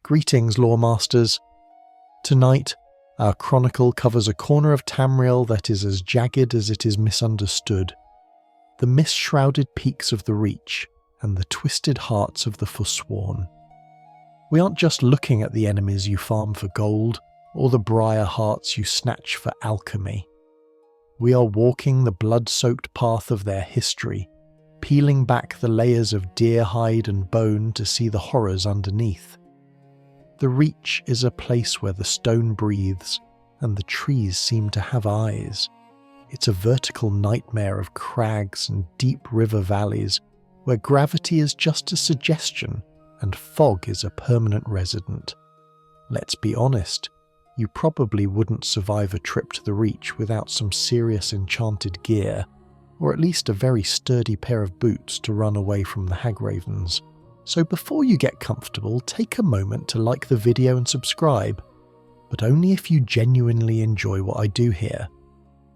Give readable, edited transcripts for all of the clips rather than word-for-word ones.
Greetings, Loremasters. Tonight, our chronicle covers a corner of Tamriel that is as jagged as it is misunderstood. The mist-shrouded peaks of the Reach and the twisted hearts of the Forsworn. We aren't just looking at the enemies you farm for gold, or the Briarhearts you snatch for alchemy. We are walking the blood-soaked path of their history, peeling back the layers of deer hide and bone to see the horrors underneath. The Reach is a place where the stone breathes, and the trees seem to have eyes. It's a vertical nightmare of crags and deep river valleys, where gravity is just a suggestion, and fog is a permanent resident. Let's be honest, you probably wouldn't survive a trip to the Reach without some serious enchanted gear, or at least a very sturdy pair of boots to run away from the Hagravens. So before you get comfortable, take a moment to like the video and subscribe, but only if you genuinely enjoy what I do here.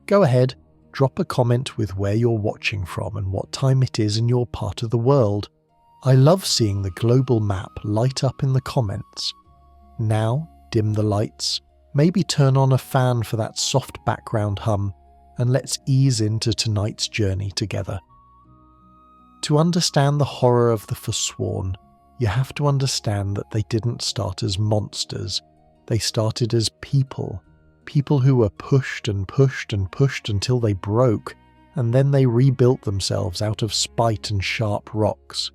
Go ahead, drop a comment with where you're watching from and what time it is in your part of the world. I love seeing the global map light up in the comments. Now, dim the lights, maybe turn on a fan for that soft background hum, and let's ease into tonight's journey together. To understand the horror of the Forsworn, you have to understand that they didn't start as monsters. They started as people. People who were pushed and pushed and pushed until they broke, and then they rebuilt themselves out of spite and sharp rocks.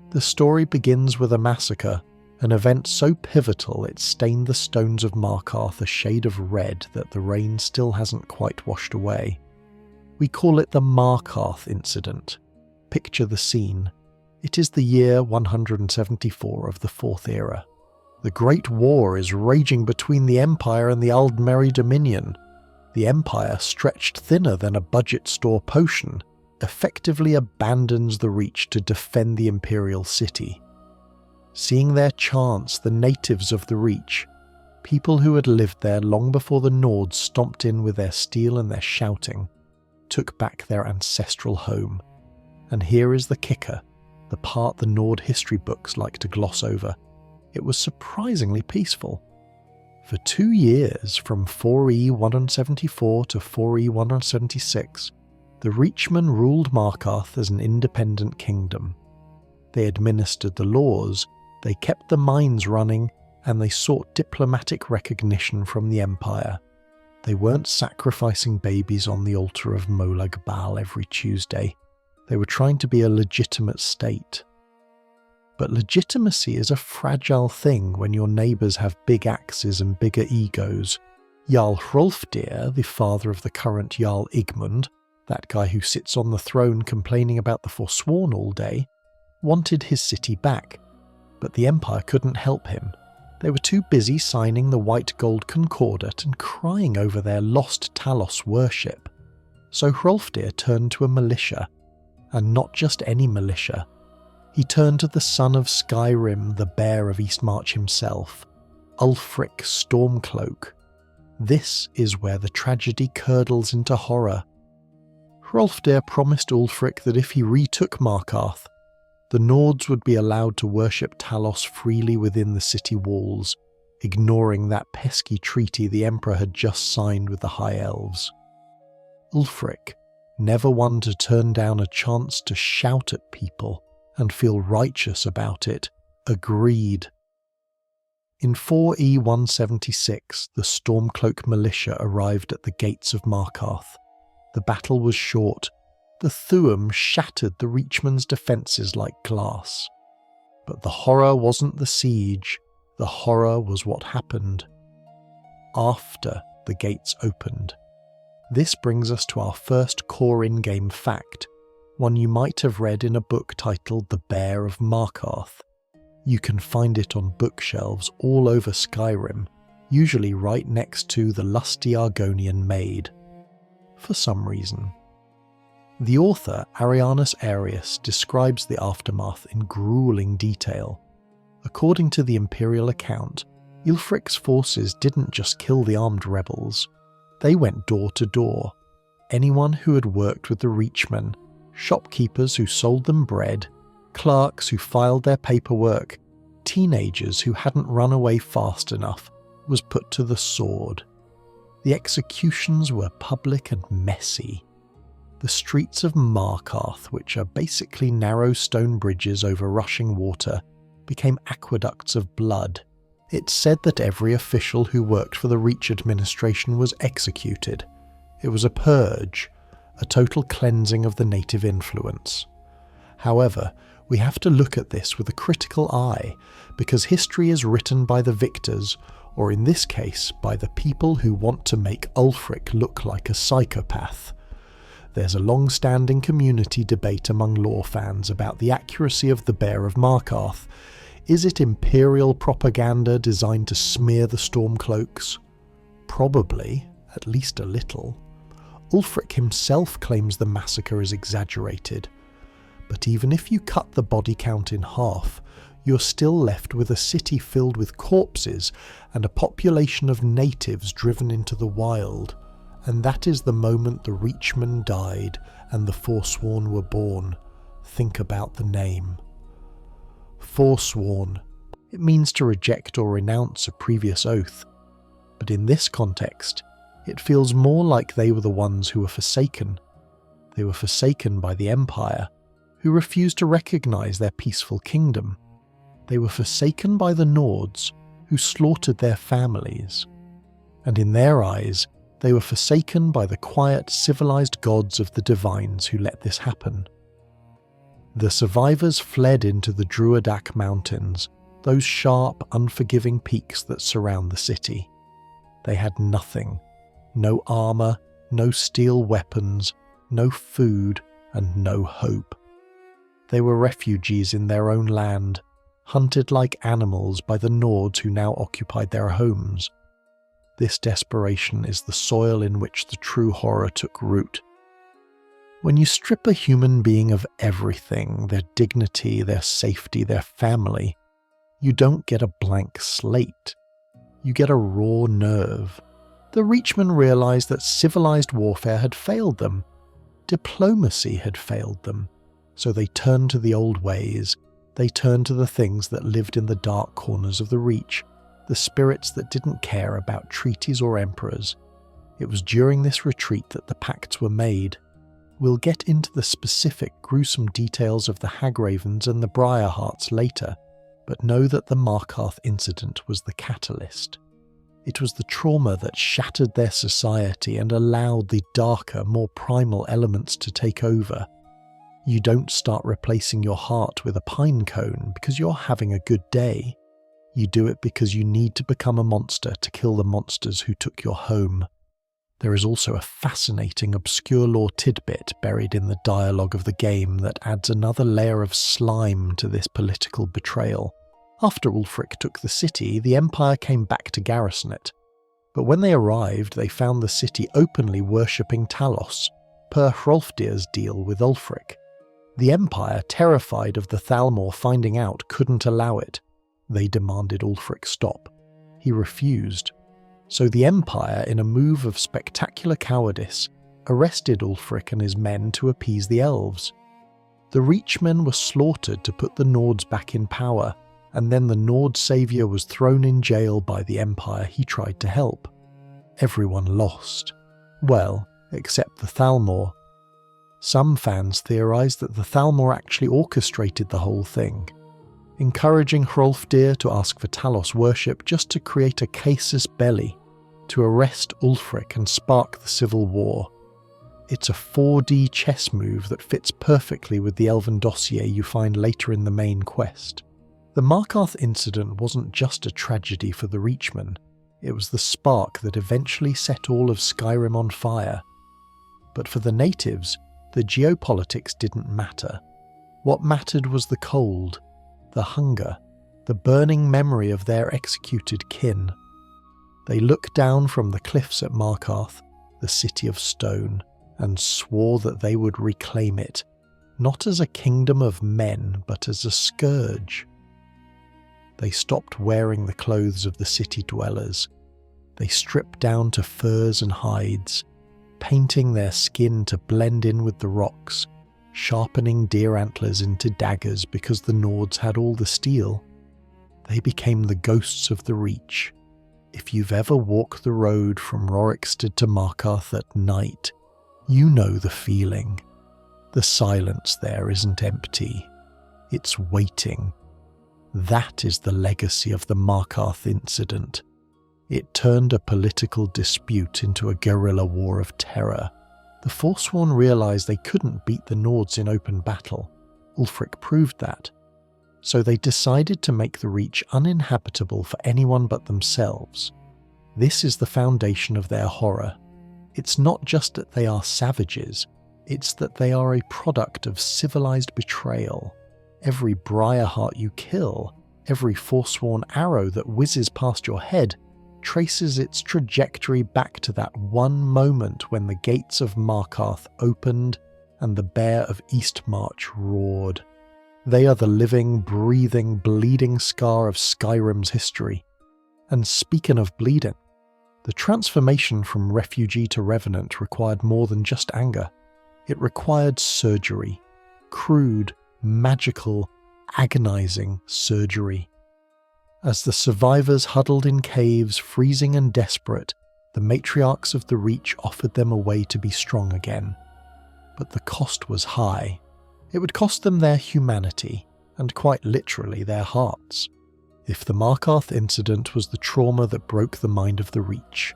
The story begins with a massacre, an event so pivotal it stained the stones of Markarth a shade of red that the rain still hasn't quite washed away. We call it the Markarth Incident. Picture the scene. It is the year 174 of the Fourth Era. The Great War is raging between the Empire and the Aldmeri Dominion. The Empire, stretched thinner than a budget store potion, effectively abandons the Reach to defend the Imperial city. Seeing their chance, the natives of the Reach, people who had lived there long before the Nords stomped in with their steel and their shouting, took back their ancestral home. And here is the kicker, the part the Nord history books like to gloss over. It was surprisingly peaceful. For 2 years, from 4E 174 to 4E 176, the Reachmen ruled Markarth as an independent kingdom. They administered the laws, they kept the mines running, and they sought diplomatic recognition from the Empire. They weren't sacrificing babies on the altar of Molag Bal every Tuesday. They were trying to be a legitimate state. But legitimacy is a fragile thing when your neighbours have big axes and bigger egos. Jarl Hrolfdir, the father of the current Jarl Igmund, that guy who sits on the throne complaining about the Forsworn all day, wanted his city back, but the Empire couldn't help him. They were too busy signing the White Gold Concordat and crying over their lost Talos worship. So Hrolfdir turned to a militia, and not just any militia. He turned to the son of Skyrim, the Bear of Eastmarch himself, Ulfric Stormcloak. This is where the tragedy curdles into horror. Hrolfdir promised Ulfric that if he retook Markarth, the Nords would be allowed to worship Talos freely within the city walls, ignoring that pesky treaty the Emperor had just signed with the High Elves. Ulfric, never one to turn down a chance to shout at people and feel righteous about it, agreed. In 4E 176, the Stormcloak militia arrived at the gates of Markarth. The battle was short. The Thu'um shattered the Reachmen's defences like glass. But the horror wasn't the siege, the horror was what happened after the gates opened. This brings us to our first core in-game fact, one you might have read in a book titled The Bear of Markarth. You can find it on bookshelves all over Skyrim, usually right next to the lusty Argonian maid. For some reason. The author, Arianus Arius, describes the aftermath in grueling detail. According to the Imperial account, Ulfric's forces didn't just kill the armed rebels. They went door to door. Anyone who had worked with the Reachmen, shopkeepers who sold them bread, clerks who filed their paperwork, teenagers who hadn't run away fast enough was put to the sword. The executions were public and messy. The streets of Markarth, which are basically narrow stone bridges over rushing water, became aqueducts of blood. It's said that every official who worked for the Reach administration was executed. It was a purge, a total cleansing of the native influence. However, we have to look at this with a critical eye, because history is written by the victors, or in this case, by the people who want to make Ulfric look like a psychopath. There's a long-standing community debate among lore fans about the accuracy of the Bear of Markarth. Is it imperial propaganda designed to smear the Stormcloaks? Probably, at least a little. Ulfric himself claims the massacre is exaggerated. But even if you cut the body count in half, you're still left with a city filled with corpses and a population of natives driven into the wild. And that is the moment the Reachmen died and the Forsworn were born. Think about the name. Forsworn. It means to reject or renounce a previous oath. But in this context, it feels more like they were the ones who were forsaken. They were forsaken by the Empire, who refused to recognize their peaceful kingdom. They were forsaken by the Nords, who slaughtered their families. And in their eyes, they were forsaken by the quiet, civilized gods of the divines who let this happen. The survivors fled into the Druidak Mountains, those sharp, unforgiving peaks that surround the city. They had nothing. No armor, no steel weapons, no food, and no hope. They were refugees in their own land, hunted like animals by the Nords who now occupied their homes. This desperation is the soil in which the true horror took root. When you strip a human being of everything, their dignity, their safety, their family, you don't get a blank slate. You get a raw nerve. The Reachmen realized that civilized warfare had failed them. Diplomacy had failed them. So they turned to the old ways. They turned to the things that lived in the dark corners of the Reach, the spirits that didn't care about treaties or emperors. It was during this retreat that the pacts were made. We'll get into the specific gruesome details of the Hagravens and the Briarhearts later, but know that the Markarth Incident was the catalyst. It was the trauma that shattered their society and allowed the darker, more primal elements to take over. You don't start replacing your heart with a pine cone because you're having a good day. You do it because you need to become a monster to kill the monsters who took your home. There is also a fascinating obscure lore tidbit buried in the dialogue of the game that adds another layer of slime to this political betrayal. After Ulfric took the city, the Empire came back to garrison it. But when they arrived, they found the city openly worshipping Talos, per Hrolfdir's deal with Ulfric. The Empire, terrified of the Thalmor finding out, couldn't allow it. They demanded Ulfric stop. He refused. So the Empire, in a move of spectacular cowardice, arrested Ulfric and his men to appease the elves. The Reachmen were slaughtered to put the Nords back in power, and then the Nord saviour was thrown in jail by the Empire he tried to help. Everyone lost. Well, except the Thalmor. Some fans theorise that the Thalmor actually orchestrated the whole thing, encouraging Hrolfdir to ask for Talos worship just to create a casus belli, to arrest Ulfric and spark the civil war. It's a 4D chess move that fits perfectly with the elven dossier you find later in the main quest. The Markarth Incident wasn't just a tragedy for the Reachmen, it was the spark that eventually set all of Skyrim on fire. But for the natives, the geopolitics didn't matter. What mattered was the cold, the hunger, the burning memory of their executed kin. They looked down from the cliffs at Markarth, the city of stone, and swore that they would reclaim it, not as a kingdom of men, but as a scourge. They stopped wearing the clothes of the city dwellers. They stripped down to furs and hides, painting their skin to blend in with the rocks, sharpening deer antlers into daggers because the Nords had all the steel. They became the ghosts of the Reach. If you've ever walked the road from Rorikstead to Markarth at night, you know the feeling. The silence there isn't empty. It's waiting. That is the legacy of the Markarth Incident. It turned a political dispute into a guerrilla war of terror. The Forsworn realised they couldn't beat the Nords in open battle. Ulfric proved that. So they decided to make the Reach uninhabitable for anyone but themselves. This is the foundation of their horror. It's not just that they are savages, it's that they are a product of civilized betrayal. Every Briarheart you kill, every Forsworn arrow that whizzes past your head, traces its trajectory back to that one moment when the gates of Markarth opened and the bear of Eastmarch roared. They are the living, breathing, bleeding scar of Skyrim's history. And speaking of bleeding, the transformation from refugee to revenant required more than just anger. It required surgery. Crude, magical, agonizing surgery. As the survivors huddled in caves, freezing and desperate, the matriarchs of the Reach offered them a way to be strong again. But the cost was high. It would cost them their humanity, and quite literally their hearts. If the Markarth Incident was the trauma that broke the mind of the Reach,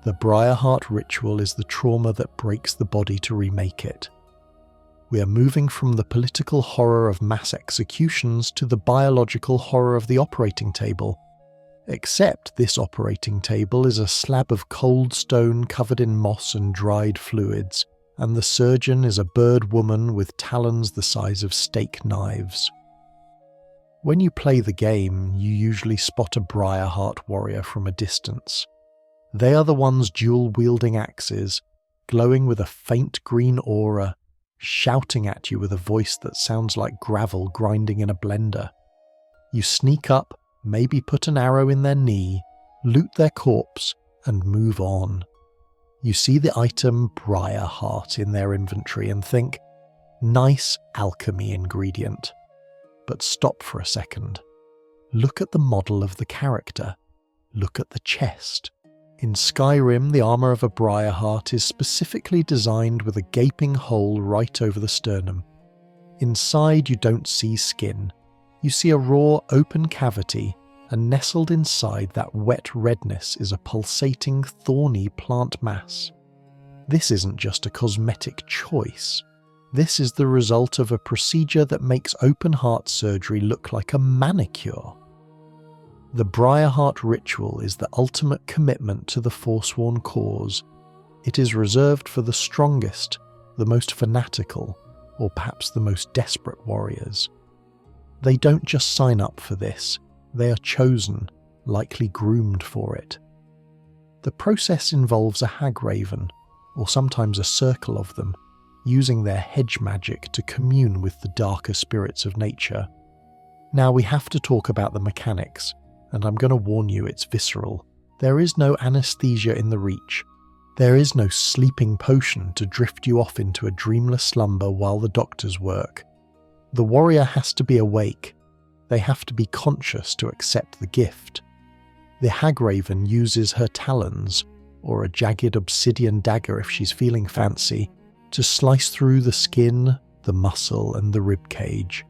the Briarheart ritual is the trauma that breaks the body to remake it. We are moving from the political horror of mass executions to the biological horror of the operating table. Except this operating table is a slab of cold stone covered in moss and dried fluids, and the surgeon is a bird woman with talons the size of steak knives. When you play the game, you usually spot a Briarheart warrior from a distance. They are the ones dual-wielding axes, glowing with a faint green aura, shouting at you with a voice that sounds like gravel grinding in a blender. You sneak up, maybe put an arrow in their knee, loot their corpse, and move on. You see the item Briarheart in their inventory and think, nice alchemy ingredient. But stop for a second. Look at the model of the character. Look at the chest. In Skyrim, the armour of a Briarheart is specifically designed with a gaping hole right over the sternum. Inside you don't see skin. You see a raw, open cavity, and nestled inside that wet redness is a pulsating, thorny plant mass. This isn't just a cosmetic choice. This is the result of a procedure that makes open heart surgery look like a manicure. The Briarheart ritual is the ultimate commitment to the Forsworn cause. It is reserved for the strongest, the most fanatical, or perhaps the most desperate warriors. They don't just sign up for this, they are chosen, likely groomed for it. The process involves a Hagraven, or sometimes a circle of them, using their hedge magic to commune with the darker spirits of nature. Now we have to talk about the mechanics, and I'm going to warn you it's visceral. There is no anesthesia in the Reach. There is no sleeping potion to drift you off into a dreamless slumber while the doctors work. The warrior has to be awake. They have to be conscious to accept the gift. The Hagraven uses her talons, or a jagged obsidian dagger if she's feeling fancy, to slice through the skin, the muscle, and the ribcage.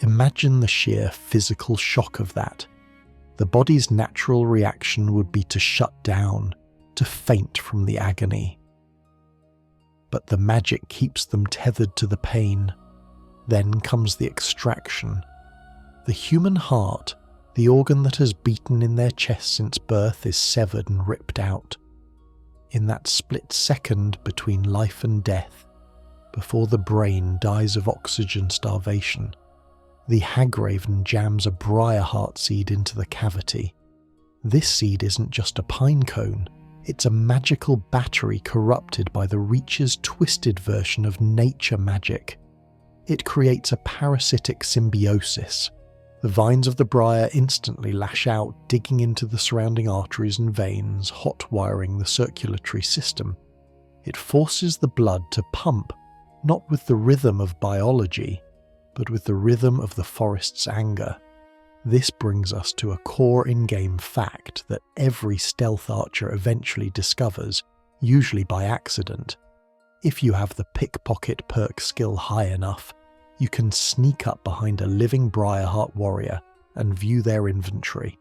Imagine the sheer physical shock of that. The body's natural reaction would be to shut down, to faint from the agony. But the magic keeps them tethered to the pain. Then comes the extraction. The human heart, the organ that has beaten in their chest since birth, is severed and ripped out. In that split second between life and death, before the brain dies of oxygen starvation, the Hagraven jams a Briarheart seed into the cavity. This seed isn't just a pine cone, it's a magical battery corrupted by the Reach's twisted version of nature magic. It creates a parasitic symbiosis. The vines of the briar instantly lash out, digging into the surrounding arteries and veins, hot-wiring the circulatory system. It forces the blood to pump, not with the rhythm of biology, but with the rhythm of the forest's anger. This brings us to a core in-game fact that every stealth archer eventually discovers, usually by accident. If you have the pickpocket perk skill high enough, you can sneak up behind a living Briarheart warrior and view their inventory.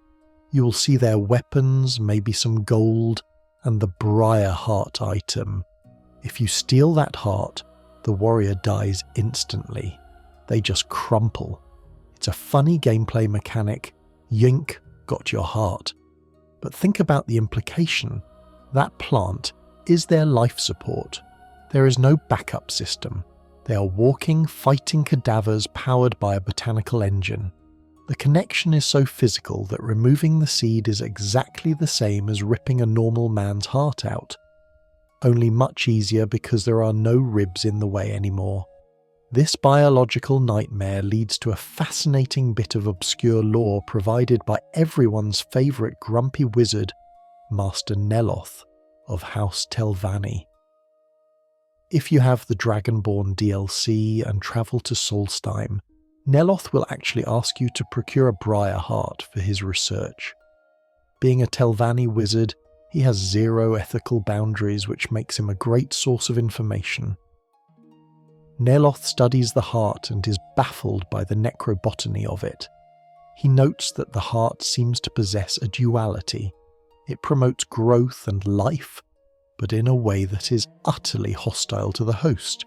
You will see their weapons, maybe some gold, and the Briarheart item. If you steal that heart, the warrior dies instantly. They just crumple. It's a funny gameplay mechanic. Yoink, got your heart. But think about the implication. That plant is their life support. There is no backup system. They are walking, fighting cadavers powered by a botanical engine. The connection is so physical that removing the seed is exactly the same as ripping a normal man's heart out. Only much easier because there are no ribs in the way anymore. This biological nightmare leads to a fascinating bit of obscure lore provided by everyone's favourite grumpy wizard, Master Neloth of House Telvanni. If you have the Dragonborn DLC and travel to Solstheim, Neloth will actually ask you to procure a Briarheart for his research. Being a Telvanni wizard, he has zero ethical boundaries, which makes him a great source of information. Neloth studies the heart and is baffled by the necrobotany of it. He notes that the heart seems to possess a duality. It promotes growth and life, but in a way that is utterly hostile to the host.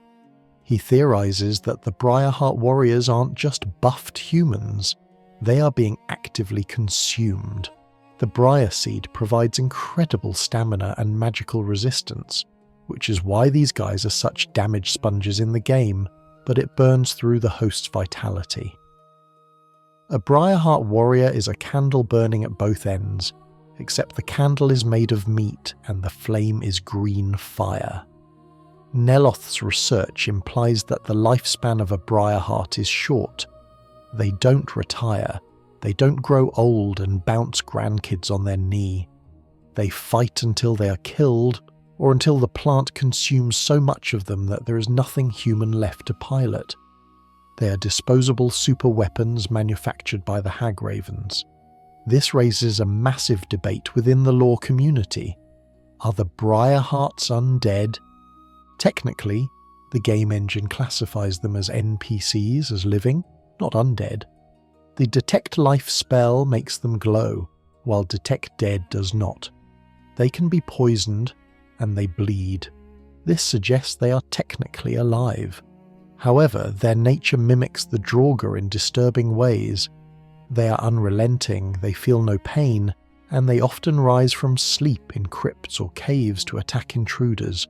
He theorizes that the Briarheart warriors aren't just buffed humans, they are being actively consumed. The Briar Seed provides incredible stamina and magical resistance, which is why these guys are such damage sponges in the game, but it burns through the host's vitality. A Briarheart warrior is a candle burning at both ends, except the candle is made of meat and the flame is green fire. Neloth's research implies that the lifespan of a Briarheart is short. They don't retire, they don't grow old and bounce grandkids on their knee. They fight until they are killed, or until the plant consumes so much of them that there is nothing human left to pilot. They are disposable super weapons manufactured by the Hagravens. This raises a massive debate within the lore community. Are the Briarhearts undead? Technically, the game engine classifies them as NPCs, as living, not undead. The Detect Life spell makes them glow, while Detect Dead does not. They can be poisoned, and they bleed. This suggests they are technically alive. However, their nature mimics the Draugr in disturbing ways. They are unrelenting, they feel no pain, and they often rise from sleep in crypts or caves to attack intruders.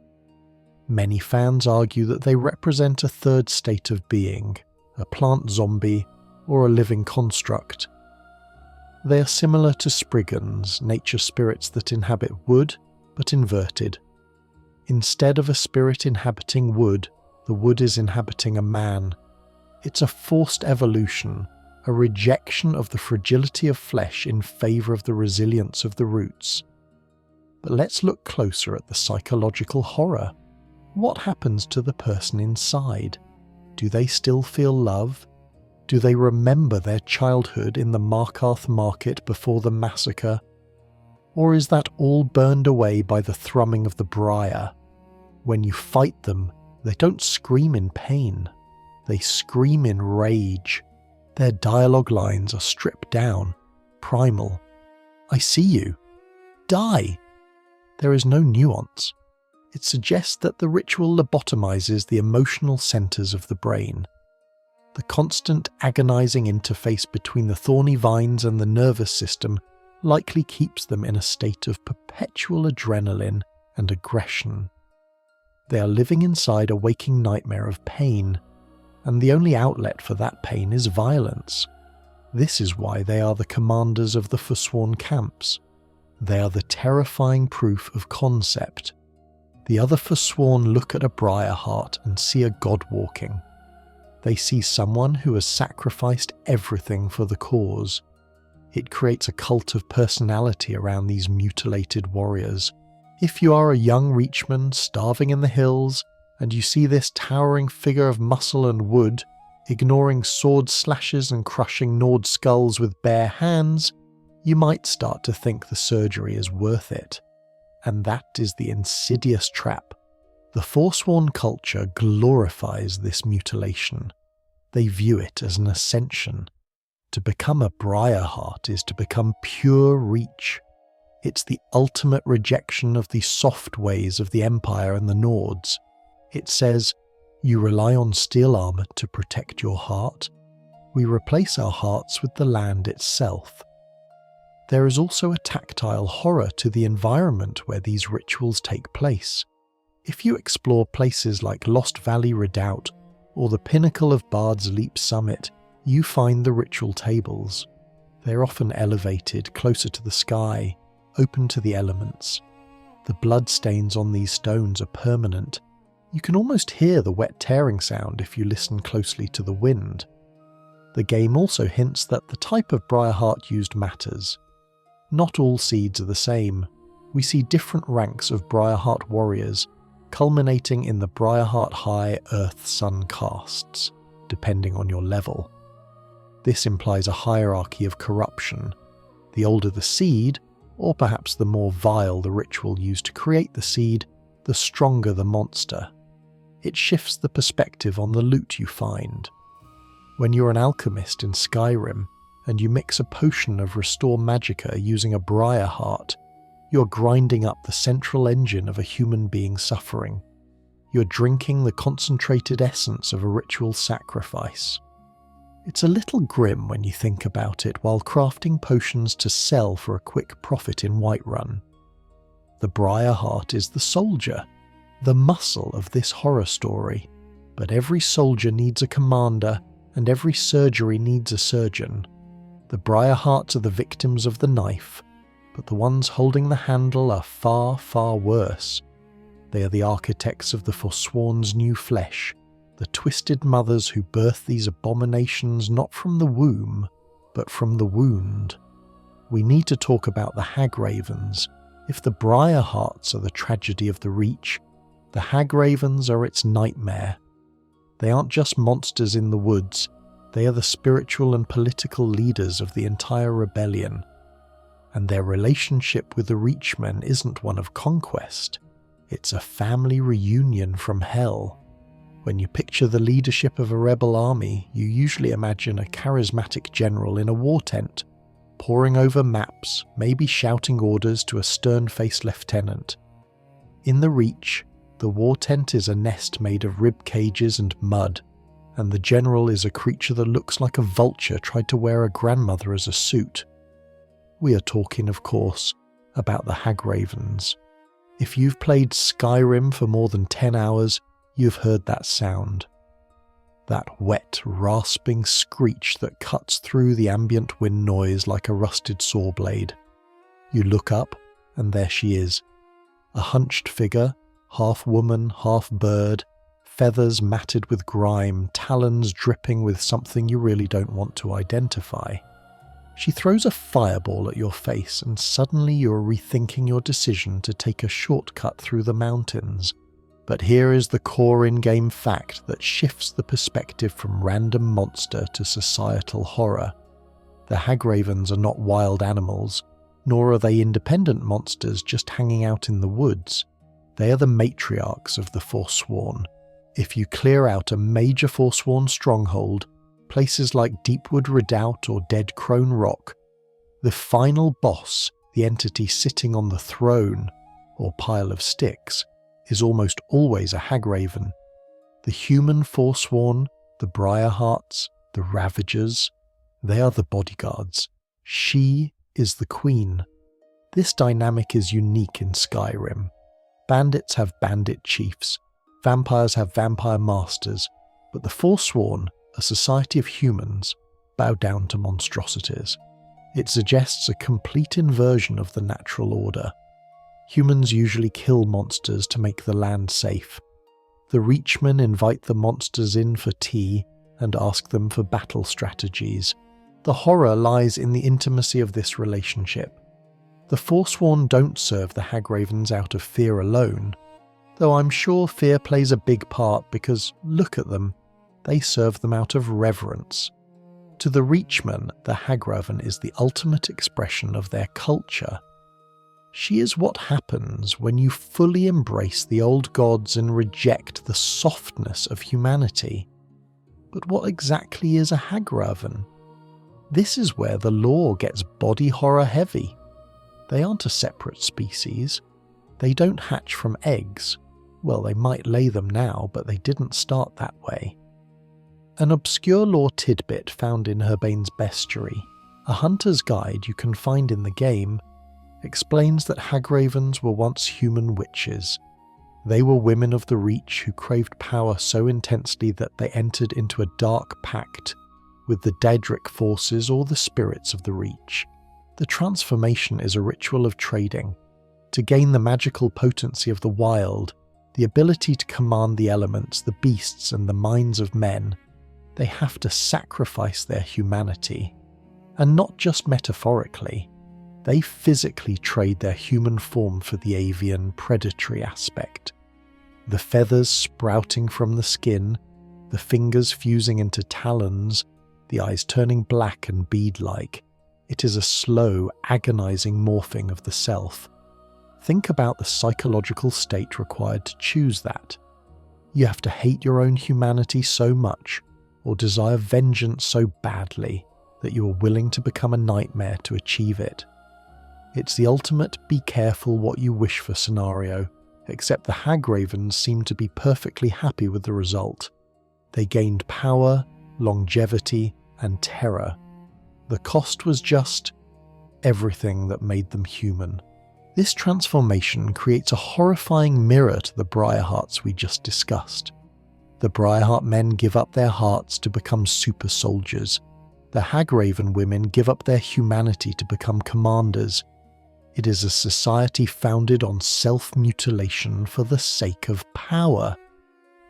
Many fans argue that they represent a third state of being, a plant zombie or a living construct. They are similar to Spriggans, nature spirits that inhabit wood, but inverted. Instead of a spirit inhabiting wood, the wood is inhabiting a man. It's a forced evolution, a rejection of the fragility of flesh in favour of the resilience of the roots. But let's look closer at the psychological horror. What happens to the person inside? Do they still feel love? Do they remember their childhood in the Markarth market before the massacre? Or is that all burned away by the thrumming of the briar? When you fight them, they don't scream in pain. They scream in rage. Their dialogue lines are stripped down, primal. I see you. Die! There is no nuance. It suggests that the ritual lobotomizes the emotional centers of the brain. The constant agonizing interface between the thorny vines and the nervous system likely keeps them in a state of perpetual adrenaline and aggression. They are living inside a waking nightmare of pain, and the only outlet for that pain is violence. This is why they are the commanders of the Forsworn camps. They are the terrifying proof of concept. The other Forsworn look at a Briarheart and see a god walking. They see someone who has sacrificed everything for the cause. It creates a cult of personality around these mutilated warriors. If you are a young Reachmen starving in the hills, and you see this towering figure of muscle and wood, ignoring sword slashes and crushing Nord skulls with bare hands, you might start to think the surgery is worth it. And that is the insidious trap. The Forsworn culture glorifies this mutilation. They view it as an ascension. To become a Briarheart is to become pure reach. It's the ultimate rejection of the soft ways of the Empire and the Nords. It says, you rely on steel armor to protect your heart. We replace our hearts with the land itself. There is also a tactile horror to the environment where these rituals take place. If you explore places like Lost Valley Redoubt or the pinnacle of Bard's Leap Summit, you find the ritual tables. They're often elevated closer to the sky, open to the elements. The bloodstains on these stones are permanent. You can almost hear the wet tearing sound if you listen closely to the wind. The game also hints that the type of Briarheart used matters. Not all seeds are the same. We see different ranks of Briarheart warriors, culminating in the Briarheart High Earth-Sun castes, depending on your level. This implies a hierarchy of corruption. The older the seed, or perhaps the more vile the ritual used to create the seed, the stronger the monster. It shifts the perspective on the loot you find. When you're an alchemist in Skyrim, and you mix a potion of Restore Magicka using a Briarheart, you're grinding up the central engine of a human being suffering. You're drinking the concentrated essence of a ritual sacrifice. It's a little grim when you think about it while crafting potions to sell for a quick profit in Whiterun. The Briarheart is the soldier, the muscle of this horror story, but every soldier needs a commander and every surgery needs a surgeon. The Briarhearts are the victims of the knife, but the ones holding the handle are far, far worse. They are the architects of the Forsworn's new flesh, the twisted mothers who birth these abominations not from the womb, but from the wound. We need to talk about the Hagravens. If the Briarhearts are the tragedy of the Reach, the Hagravens are its nightmare. They aren't just monsters in the woods, they are the spiritual and political leaders of the entire rebellion. And their relationship with the Reachmen isn't one of conquest, it's a family reunion from hell. When you picture the leadership of a rebel army, you usually imagine a charismatic general in a war tent, poring over maps, maybe shouting orders to a stern-faced lieutenant. In the Reach, the war tent is a nest made of rib cages and mud, and the general is a creature that looks like a vulture tried to wear a grandmother as a suit. We are talking, of course, about the Hagravens. If you've played Skyrim for more than 10 hours, you've heard that sound. That wet, rasping screech that cuts through the ambient wind noise like a rusted saw blade. You look up, and there she is. A hunched figure, half woman, half bird, feathers matted with grime, talons dripping with something you really don't want to identify. She throws a fireball at your face, and suddenly you're rethinking your decision to take a shortcut through the mountains. But here is the core in-game fact that shifts the perspective from random monster to societal horror. The Hagravens are not wild animals, nor are they independent monsters just hanging out in the woods. They are the matriarchs of the Forsworn. If you clear out a major Forsworn stronghold, places like Deepwood Redoubt or Dead Crone Rock, the final boss, the entity sitting on the throne, or pile of sticks, is almost always a Hagraven. The human Forsworn, the Briarhearts, the Ravagers, they are the bodyguards. She is the queen. This dynamic is unique in Skyrim. Bandits have bandit chiefs, vampires have vampire masters, but the Forsworn, a society of humans, bow down to monstrosities. It suggests a complete inversion of the natural order. Humans usually kill monsters to make the land safe. The Reachmen invite the monsters in for tea and ask them for battle strategies. The horror lies in the intimacy of this relationship. The Forsworn don't serve the Hagravens out of fear alone, though I'm sure fear plays a big part because, look at them, they serve them out of reverence. To the Reachmen, the Hagraven is the ultimate expression of their culture. She is what happens when you fully embrace the old gods and reject the softness of humanity. But what exactly is a Hagraven? This is where the lore gets body horror heavy. They aren't a separate species. They don't hatch from eggs. Well, they might lay them now, but they didn't start that way. An obscure lore tidbit found in Herbane's Bestiary, a hunter's guide you can find in the game, explains that Hagravens were once human witches. They were women of the Reach who craved power so intensely that they entered into a dark pact with the Daedric forces or the spirits of the Reach. The transformation is a ritual of trading. To gain the magical potency of the wild, the ability to command the elements, the beasts and the minds of men, they have to sacrifice their humanity. And not just metaphorically. They physically trade their human form for the avian, predatory aspect. The feathers sprouting from the skin, the fingers fusing into talons, the eyes turning black and bead-like. It is a slow, agonizing morphing of the self. Think about the psychological state required to choose that. You have to hate your own humanity so much, or desire vengeance so badly, that you are willing to become a nightmare to achieve it. It's the ultimate be careful what you wish for scenario, except the Hagravens seem to be perfectly happy with the result. They gained power, longevity, and terror. The cost was just everything that made them human. This transformation creates a horrifying mirror to the Briarhearts we just discussed. The Briarheart men give up their hearts to become super soldiers. The Hagraven women give up their humanity to become commanders. It is a society founded on self-mutilation for the sake of power.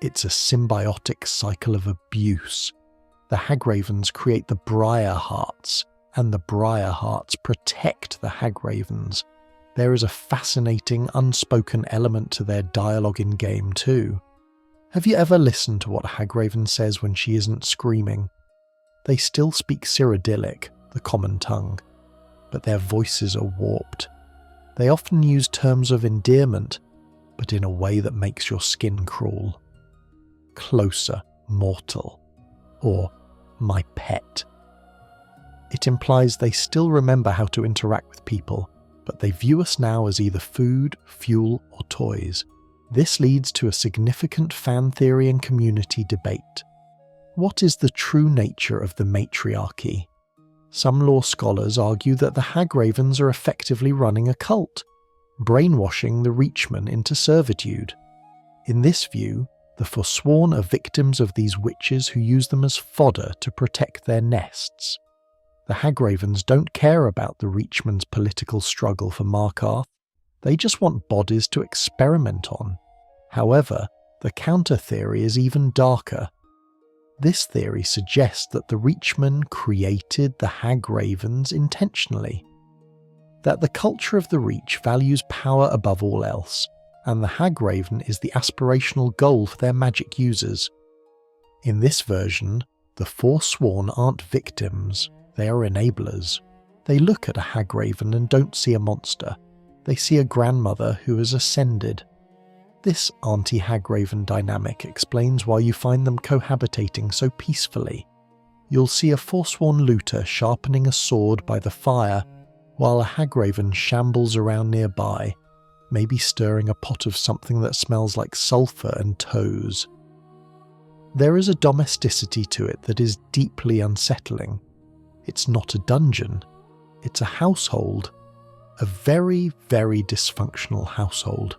It's a symbiotic cycle of abuse. The Hagravens create the Briarhearts, and the Briarhearts protect the Hagravens. There is a fascinating, unspoken element to their dialogue in-game too. Have you ever listened to what a Hagraven says when she isn't screaming? They still speak Cyrodiilic, the common tongue, but their voices are warped. They often use terms of endearment, but in a way that makes your skin crawl. Closer, mortal, or my pet. It implies they still remember how to interact with people, but they view us now as either food, fuel, or toys. This leads to a significant fan theory and community debate. What is the true nature of the matriarchy? Some lore scholars argue that the Hagravens are effectively running a cult, brainwashing the Reachmen into servitude. In this view, the Forsworn are victims of these witches who use them as fodder to protect their nests. The Hagravens don't care about the Reachmen's political struggle for Markarth. They just want bodies to experiment on. However, the counter-theory is even darker. This theory suggests that the Reachmen created the Hagravens intentionally. That the culture of the Reach values power above all else, and the Hagraven is the aspirational goal for their magic users. In this version, the Forsworn aren't victims, they are enablers. They look at a Hagraven and don't see a monster. They see a grandmother who has ascended. This anti-Hagraven dynamic explains why you find them cohabitating so peacefully. You'll see a Forsworn looter sharpening a sword by the fire, while a Hagraven shambles around nearby, maybe stirring a pot of something that smells like sulphur and toes. There is a domesticity to it that is deeply unsettling. It's not a dungeon, it's a household. A very, very dysfunctional household.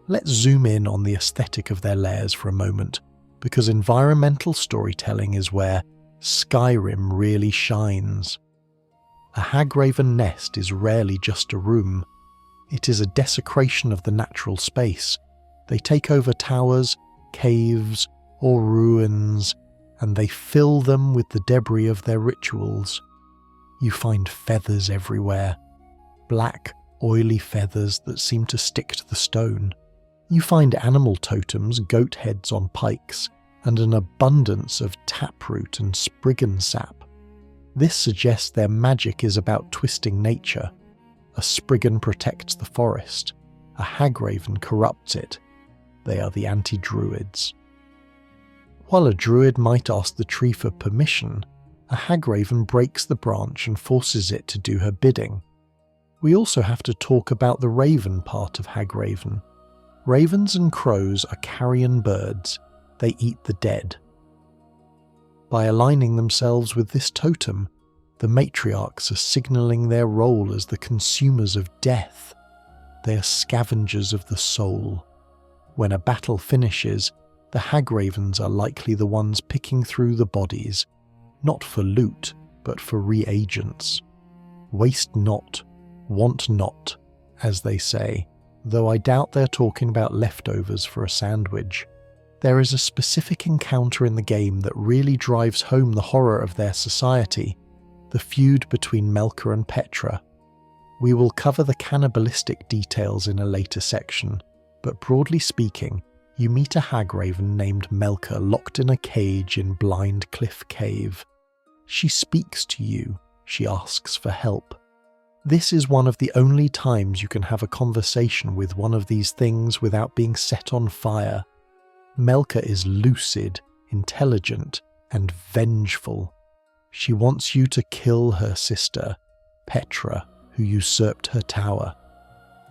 Let's zoom in on the aesthetic of their lairs for a moment, because environmental storytelling is where Skyrim really shines. A Hagraven nest is rarely just a room. It is a desecration of the natural space. They take over towers, caves, or ruins, and they fill them with the debris of their rituals. You find feathers everywhere. Black, oily feathers that seem to stick to the stone. You find animal totems, goat heads on pikes, and an abundance of taproot and spriggan sap. This suggests their magic is about twisting nature. A spriggan protects the forest, a hagraven corrupts it. They are the anti-druids. While a druid might ask the tree for permission, a hagraven breaks the branch and forces it to do her bidding. We also have to talk about the raven part of hagraven. Ravens and crows are carrion birds. They eat the dead. By aligning themselves with this totem, the matriarchs are signalling their role as the consumers of death. They are scavengers of the soul. When a battle finishes, the hagravens are likely the ones picking through the bodies, not for loot, but for reagents. Waste not, want not, as they say, though I doubt they're talking about leftovers for a sandwich. There is a specific encounter in the game that really drives home the horror of their society, the feud between Melka and Petra. We will cover the cannibalistic details in a later section, but broadly speaking, you meet a hagraven named Melka locked in a cage in Blind Cliff Cave. She speaks to you, she asks for help. This is one of the only times you can have a conversation with one of these things without being set on fire. Melka is lucid, intelligent, and vengeful. She wants you to kill her sister, Petra, who usurped her tower.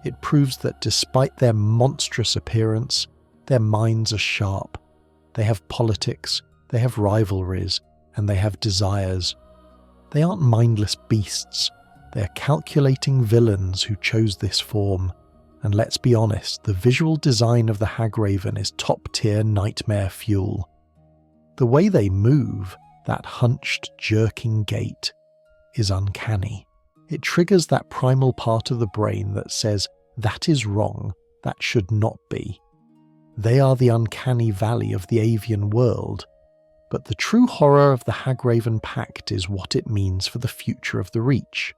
It proves that despite their monstrous appearance, their minds are sharp. They have politics, they have rivalries, and they have desires. They aren't mindless beasts. They're calculating villains who chose this form. And let's be honest, the visual design of the hagraven is top-tier nightmare fuel. The way they move, that hunched, jerking gait, is uncanny. It triggers that primal part of the brain that says, that is wrong, that should not be. They are the uncanny valley of the avian world, but the true horror of the Hagraven Pact is what it means for the future of the Reach.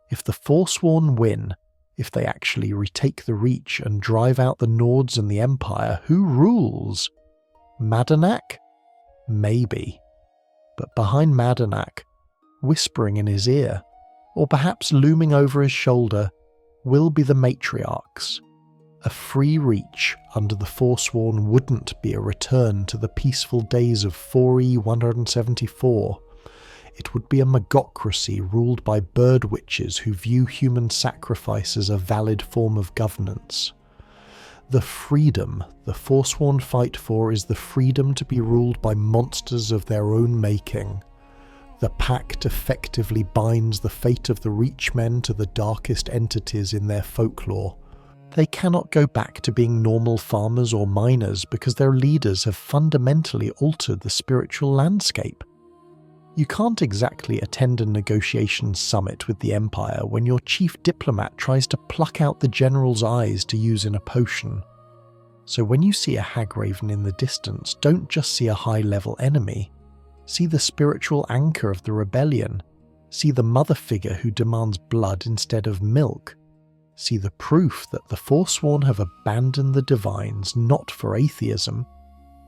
If the Forsworn win, if they actually retake the Reach and drive out the Nords and the Empire, who rules? Madanach? Maybe. But behind Madanach, whispering in his ear, or perhaps looming over his shoulder, will be the matriarchs. A free Reach under the Forsworn wouldn't be a return to the peaceful days of 4E 174. It would be a magocracy ruled by bird witches who view human sacrifice as a valid form of governance. The freedom the Forsworn fight for is the freedom to be ruled by monsters of their own making. The Pact effectively binds the fate of the Reachmen to the darkest entities in their folklore. They cannot go back to being normal farmers or miners because their leaders have fundamentally altered the spiritual landscape. You can't exactly attend a negotiations summit with the Empire when your chief diplomat tries to pluck out the general's eyes to use in a potion. So when you see a Hagraven in the distance, don't just see a high-level enemy. See the spiritual anchor of the rebellion. See the mother figure who demands blood instead of milk. See the proof that the Forsworn have abandoned the divines not for atheism,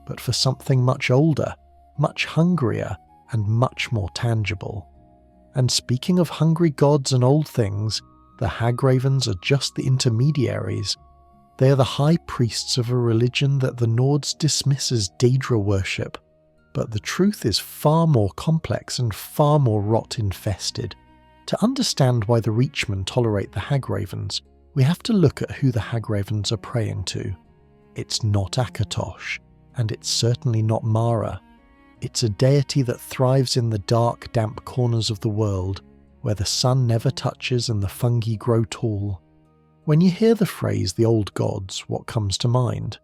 but for something much older, much hungrier, and much more tangible. And speaking of hungry gods and old things, the Hagravens are just the intermediaries. They are the high priests of a religion that the Nords dismiss as Daedra worship, but the truth is far more complex and far more rot-infested. To understand why the Reachmen tolerate the Hagravens, we have to look at who the Hagravens are praying to. It's not Akatosh, and it's certainly not Mara. It's a deity that thrives in the dark, damp corners of the world, where the sun never touches and the fungi grow tall. When you hear the phrase the old gods, what comes to mind?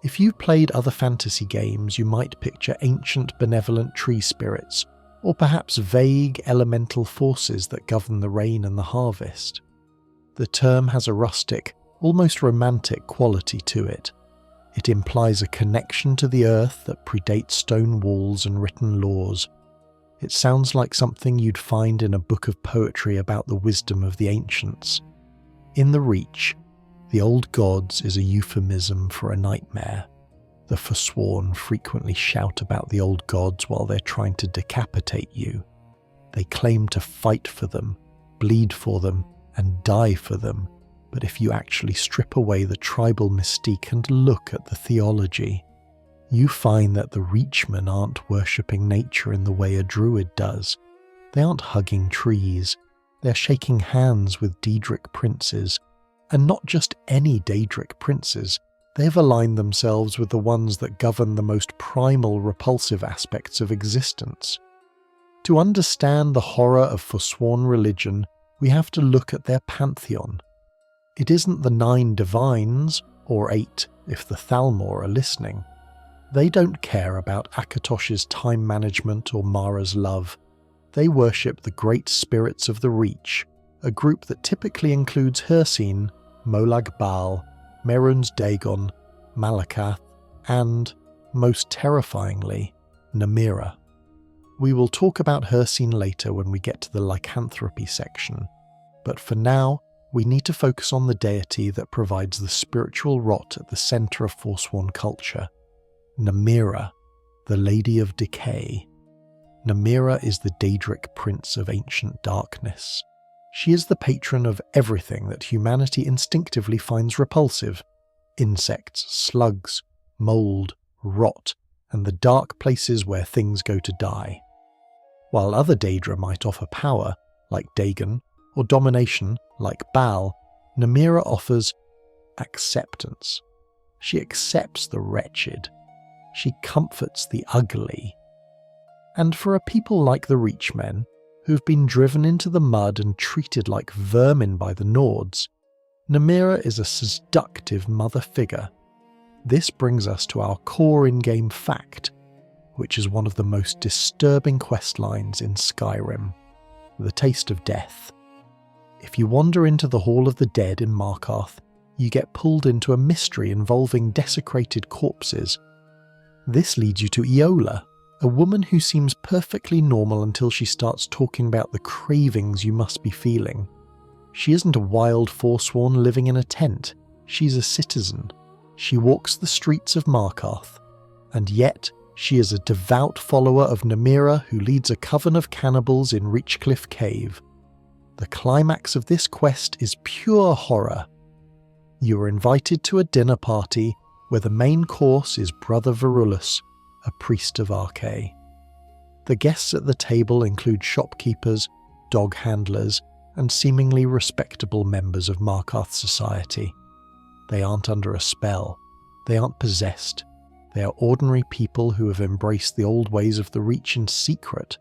If you've played other fantasy games, you might picture ancient benevolent tree spirits, or perhaps vague elemental forces that govern the rain and the harvest. The term has a rustic, almost romantic quality to it. It implies a connection to the earth that predates stone walls and written laws. It sounds like something you'd find in a book of poetry about the wisdom of the ancients. In the Reach, the old gods is a euphemism for a nightmare. The Forsworn frequently shout about the old gods while they're trying to decapitate you. They claim to fight for them, bleed for them, and die for them, but if you actually strip away the tribal mystique and look at the theology, you find that the Reachmen aren't worshipping nature in the way a druid does. They aren't hugging trees, they're shaking hands with Daedric princes, and not just any Daedric princes. They've aligned themselves with the ones that govern the most primal, repulsive aspects of existence. To understand the horror of Forsworn religion, we have to look at their pantheon. It isn't the 9 divines, or 8 if the Thalmor are listening. They don't care about Akatosh's time management or Mara's love. They worship the great spirits of the Reach, a group that typically includes Hircine, Molag Bal, Merun's Dagon, Malacath, and, most terrifyingly, Namira. We will talk about Hircine later when we get to the lycanthropy section, but for now, we need to focus on the deity that provides the spiritual rot at the centre of Forsworn culture, Namira, the Lady of Decay. Namira is the Daedric Prince of ancient darkness. She is the patron of everything that humanity instinctively finds repulsive: insects, slugs, mould, rot, and the dark places where things go to die. While other Daedra might offer power, like Dagon, or domination, like Baal, Namira offers acceptance. She accepts the wretched. She comforts the ugly. And for a people like the Reachmen, who've been driven into the mud and treated like vermin by the Nords, Namira is a seductive mother figure. This brings us to our core in-game fact, which is one of the most disturbing questlines in Skyrim, the Taste of Death. If you wander into the Hall of the Dead in Markarth, you get pulled into a mystery involving desecrated corpses. This leads you to Iola, a woman who seems perfectly normal until she starts talking about the cravings you must be feeling. She isn't a wild Forsworn living in a tent. She's a citizen. She walks the streets of Markarth, and yet she is a devout follower of Namira who leads a coven of cannibals in Reachcliff Cave. The climax of this quest is pure horror. You are invited to a dinner party where the main course is Brother Varulus, a priest of Arkay. The guests at the table include shopkeepers, dog handlers, and seemingly respectable members of Markarth society. They aren't under a spell. They aren't possessed. They are ordinary people who have embraced the old ways of the Reach in secret.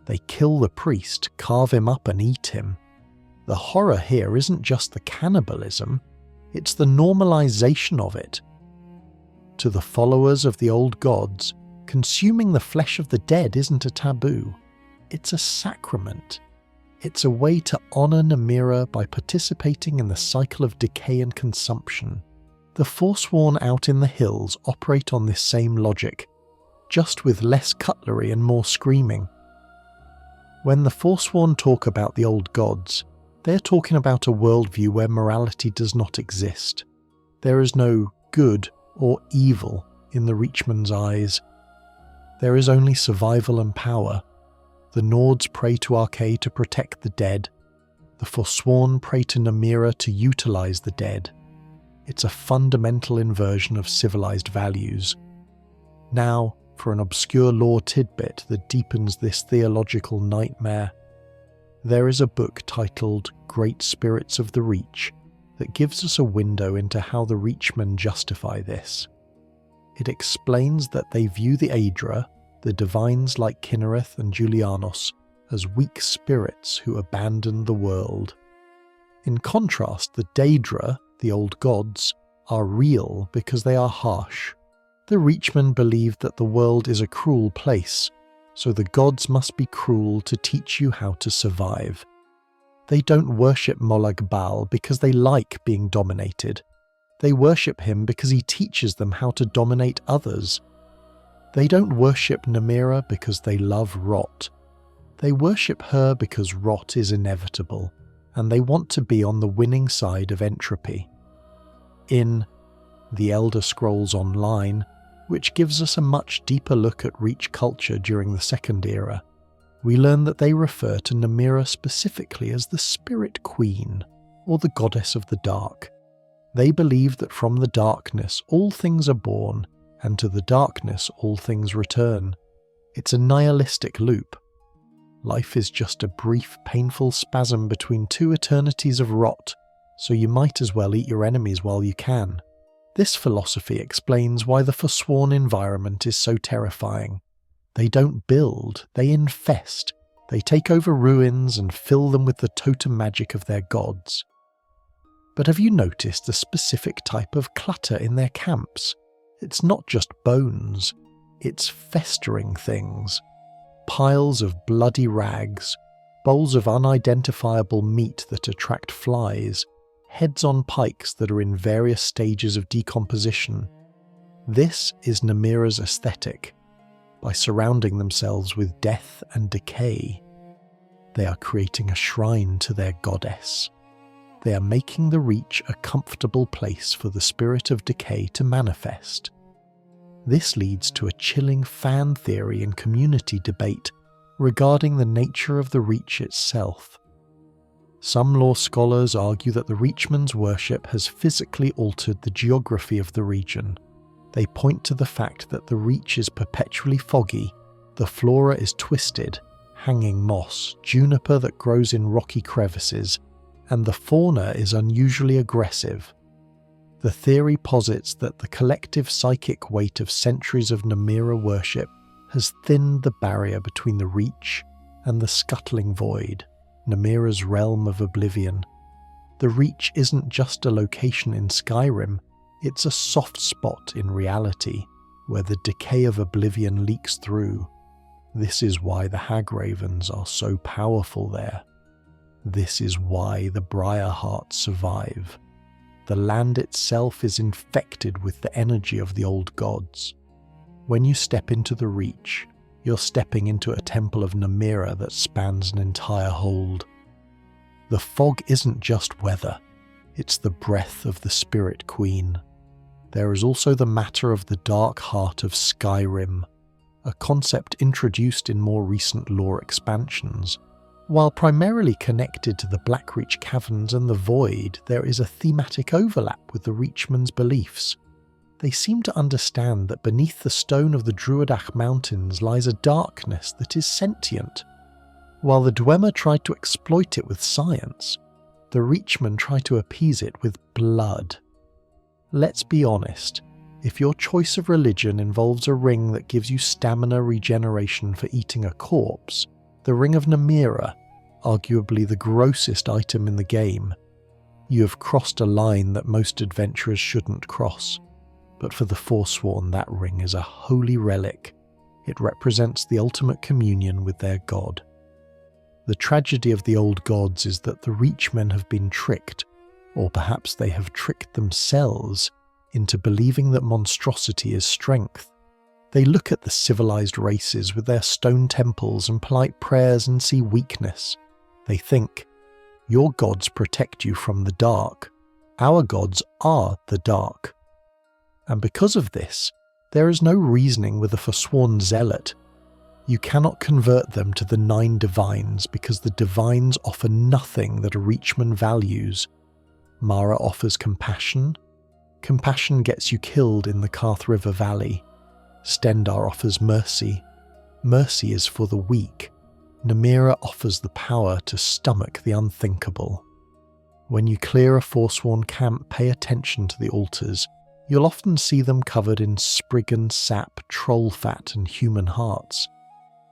They kill the priest, carve him up and eat him. The horror here isn't just the cannibalism, it's the normalization of it. To the followers of the old gods, consuming the flesh of the dead isn't a taboo. It's a sacrament. It's a way to honour Namira by participating in the cycle of decay and consumption. The Forsworn out in the hills operate on this same logic, just with less cutlery and more screaming. When the Forsworn talk about the old gods, they're talking about a worldview where morality does not exist. There is no good or evil in the Reachmen's eyes. There is only survival and power. The Nords pray to Arkay to protect the dead. The Forsworn pray to Namira to utilise the dead. It's a fundamental inversion of civilised values. Now, for an obscure lore tidbit that deepens this theological nightmare. There is a book titled Great Spirits of the Reach that gives us a window into how the Reachmen justify this. It explains that they view the Aedra, the divines like Kinnereth and Julianos, as weak spirits who abandon the world. In contrast, the Daedra, the old gods, are real because they are harsh. The Reachmen believe that the world is a cruel place, so the gods must be cruel to teach you how to survive. They don't worship Molag Bal because they like being dominated. They worship him because he teaches them how to dominate others. They don't worship Namira because they love rot. They worship her because rot is inevitable, and they want to be on the winning side of entropy. In The Elder Scrolls Online, which gives us a much deeper look at Reach culture during the Second Era. We learn that they refer to Namira specifically as the Spirit Queen, or the Goddess of the Dark. They believe that from the darkness all things are born, and to the darkness all things return. It's a nihilistic loop. Life is just a brief, painful spasm between two eternities of rot, so you might as well eat your enemies while you can. This philosophy explains why the Forsworn environment is so terrifying. They don't build, they infest. They take over ruins and fill them with the totem magic of their gods. But have you noticed the specific type of clutter in their camps? It's not just bones, it's festering things. Piles of bloody rags, bowls of unidentifiable meat that attract flies, heads on pikes that are in various stages of decomposition. This is Namira's aesthetic. By surrounding themselves with death and decay, they are creating a shrine to their goddess. They are making the Reach a comfortable place for the spirit of decay to manifest. This leads to a chilling fan theory and community debate regarding the nature of the Reach itself. Some lore scholars argue that the Reachmen's worship has physically altered the geography of the region. They point to the fact that the Reach is perpetually foggy, the flora is twisted, hanging moss, juniper that grows in rocky crevices, and the fauna is unusually aggressive. The theory posits that the collective psychic weight of centuries of Namira worship has thinned the barrier between the Reach and the scuttling void, Namira's realm of oblivion. The Reach isn't just a location in Skyrim, it's a soft spot in reality, where the decay of oblivion leaks through. This is why the Hagravens are so powerful there. This is why the Briarheart survive. The land itself is infected with the energy of the old gods. When you step into the Reach, you're stepping into a temple of Namira that spans an entire hold. The fog isn't just weather, it's the breath of the Spirit Queen. There is also the matter of the dark heart of Skyrim, a concept introduced in more recent lore expansions. While primarily connected to the Blackreach caverns and the Void, there is a thematic overlap with the Reachmen's beliefs. They seem to understand that beneath the stone of the Druidach Mountains lies a darkness that is sentient. While the Dwemer tried to exploit it with science, the Reachmen try to appease it with blood. Let's be honest, if your choice of religion involves a ring that gives you stamina regeneration for eating a corpse, the Ring of Namira, arguably the grossest item in the game, you have crossed a line that most adventurers shouldn't cross. But for the Forsworn, that ring is a holy relic. It represents the ultimate communion with their god. The tragedy of the old gods is that the Reachmen have been tricked, or perhaps they have tricked themselves, into believing that monstrosity is strength. They look at the civilized races with their stone temples and polite prayers and see weakness. They think, your gods protect you from the dark. Our gods are the dark. And because of this, there is no reasoning with a Forsworn zealot. You cannot convert them to the 9 divines because the divines offer nothing that a Reachman values. Mara offers compassion. Compassion gets you killed in the Karth River Valley. Stendarr offers mercy. Mercy is for the weak. Namira offers the power to stomach the unthinkable. When you clear a Forsworn camp, pay attention to the altars. You'll often see them covered in spriggan sap, troll fat, and human hearts.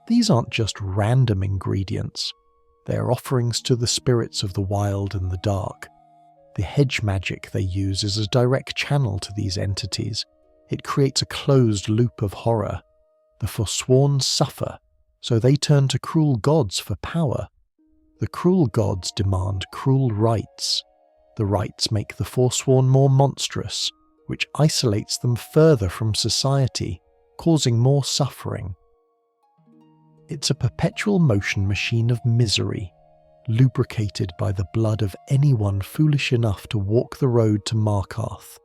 These aren't just random ingredients. They are offerings to the spirits of the wild and the dark. The hedge magic they use is a direct channel to these entities. It creates a closed loop of horror. The Forsworn suffer, so they turn to cruel gods for power. The cruel gods demand cruel rites. The rites make the Forsworn more monstrous, which isolates them further from society, causing more suffering. It's a perpetual motion machine of misery, lubricated by the blood of anyone foolish enough to walk the road to Markarth.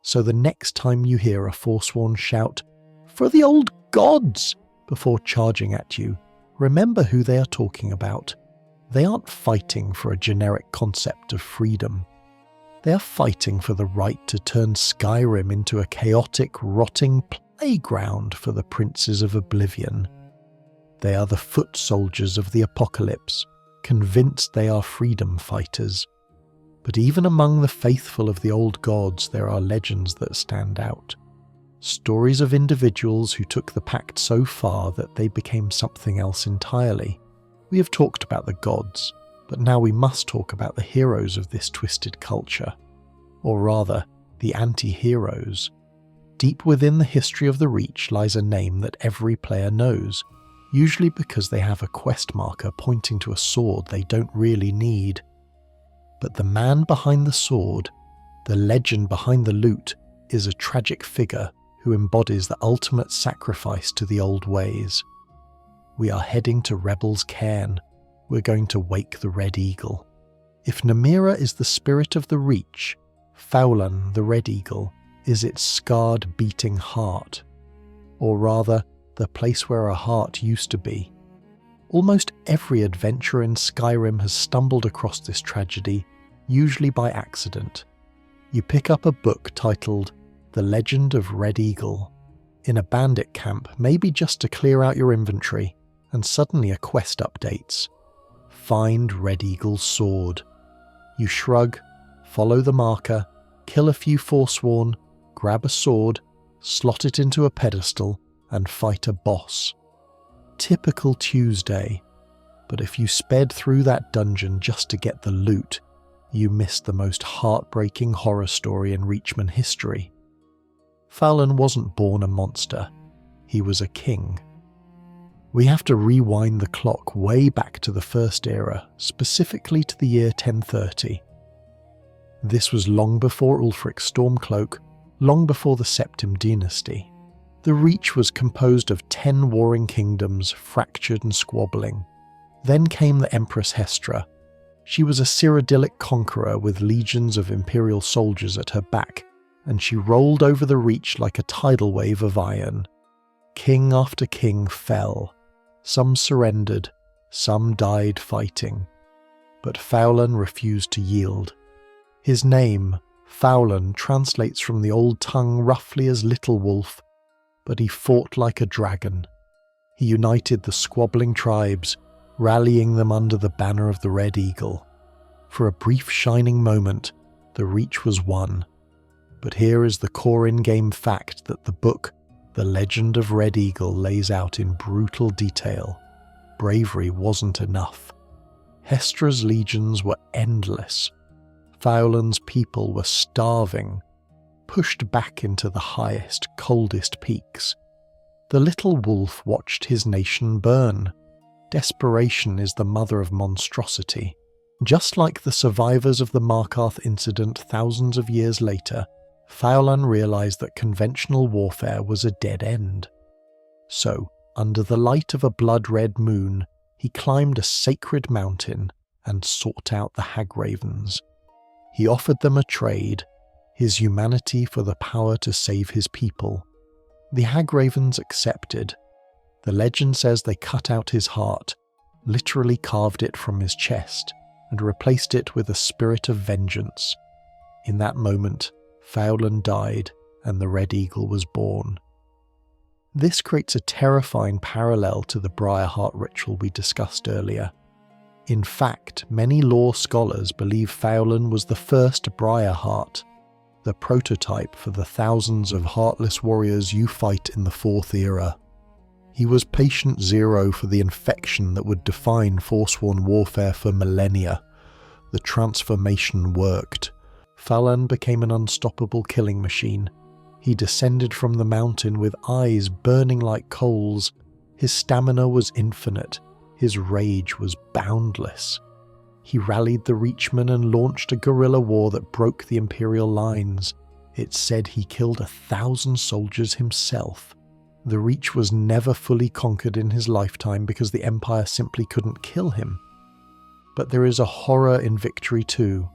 So the next time you hear a Forsworn shout, "For the old gods!" before charging at you, remember who they are talking about. They aren't fighting for a generic concept of freedom. They are fighting for the right to turn Skyrim into a chaotic, rotting playground for the princes of oblivion. They are the foot soldiers of the apocalypse, convinced they are freedom fighters. But even among the faithful of the old gods, there are legends that stand out. Stories of individuals who took the pact so far that they became something else entirely. We have talked about the gods, but now we must talk about the heroes of this twisted culture. Or rather, the anti-heroes. Deep within the history of the Reach lies a name that every player knows, usually because they have a quest marker pointing to a sword they don't really need. But the man behind the sword, the legend behind the loot, is a tragic figure who embodies the ultimate sacrifice to the old ways. We are heading to Rebel's cairn. We're going to wake the Red Eagle. If Namira is the spirit of the Reach, Faulan, the Red Eagle, is its scarred, beating heart. Or rather, the place where a heart used to be. Almost every adventurer in Skyrim has stumbled across this tragedy, usually by accident. You pick up a book titled The Legend of Red Eagle in a bandit camp, maybe just to clear out your inventory, and suddenly a quest updates. Find Red Eagle's sword. You shrug, follow the marker, kill a few Forsworn, grab a sword, slot it into a pedestal, and fight a boss. Typical Tuesday. But if you sped through that dungeon just to get the loot, you missed the most heartbreaking horror story in Reachmen history. Faulan wasn't born a monster. He was a king. We have to rewind the clock way back to the First Era, specifically to the year 1030. This was long before Ulfric's Stormcloak, long before the Septim dynasty. The Reach was composed of 10 warring kingdoms, fractured and squabbling. Then came the Empress Hestra. She was a Cyrodiilic conqueror with legions of imperial soldiers at her back, and she rolled over the Reach like a tidal wave of iron. King after king fell. Some surrendered, some died fighting. But Faulan refused to yield. His name, Faulan, translates from the old tongue roughly as Little Wolf, but he fought like a dragon. He united the squabbling tribes, rallying them under the banner of the Red Eagle. For a brief shining moment, the Reach was won. But here is the core in-game fact that the book, The Legend of Red Eagle, lays out in brutal detail. Bravery wasn't enough. Hestra's legions were endless. Faulan's people were starving, pushed back into the highest, coldest peaks. The little wolf watched his nation burn. Desperation is the mother of monstrosity. Just like the survivors of the Markarth Incident thousands of years later, Faulan realized that conventional warfare was a dead end. So, under the light of a blood-red moon, he climbed a sacred mountain and sought out the Hagravens. He offered them a trade, his humanity for the power to save his people. The Hagravens accepted. The legend says they cut out his heart, literally carved it from his chest, and replaced it with a spirit of vengeance. In that moment, Faulan died, and the Red Eagle was born. This creates a terrifying parallel to the Briarheart ritual we discussed earlier. In fact, many lore scholars believe Faulan was the first Briarheart, the prototype for the thousands of heartless warriors you fight in the Fourth Era. He was patient zero for the infection that would define Forsworn warfare for millennia. The transformation worked. Faulan became an unstoppable killing machine. He descended from the mountain with eyes burning like coals. His stamina was infinite. His rage was boundless. He rallied the Reachmen and launched a guerrilla war that broke the Imperial lines. It said he killed 1,000 soldiers himself. The Reach was never fully conquered in his lifetime because the Empire simply couldn't kill him. But there is a horror in victory too.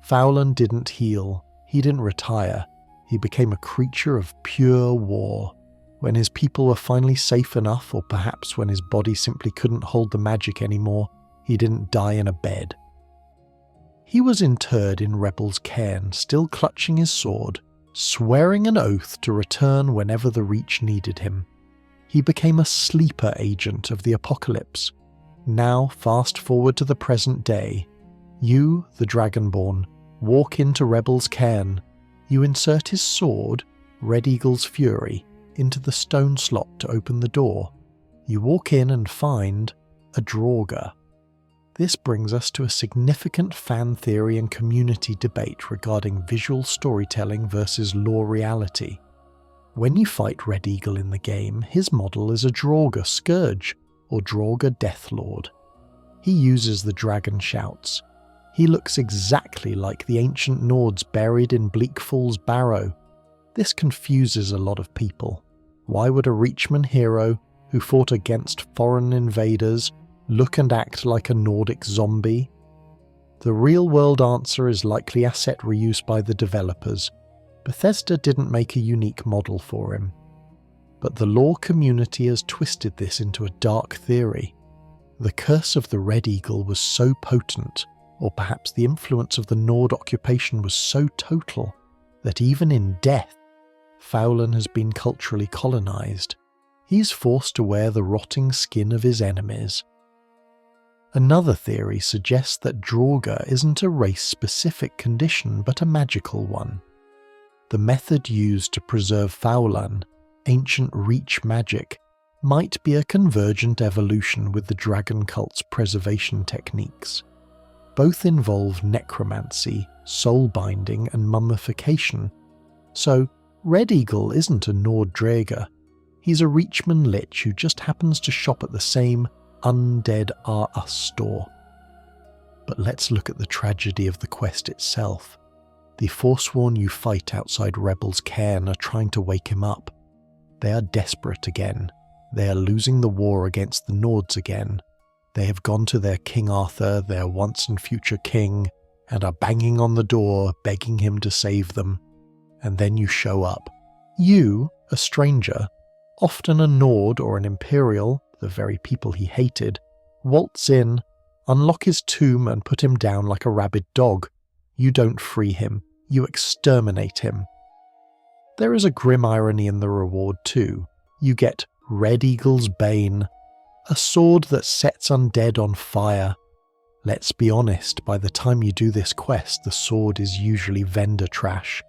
Faulan didn't heal. He didn't retire. He became a creature of pure war. When his people were finally safe enough, or perhaps when his body simply couldn't hold the magic anymore, he didn't die in a bed. He was interred in Rebel's cairn, still clutching his sword, swearing an oath to return whenever the Reach needed him. He became a sleeper agent of the apocalypse. Now, fast forward to the present day. You, the Dragonborn, walk into Rebel's cairn. You insert his sword, Red Eagle's Fury, into the stone slot to open the door. You walk in and find a Draugr. This brings us to a significant fan theory and community debate regarding visual storytelling versus lore reality. When you fight Red Eagle in the game, his model is a Draugr Scourge, or Draugr Deathlord. He uses the dragon shouts. He looks exactly like the ancient Nords buried in Bleak Falls Barrow. This confuses a lot of people. Why would a Reachmen hero, who fought against foreign invaders, look and act like a Nordic zombie? The real-world answer is likely asset reuse by the developers. Bethesda didn't make a unique model for him. But the lore community has twisted this into a dark theory. The curse of the Red Eagle was so potent, or perhaps the influence of the Nord occupation was so total, that even in death, Feuds has been culturally colonized. He's forced to wear the rotting skin of his enemies. Another theory suggests that Draugr isn't a race-specific condition but a magical one. The method used to preserve Feuds, ancient Reach magic, might be a convergent evolution with the dragon cult's preservation techniques. Both involve necromancy, soul-binding and mummification. So, Red Eagle isn't a Nord Draugr. He's a Reachmen lich who just happens to shop at the same Undead Are Us store. But let's look at the tragedy of the quest itself. The Forsworn you fight outside Rebel's cairn are trying to wake him up. They are desperate again. They are losing the war against the Nords again. They have gone to their King Arthur, their once and future king, and are banging on the door, begging him to save them. And then you show up. You, a stranger, often a Nord or an Imperial, the very people he hated, waltz in, unlock his tomb and put him down like a rabid dog. You don't free him, you exterminate him. There is a grim irony in the reward too. You get Red Eagle's Bane, a sword that sets undead on fire. Let's be honest, by the time you do this quest, the sword is usually vendor trash.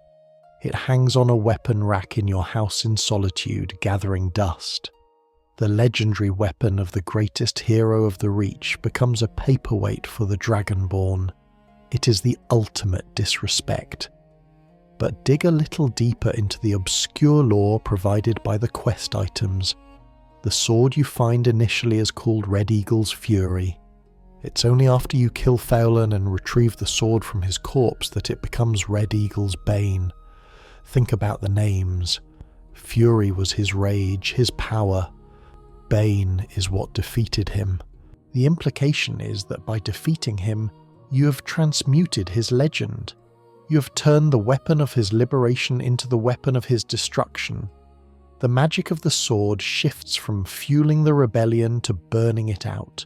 It hangs on a weapon rack in your house in solitude, gathering dust. The legendary weapon of the greatest hero of the Reach becomes a paperweight for the Dragonborn. It is the ultimate disrespect. But dig a little deeper into the obscure lore provided by the quest items. The sword you find initially is called Red Eagle's Fury. It's only after you kill Feuds and retrieve the sword from his corpse that it becomes Red Eagle's Bane. Think about the names. Fury was his rage, his power. Bane is what defeated him. The implication is that by defeating him, you have transmuted his legend. You have turned the weapon of his liberation into the weapon of his destruction. The magic of the sword shifts from fueling the rebellion to burning it out.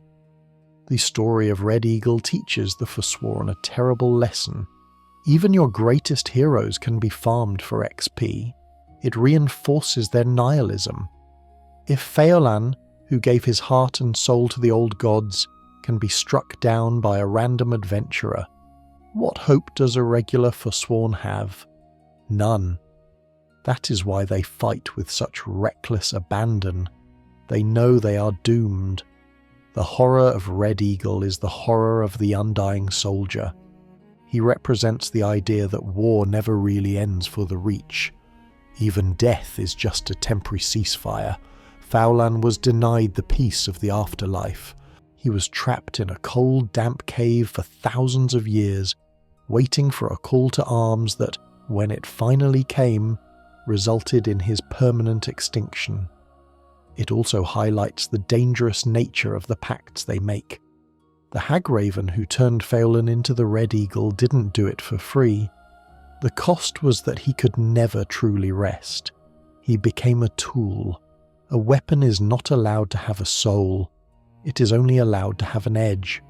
The story of Red Eagle teaches the Forsworn a terrible lesson. Even your greatest heroes can be farmed for XP. It reinforces their nihilism. If Feuds, who gave his heart and soul to the old gods, can be struck down by a random adventurer, what hope does a regular Forsworn have? None. That is why they fight with such reckless abandon. They know they are doomed. The horror of Red Eagle is the horror of the undying soldier. He represents the idea that war never really ends for the Reach. Even death is just a temporary ceasefire. Feuds was denied the peace of the afterlife. He was trapped in a cold, damp cave for thousands of years, waiting for a call to arms that, when it finally came, resulted in his permanent extinction. It also highlights the dangerous nature of the pacts they make. The Hagraven who turned Feuds into the Red Eagle didn't do it for free. The cost was that he could never truly rest. He became a tool. A weapon is not allowed to have a soul. It is only allowed to have an edge.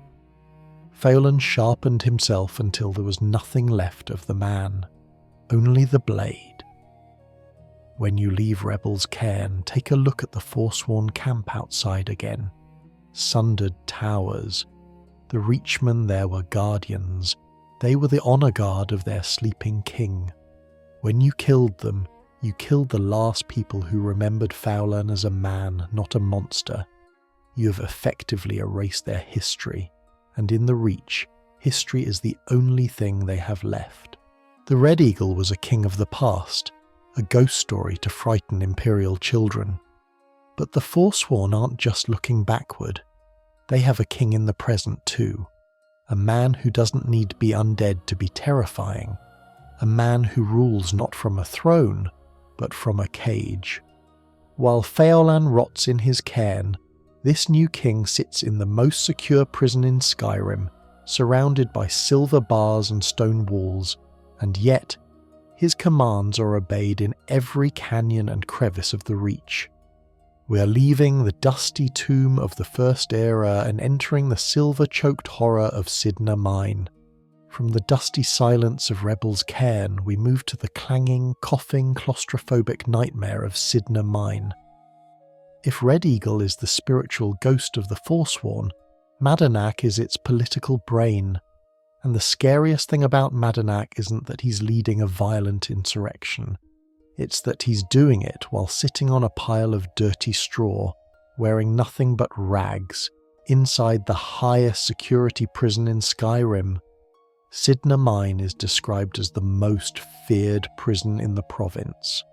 Phelan sharpened himself until there was nothing left of the man, only the blade. When you leave Rebel's cairn, take a look at the Forsworn camp outside again. Sundered towers. The Reachmen there were guardians. They were the honour guard of their sleeping king. When you killed them, you killed the last people who remembered Feulan as a man, not a monster. You have effectively erased their history, and in the Reach, history is the only thing they have left. The Red Eagle was a king of the past, a ghost story to frighten Imperial children. But the Forsworn aren't just looking backward. They have a king in the present too. A man who doesn't need to be undead to be terrifying. A man who rules not from a throne, but from a cage. While Phelan rots in his cairn, this new king sits in the most secure prison in Skyrim, surrounded by silver bars and stone walls, and yet his commands are obeyed in every canyon and crevice of the Reach. We are leaving the dusty tomb of the First Era and entering the silver-choked horror of Sidna Mine. From the dusty silence of Rebel's cairn, we move to the clanging, coughing, claustrophobic nightmare of Sidna Mine. If Red Eagle is the spiritual ghost of the Forsworn, Madanach is its political brain. And the scariest thing about Madanach isn't that he's leading a violent insurrection. It's that he's doing it while sitting on a pile of dirty straw, wearing nothing but rags, inside the highest security prison in Skyrim. Sidna Mine is described as the most feared prison in the province.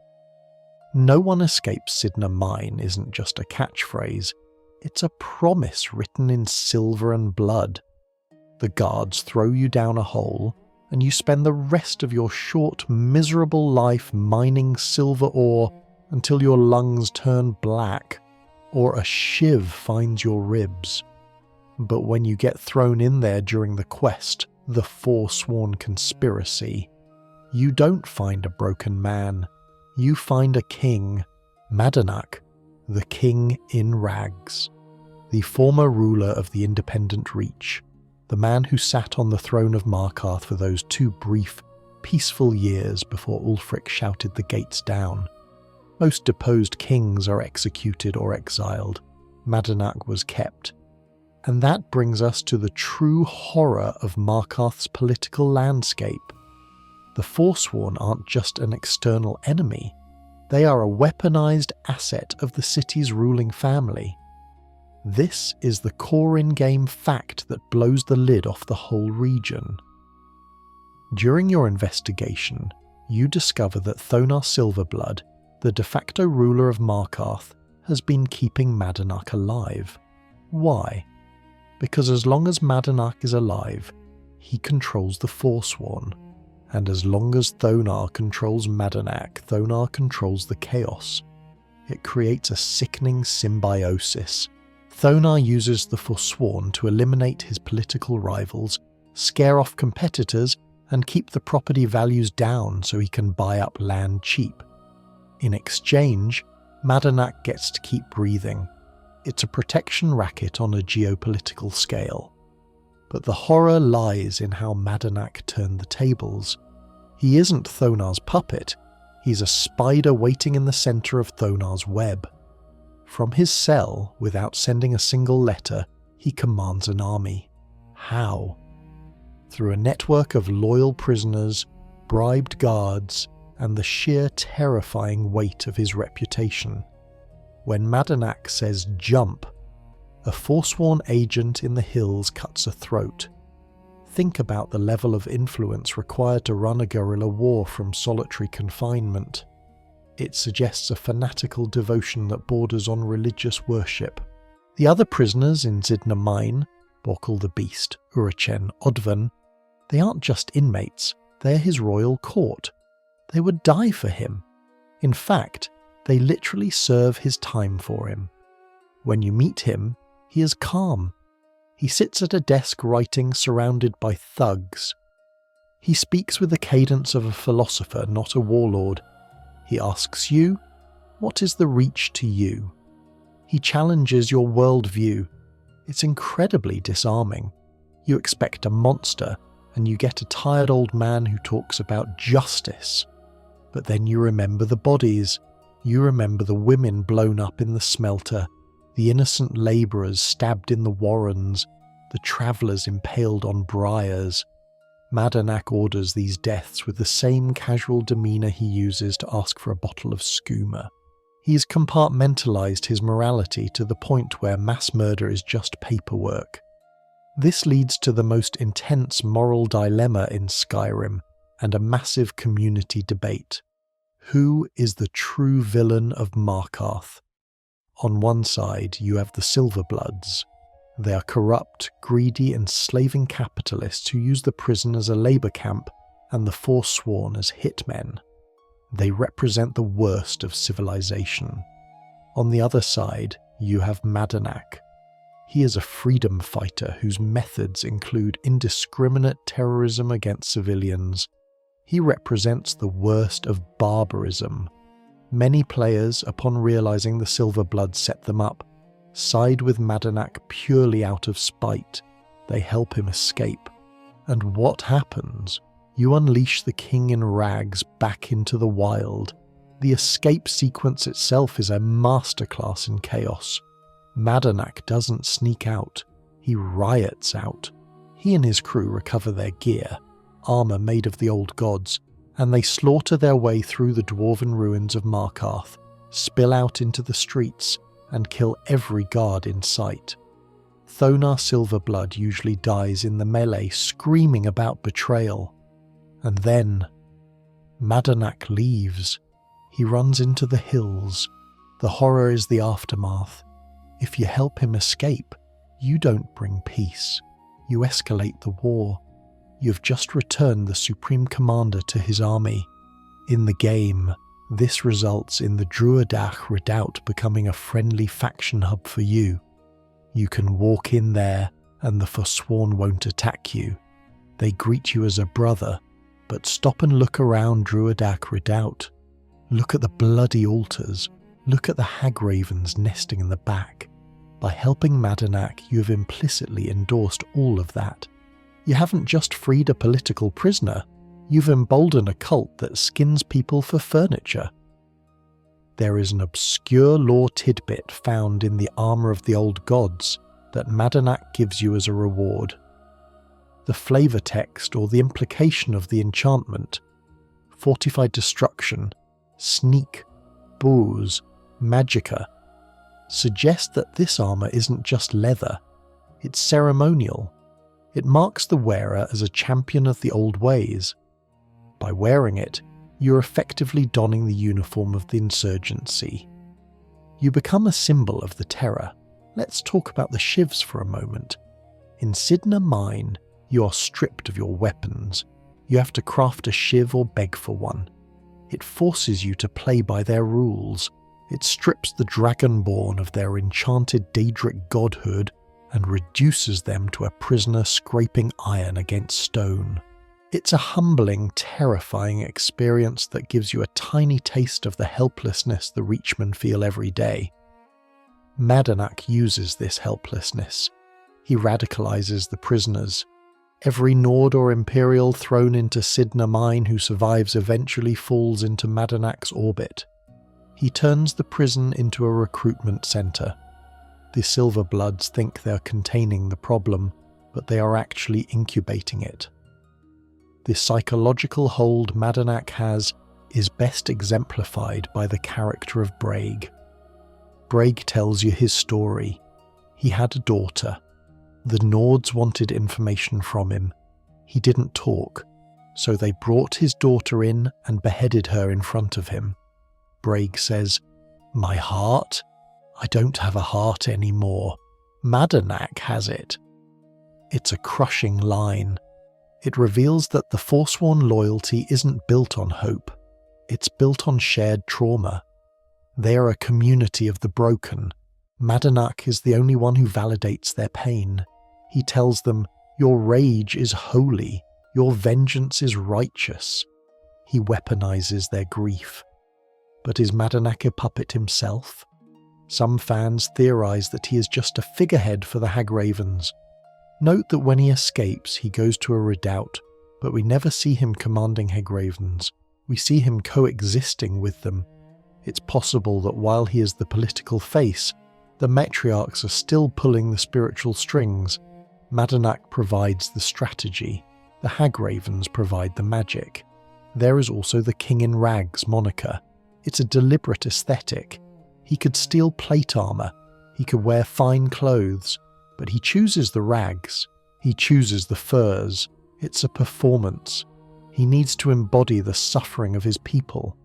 No one escapes Sidna Mine isn't just a catchphrase, it's a promise written in silver and blood. The guards throw you down a hole, and you spend the rest of your short, miserable life mining silver ore until your lungs turn black, or a shiv finds your ribs. But when you get thrown in there during the quest, the Forsworn conspiracy, you don't find a broken man, you find a king, Madanach, the king in rags, the former ruler of the independent Reach. The man who sat on the throne of Markarth for those 2 brief, peaceful years before Ulfric shouted the gates down. Most deposed kings are executed or exiled. Madanach was kept. And that brings us to the true horror of Markarth's political landscape. The Forsworn aren't just an external enemy. They are a weaponized asset of the city's ruling family. This is the core in-game fact that blows the lid off the whole region. During your investigation, you discover that Thonar Silverblood, the de facto ruler of Markarth, has been keeping Madanach alive. Why? Because as long as Madanach is alive, he controls the Forsworn, and as long as Thonar controls Madanach, Thonar controls the chaos. It creates a sickening symbiosis. Thonar uses the Forsworn to eliminate his political rivals, scare off competitors, and keep the property values down so he can buy up land cheap. In exchange, Madanach gets to keep breathing. It's a protection racket on a geopolitical scale. But the horror lies in how Madanach turned the tables. He isn't Thonar's puppet, he's a spider waiting in the centre of Thonar's web. From his cell, without sending a single letter, he commands an army. How? Through a network of loyal prisoners, bribed guards, and the sheer terrifying weight of his reputation. When Madanach says jump, a Forsworn agent in the hills cuts a throat. Think about the level of influence required to run a guerrilla war from solitary confinement. It suggests a fanatical devotion that borders on religious worship. The other prisoners in Sidna Mine, Borkul the Beast, Urachen, Odvan, they aren't just inmates, they're his royal court. They would die for him. In fact, they literally serve his time for him. When you meet him, he is calm. He sits at a desk writing surrounded by thugs. He speaks with the cadence of a philosopher, not a warlord. He asks you, what is the Reach to you? He challenges your worldview. It's incredibly disarming. You expect a monster, and you get a tired old man who talks about justice. But then you remember the bodies. You remember the women blown up in the smelter, the innocent labourers stabbed in the warrens, the travellers impaled on briars. Madanach orders these deaths with the same casual demeanour he uses to ask for a bottle of skooma. He's compartmentalised his morality to the point where mass murder is just paperwork. This leads to the most intense moral dilemma in Skyrim and a massive community debate. Who is the true villain of Markarth? On one side, you have the Silverbloods. They are corrupt, greedy, enslaving capitalists who use the prison as a labour camp and the Forsworn as hitmen. They represent the worst of civilization. On the other side, you have Madanach. He is a freedom fighter whose methods include indiscriminate terrorism against civilians. He represents the worst of barbarism. Many players, upon realizing the Silverbloods set them up, side with Madanach purely out of spite. They help him escape. And what happens? You unleash the king in rags back into the wild. The escape sequence itself is a masterclass in chaos. Madanach doesn't sneak out, he riots out. He and his crew recover their gear, armour made of the old gods, and they slaughter their way through the dwarven ruins of Markarth, spill out into the streets, and kill every guard in sight. Thonar Silverblood usually dies in the melee, screaming about betrayal. And then Madanach leaves. He runs into the hills. The horror is the aftermath. If you help him escape, you don't bring peace. You escalate the war. You've just returned the Supreme Commander to his army. In the game, this results in the Druidach Redoubt becoming a friendly faction hub for you. You can walk in there and the Forsworn won't attack you. They greet you as a brother, but stop and look around Druidach Redoubt. Look at the bloody altars. Look at the Hagravens nesting in the back. By helping Madanach, you have implicitly endorsed all of that. You haven't just freed a political prisoner, you've emboldened a cult that skins people for furniture. There is an obscure lore tidbit found in the armour of the old gods that Madanach gives you as a reward. The flavour text or the implication of the enchantment, fortified destruction, sneak, booze, magicka, suggests that this armour isn't just leather, it's ceremonial. It marks the wearer as a champion of the old ways. By wearing it, you're effectively donning the uniform of the insurgency. You become a symbol of the terror. Let's talk about the shivs for a moment. In Cidhna Mine, you are stripped of your weapons. You have to craft a shiv or beg for one. It forces you to play by their rules. It strips the Dragonborn of their enchanted Daedric godhood and reduces them to a prisoner scraping iron against stone. It's a humbling, terrifying experience that gives you a tiny taste of the helplessness the Reachmen feel every day. Madanach uses this helplessness. He radicalizes the prisoners. Every Nord or Imperial thrown into Cidhna Mine who survives eventually falls into Madanach's orbit. He turns the prison into a recruitment centre. The Silverbloods think they're containing the problem, but they are actually incubating it. The psychological hold Madanach has is best exemplified by the character of Braig. Braig tells you his story. He had a daughter. The Nords wanted information from him. He didn't talk, so they brought his daughter in and beheaded her in front of him. Braig says, "My heart? I don't have a heart anymore. Madanach has it." It's a crushing line. It reveals that the Forsworn loyalty isn't built on hope. It's built on shared trauma. They are a community of the broken. Madanach is the only one who validates their pain. He tells them, "Your rage is holy. Your vengeance is righteous. He weaponizes their grief. But is Madanach a puppet himself? Some fans theorize that he is just a figurehead for the Hagravens. Note that when he escapes, he goes to a redoubt, but we never see him commanding Hagravens. We see him coexisting with them. It's possible that while he is the political face, the matriarchs are still pulling the spiritual strings. Madanach provides the strategy. The Hagravens provide the magic. There is also the King in Rags moniker. It's a deliberate aesthetic. He could steal plate armor. He could wear fine clothes. But he chooses the rags. He chooses the furs. It's a performance. He needs to embody the suffering of his people.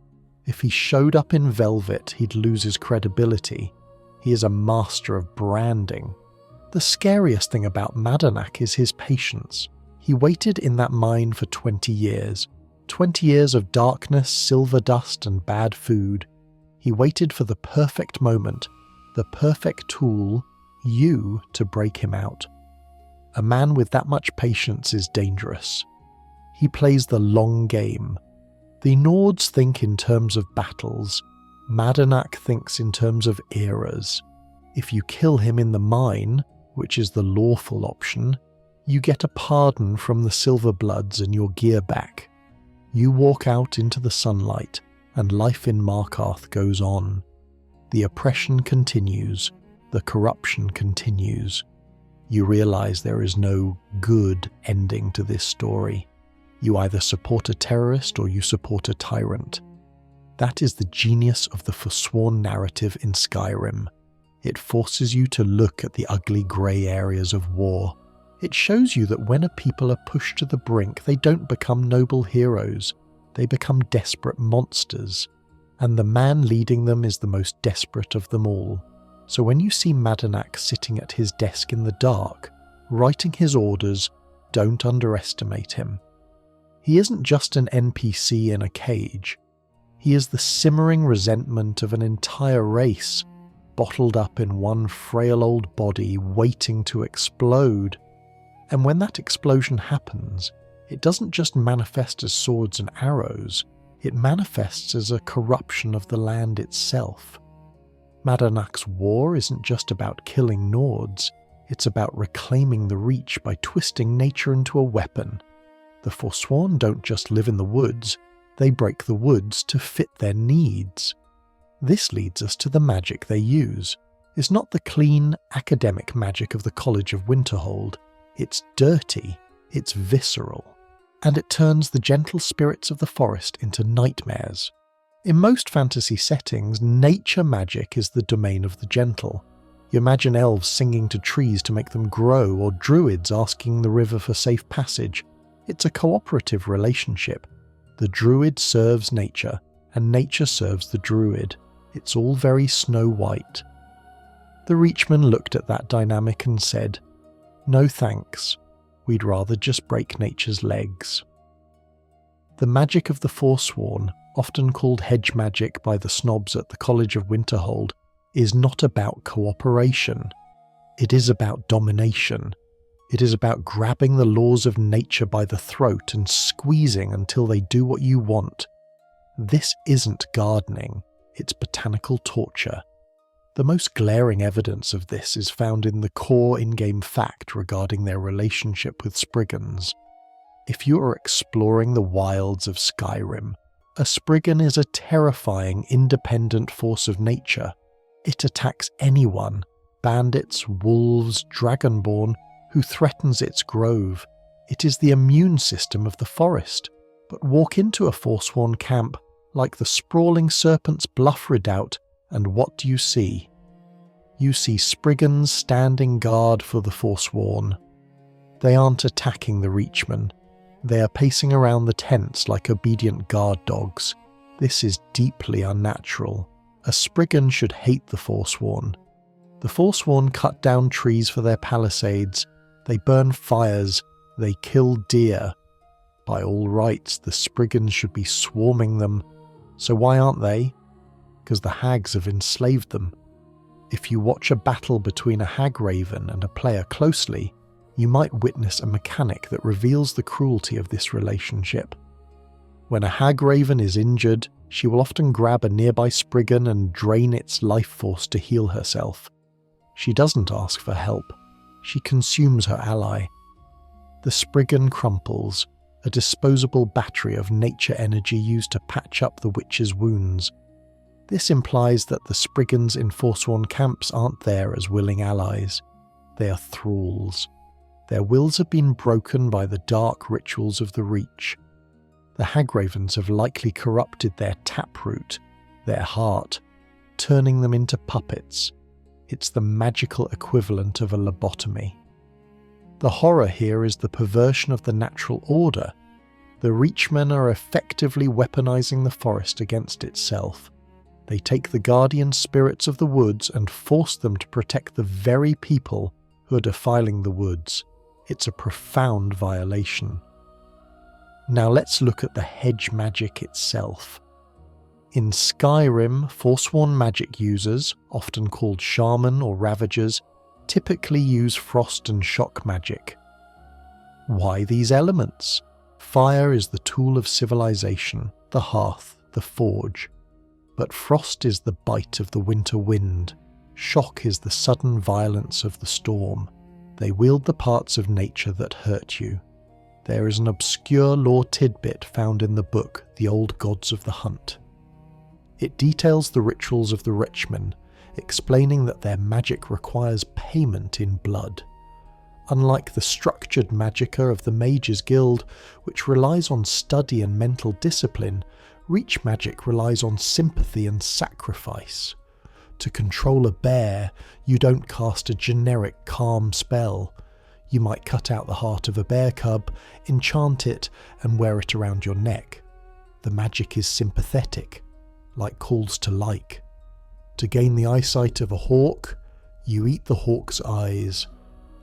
If he showed up in velvet, he'd lose his credibility. He is a master of branding. The scariest thing about Madanach is his patience. He waited in that mine for 20 years. 20 years of darkness, silver dust, and bad food. He waited for the perfect moment, the perfect tool, you, to break him out. A man with that much patience is dangerous. He plays the long game. The Nords think in terms of battles. Madanach thinks in terms of eras. If you kill him in the mine, which is the lawful option, you get a pardon from the Silverbloods and your gear back. You walk out into the sunlight, and life in Markarth goes on. The oppression continues. The corruption continues. You realize there is no good ending to this story. You either support a terrorist or you support a tyrant. That is the genius of the Forsworn narrative in Skyrim. It forces you to look at the ugly grey areas of war. It shows you that when a people are pushed to the brink, they don't become noble heroes. They become desperate monsters. And the man leading them is the most desperate of them all. So when you see Madanach sitting at his desk in the dark, writing his orders, don't underestimate him. He isn't just an NPC in a cage. He is the simmering resentment of an entire race, bottled up in one frail old body waiting to explode. And when that explosion happens, it doesn't just manifest as swords and arrows, it manifests as a corruption of the land itself. Madanach's war isn't just about killing Nords, it's about reclaiming the Reach by twisting nature into a weapon. The Forsworn don't just live in the woods, they break the woods to fit their needs. This leads us to the magic they use. It's not the clean, academic magic of the College of Winterhold. It's dirty, it's visceral, and it turns the gentle spirits of the forest into nightmares. In most fantasy settings, nature magic is the domain of the gentle. You imagine elves singing to trees to make them grow, or druids asking the river for safe passage. It's a cooperative relationship. The druid serves nature, and nature serves the druid. It's all very Snow White. The Reachmen looked at that dynamic and said, "No thanks, we'd rather just break nature's legs." The magic of the Forsworn, often called hedge magic by the snobs at the College of Winterhold, is not about cooperation. It is about domination. It is about grabbing the laws of nature by the throat and squeezing until they do what you want. This isn't gardening, it's botanical torture. The most glaring evidence of this is found in the core in-game fact regarding their relationship with Spriggans. If you are exploring the wilds of Skyrim, a Spriggan is a terrifying, independent force of nature. It attacks anyone, bandits, wolves, dragonborn, who threatens its grove. It is the immune system of the forest. But walk into a Forsworn camp, like the sprawling Serpent's Bluff redoubt, and what do you see? You see Spriggans standing guard for the Forsworn. They aren't attacking the Reachmen. They are pacing around the tents like obedient guard dogs. This is deeply unnatural. A Spriggan should hate the Forsworn. The Forsworn cut down trees for their palisades. They burn fires. They kill deer. By all rights, the Spriggans should be swarming them. So why aren't they? Because the hags have enslaved them. If you watch a battle between a Hagraven and a player closely, you might witness a mechanic that reveals the cruelty of this relationship. When a Hagraven is injured, she will often grab a nearby Spriggan and drain its life force to heal herself. She doesn't ask for help. She consumes her ally. The Spriggan crumples, a disposable battery of nature energy used to patch up the witch's wounds. This implies that the Spriggans in Forsworn camps aren't there as willing allies. They are thralls. Their wills have been broken by the dark rituals of the Reach. The Hagravens have likely corrupted their taproot, their heart, turning them into puppets. It's the magical equivalent of a lobotomy. The horror here is the perversion of the natural order. The Reachmen are effectively weaponizing the forest against itself. They take the guardian spirits of the woods and force them to protect the very people who are defiling the woods. It's a profound violation. Now let's look at the hedge magic itself. In Skyrim, Forsworn magic users, often called shaman or ravagers, typically use frost and shock magic. Why these elements? Fire is the tool of civilization, the hearth, the forge. But frost is the bite of the winter wind. Shock is the sudden violence of the storm. They wield the parts of nature that hurt you. There is an obscure lore tidbit found in the book The Old Gods of the Hunt. It details the rituals of the Reachmen, explaining that their magic requires payment in blood. Unlike the structured magicka of the Mages Guild, which relies on study and mental discipline, Reach magic relies on sympathy and sacrifice. To control a bear, you don't cast a generic calm spell. You might cut out the heart of a bear cub, enchant it, and wear it around your neck. The magic is sympathetic, like calls to like. To gain the eyesight of a hawk, you eat the hawk's eyes.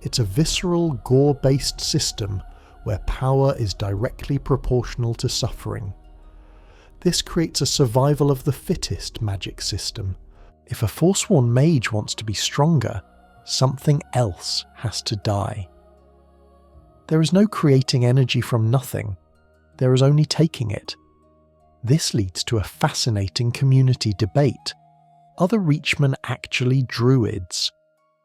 It's a visceral, gore-based system where power is directly proportional to suffering. This creates a survival of the fittest magic system. If a Forsworn mage wants to be stronger, something else has to die. There is no creating energy from nothing. There is only taking it. This leads to a fascinating community debate. Are the Reachmen actually druids?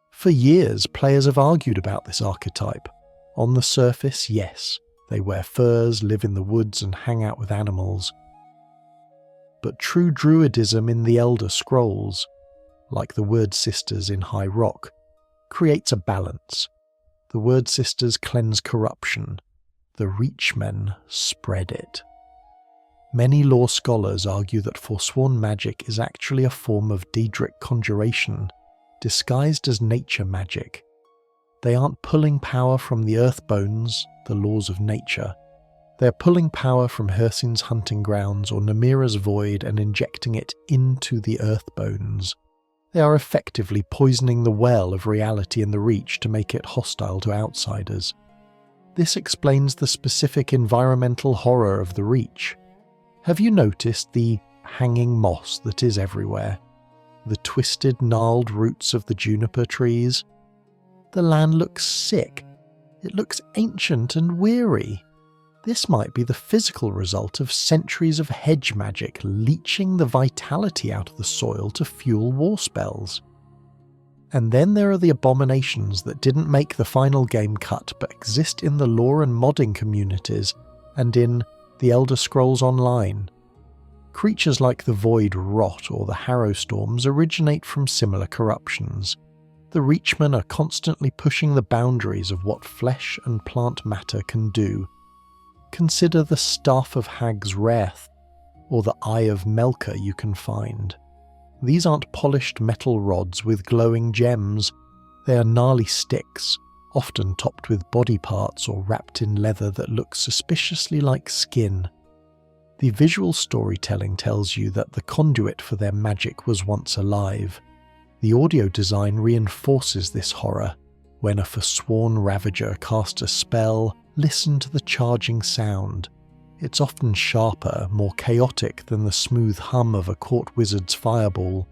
For years, players have argued about this archetype. On the surface, yes, they wear furs, live in the woods, and hang out with animals. But true druidism in the Elder Scrolls, like the Word Sisters in High Rock, creates a balance. The Word Sisters cleanse corruption. The Reachmen spread it. Many lore scholars argue that Forsworn magic is actually a form of Daedric conjuration, disguised as nature magic. They aren't pulling power from the earth bones, the laws of nature. They're pulling power from Hircines' hunting grounds or Namira's void and injecting it into the earth bones. They are effectively poisoning the well of reality in the Reach to make it hostile to outsiders. This explains the specific environmental horror of the Reach. Have you noticed the hanging moss that is everywhere? The twisted, gnarled roots of the juniper trees? The land looks sick. It looks ancient and weary. This might be the physical result of centuries of hedge magic leeching the vitality out of the soil to fuel war spells. And then there are the abominations that didn't make the final game cut but exist in the lore and modding communities and in The Elder Scrolls Online. Creatures like the Void Rot or the Harrowstorms originate from similar corruptions. The Reachmen are constantly pushing the boundaries of what flesh and plant matter can do. Consider the Staff of Hag's Wrath, or the Eye of Melka you can find. These aren't polished metal rods with glowing gems. They are gnarly sticks, often topped with body parts or wrapped in leather that looks suspiciously like skin. The visual storytelling tells you that the conduit for their magic was once alive. The audio design reinforces this horror. When a forsworn ravager casts a spell, listen to the charging sound. It's often sharper, more chaotic than the smooth hum of a court wizard's fireball.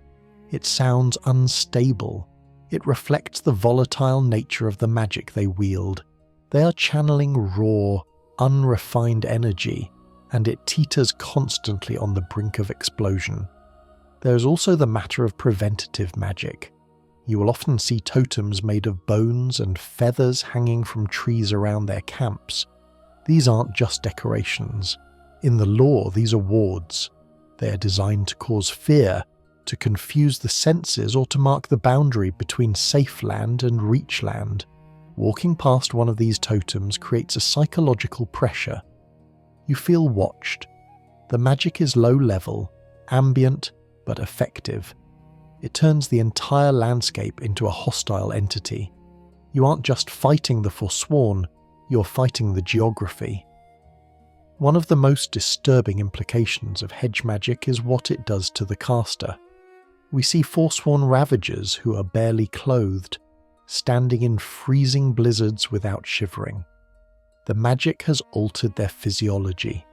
It sounds unstable. It reflects the volatile nature of the magic they wield. They are channeling raw, unrefined energy, and it teeters constantly on the brink of explosion. There is also the matter of preventative magic. You will often see totems made of bones and feathers hanging from trees around their camps. These aren't just decorations. In the lore, these are wards. They are designed to cause fear, to confuse the senses, or to mark the boundary between safe land and reach land. Walking past one of these totems creates a psychological pressure. You feel watched. The magic is low level, ambient, but effective. It turns the entire landscape into a hostile entity. You aren't just fighting the Forsworn, you're fighting the geography. One of the most disturbing implications of hedge magic is what it does to the caster. We see Forsworn ravagers who are barely clothed, standing in freezing blizzards without shivering. The magic has altered their physiology.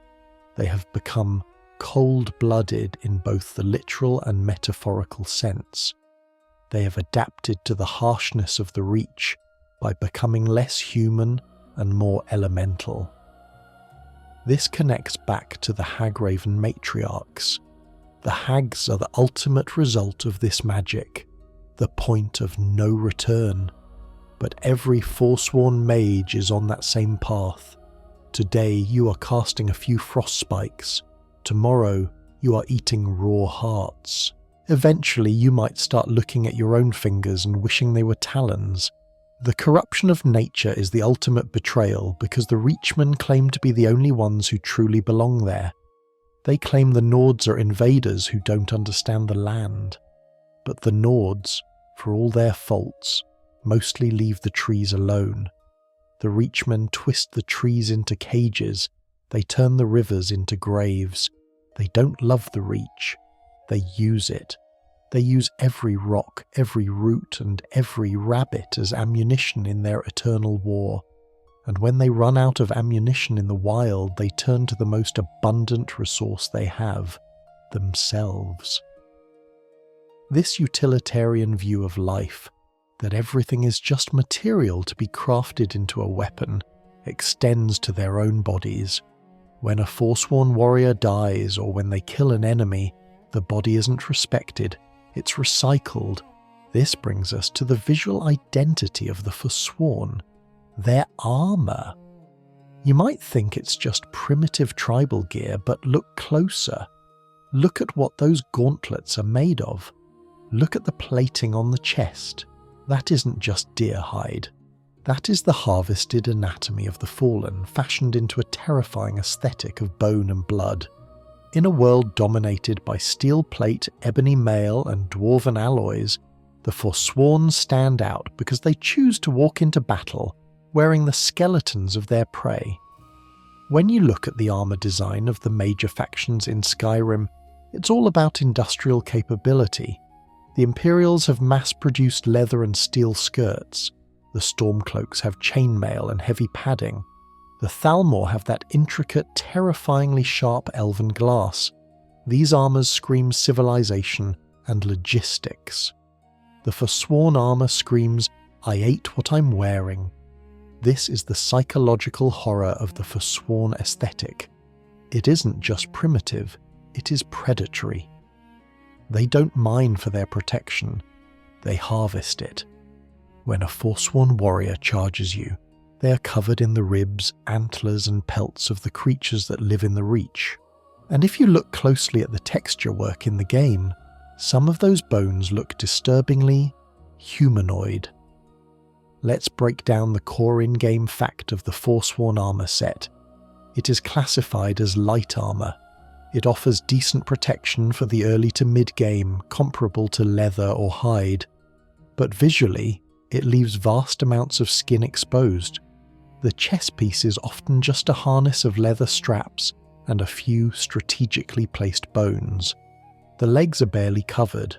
They have become cold-blooded in both the literal and metaphorical sense. They have adapted to the harshness of the Reach by becoming less human and more elemental. This connects back to the Hagraven matriarchs. The hags are the ultimate result of this magic, the point of no return. But every Forsworn mage is on that same path. Today you are casting a few frost spikes. Tomorrow you are eating raw hearts. Eventually you might start looking at your own fingers and wishing they were talons. The corruption of nature is the ultimate betrayal because the Reachmen claim to be the only ones who truly belong there. They claim the Nords are invaders who don't understand the land. But the Nords, for all their faults, mostly leave the trees alone. The Reachmen twist the trees into cages. They turn the rivers into graves. They don't love the Reach. They use it. They use every rock, every root, and every rabbit as ammunition in their eternal war. And when they run out of ammunition in the wild, they turn to the most abundant resource they have, themselves. This utilitarian view of life, that everything is just material to be crafted into a weapon, extends to their own bodies. When a Forsworn warrior dies or when they kill an enemy, the body isn't respected, it's recycled. This brings us to the visual identity of the Forsworn, their armour. You might think it's just primitive tribal gear, but look closer. Look at what those gauntlets are made of. Look at the plating on the chest. That isn't just deer hide. That is the harvested anatomy of the fallen, fashioned into a terrifying aesthetic of bone and blood. In a world dominated by steel plate, ebony mail, and dwarven alloys, the Forsworn stand out because they choose to walk into battle wearing the skeletons of their prey. When you look at the armour design of the major factions in Skyrim, it's all about industrial capability. The Imperials have mass-produced leather and steel skirts. The Stormcloaks have chainmail and heavy padding. The Thalmor have that intricate, terrifyingly sharp elven glass. These armours scream civilization and logistics. The Forsworn armour screams, "I ate what I'm wearing." This is the psychological horror of the Forsworn aesthetic. It isn't just primitive, it is predatory. They don't mine for their protection, they harvest it. When a Forsworn warrior charges you, they are covered in the ribs, antlers and pelts of the creatures that live in the Reach. And if you look closely at the texture work in the game, some of those bones look disturbingly humanoid. Let's break down the core in-game fact of the Forsworn armour set. It is classified as light armour. It offers decent protection for the early to mid-game, comparable to leather or hide. But visually, it leaves vast amounts of skin exposed. The chest piece is often just a harness of leather straps and a few strategically placed bones. The legs are barely covered.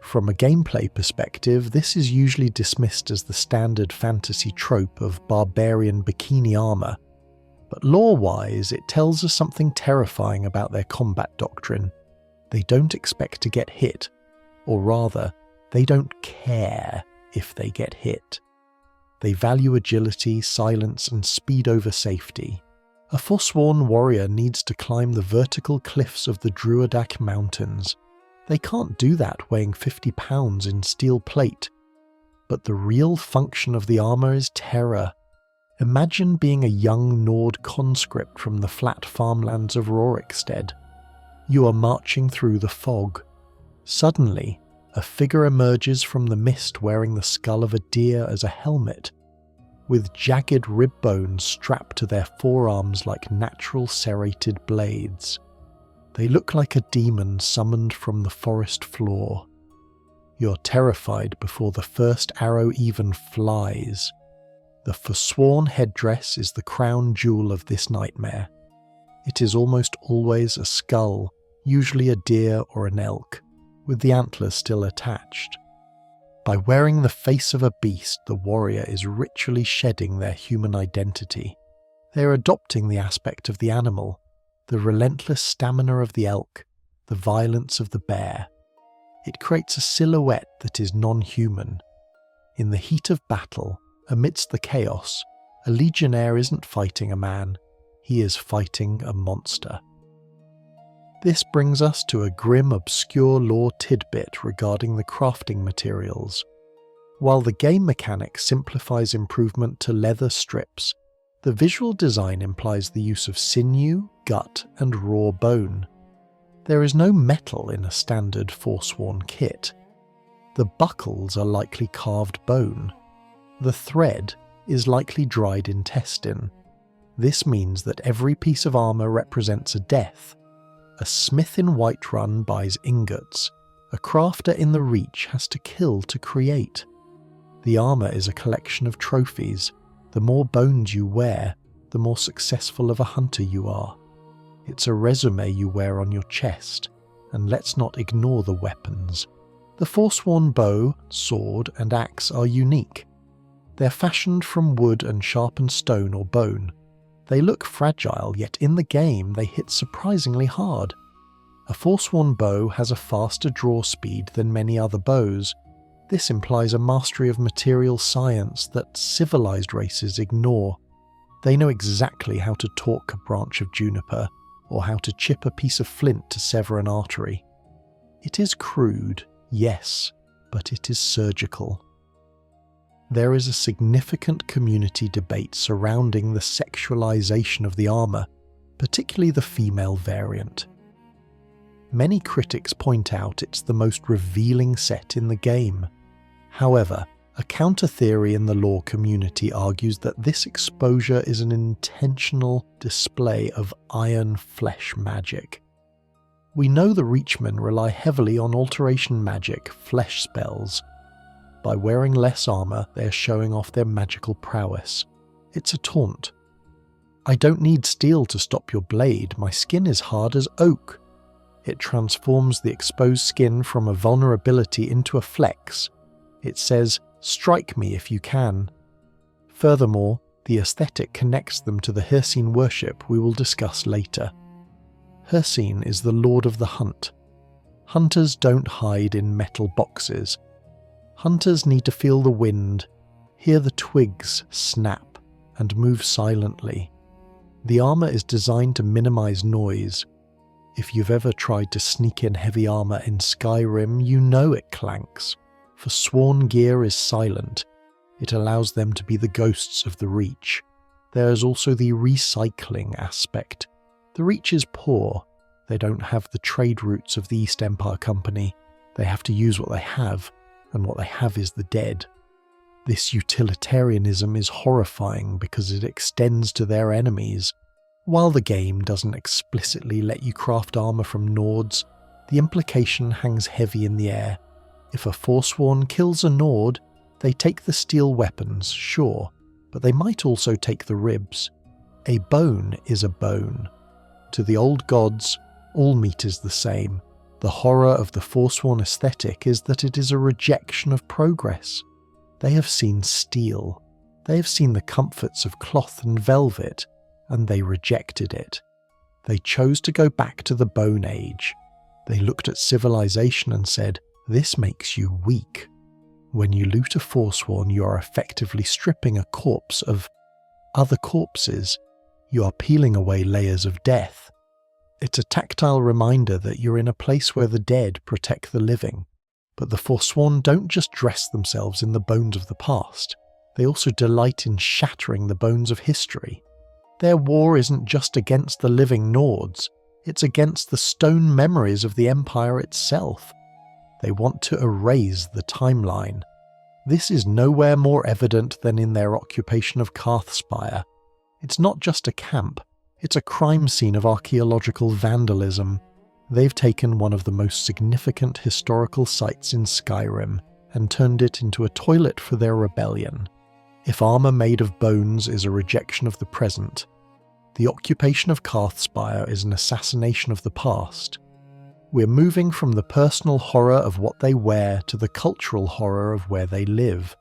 From a gameplay perspective, this is usually dismissed as the standard fantasy trope of barbarian bikini armour. But lore-wise, it tells us something terrifying about their combat doctrine. They don't expect to get hit, or rather, they don't care if they get hit. They value agility, silence, and speed over safety. A Forsworn warrior needs to climb the vertical cliffs of the Druidak Mountains. They can't do that weighing 50 pounds in steel plate. But the real function of the armour is terror. Imagine being a young Nord conscript from the flat farmlands of Rorikstead. You are marching through the fog. Suddenly, a figure emerges from the mist wearing the skull of a deer as a helmet, with jagged rib bones strapped to their forearms like natural serrated blades. They look like a demon summoned from the forest floor. You're terrified before the first arrow even flies. The Forsworn headdress is the crown jewel of this nightmare. It is almost always a skull, usually a deer or an elk, with the antlers still attached. By wearing the face of a beast, the warrior is ritually shedding their human identity. They are adopting the aspect of the animal, the relentless stamina of the elk, the violence of the bear. It creates a silhouette that is non-human. In the heat of battle, amidst the chaos, a legionnaire isn't fighting a man, he is fighting a monster. This brings us to a grim, obscure lore tidbit regarding the crafting materials. While the game mechanic simplifies improvement to leather strips, the visual design implies the use of sinew, gut, and raw bone. There is no metal in a standard Forsworn kit. The buckles are likely carved bone. The thread is likely dried intestine. This means that every piece of armour represents a death. A smith in Whiterun buys ingots. A crafter in the Reach has to kill to create. The armour is a collection of trophies. The more bones you wear, the more successful of a hunter you are. It's a resume you wear on your chest. And let's not ignore the weapons. The Forsworn bow, sword, and axe are unique. They're fashioned from wood and sharpened stone or bone. They look fragile, yet in the game they hit surprisingly hard. A Forsworn bow has a faster draw speed than many other bows. This implies a mastery of material science that civilized races ignore. They know exactly how to torque a branch of juniper, or how to chip a piece of flint to sever an artery. It is crude, yes, but it is surgical. There is a significant community debate surrounding the sexualization of the armour, particularly the female variant. Many critics point out it's the most revealing set in the game. However, a counter-theory in the lore community argues that this exposure is an intentional display of iron flesh magic. We know the Reachmen rely heavily on alteration magic, flesh spells. By wearing less armour, they are showing off their magical prowess. It's a taunt. I don't need steel to stop your blade, my skin is hard as oak. It transforms the exposed skin from a vulnerability into a flex. It says, strike me if you can. Furthermore, the aesthetic connects them to the Hircine worship we will discuss later. Hircine is the lord of the hunt. Hunters don't hide in metal boxes. Hunters need to feel the wind, hear the twigs snap, and move silently. The armour is designed to minimise noise. If you've ever tried to sneak in heavy armour in Skyrim, you know it clanks. Forsworn gear is silent. It allows them to be the ghosts of the Reach. There is also the recycling aspect. The Reach is poor. They don't have the trade routes of the East Empire Company. They have to use what they have, and what they have is the dead. This utilitarianism is horrifying because it extends to their enemies. While the game doesn't explicitly let you craft armour from Nords, the implication hangs heavy in the air. If a Forsworn kills a Nord, they take the steel weapons, sure, but they might also take the ribs. A bone is a bone. To the old gods, all meat is the same. The horror of the Forsworn aesthetic is that it is a rejection of progress. They have seen steel. They have seen the comforts of cloth and velvet, and they rejected it. They chose to go back to the Bone Age. They looked at civilization and said, "This makes you weak." When you loot a Forsworn, you are effectively stripping a corpse of other corpses. You are peeling away layers of death. It's a tactile reminder that you're in a place where the dead protect the living. But the Forsworn don't just dress themselves in the bones of the past. They also delight in shattering the bones of history. Their war isn't just against the living Nords, it's against the stone memories of the Empire itself. They want to erase the timeline. This is nowhere more evident than in their occupation of Karthspire. It's not just a camp, it's a crime scene of archaeological vandalism. They've taken one of the most significant historical sites in Skyrim and turned it into a toilet for their rebellion. If armour made of bones is a rejection of the present, the occupation of Karthspire is an assassination of the past. We're moving from the personal horror of what they wear to the cultural horror of where they live.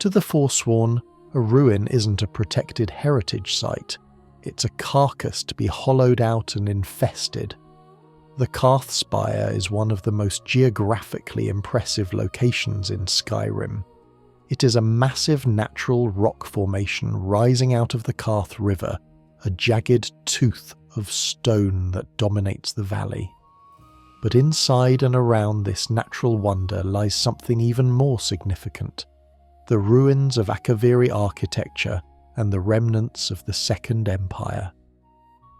To the Forsworn, a ruin isn't a protected heritage site. It's a carcass to be hollowed out and infested. The Karthspire is one of the most geographically impressive locations in Skyrim. It is a massive natural rock formation rising out of the Karth River, a jagged tooth of stone that dominates the valley. But inside and around this natural wonder lies something even more significant: the ruins of Akaviri architecture and the remnants of the Second Empire.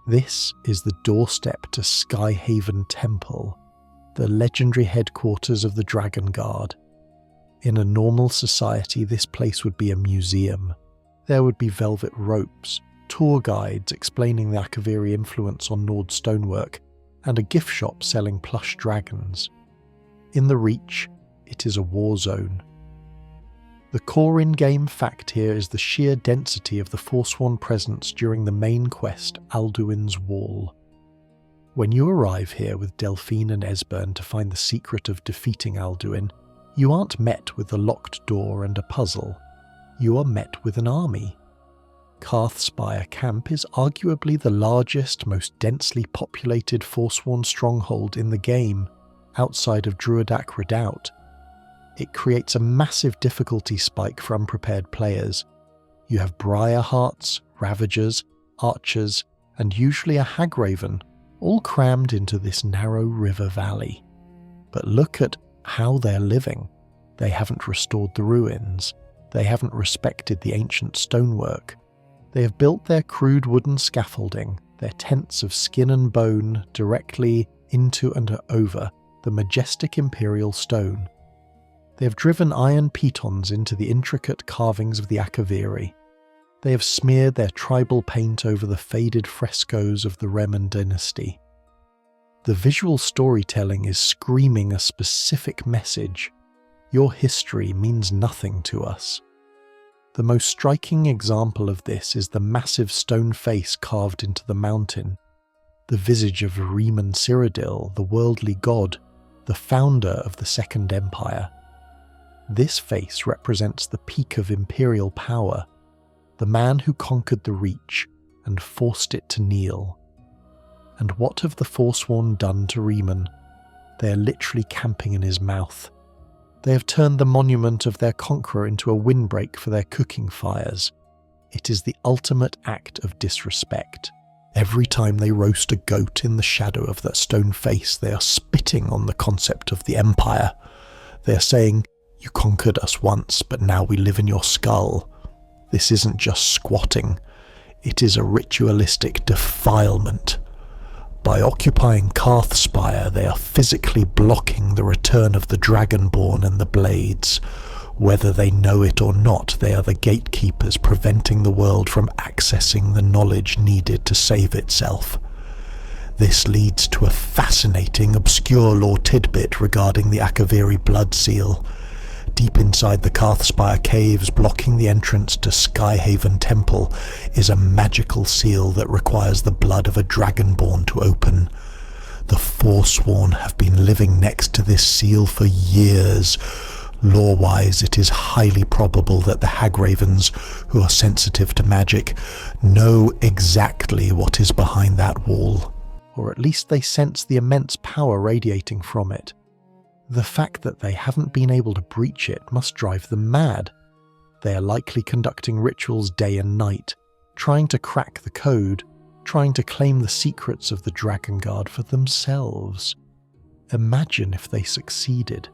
This is the doorstep to Skyhaven Temple, the legendary headquarters of the Dragon Guard. In a normal society, this place would be a museum. There would be velvet ropes, tour guides explaining the Akaviri influence on Nord stonework, and a gift shop selling plush dragons. In the Reach, it is a war zone. The core in-game fact here is the sheer density of the Forsworn presence during the main quest, Alduin's Wall. When you arrive here with Delphine and Esbern to find the secret of defeating Alduin, you aren't met with a locked door and a puzzle. You are met with an army. Karthspire Camp is arguably the largest, most densely populated Forsworn stronghold in the game, outside of Druidak Redoubt. It creates a massive difficulty spike for unprepared players. You have Briarhearts, Ravagers, Archers, and usually a Hagraven, all crammed into this narrow river valley. But look at how they're living. They haven't restored the ruins. They haven't respected the ancient stonework. They have built their crude wooden scaffolding, their tents of skin and bone, directly into and over the majestic imperial stone. They have driven iron pitons into the intricate carvings of the Akaviri. They have smeared their tribal paint over the faded frescoes of the Remen dynasty. The visual storytelling is screaming a specific message. Your history means nothing to us. The most striking example of this is the massive stone face carved into the mountain, the visage of Remen Cyrodiil, the worldly god, the founder of the Second Empire. This face represents the peak of imperial power, the man who conquered the Reach and forced it to kneel. And what have the Forsworn done to Remen? They are literally camping in his mouth. They have turned the monument of their conqueror into a windbreak for their cooking fires. It is the ultimate act of disrespect. Every time they roast a goat in the shadow of that stone face, they are spitting on the concept of the Empire. They are saying, "You conquered us once, but now we live in your skull." This isn't just squatting, it is a ritualistic defilement. By occupying Karthspire, they are physically blocking the return of the Dragonborn and the Blades. Whether they know it or not, they are the gatekeepers preventing the world from accessing the knowledge needed to save itself. This leads to a fascinating, obscure lore tidbit regarding the Akaviri blood seal. Deep inside the Karthspire caves, blocking the entrance to Skyhaven Temple, is a magical seal that requires the blood of a Dragonborn to open. The Forsworn have been living next to this seal for years. Lore-wise, it is highly probable that the Hagravens, who are sensitive to magic, know exactly what is behind that wall. Or at least they sense the immense power radiating from it. The fact that they haven't been able to breach it must drive them mad. They are likely conducting rituals day and night, trying to crack the code, trying to claim the secrets of the Dragon Guard for themselves. Imagine if they succeeded.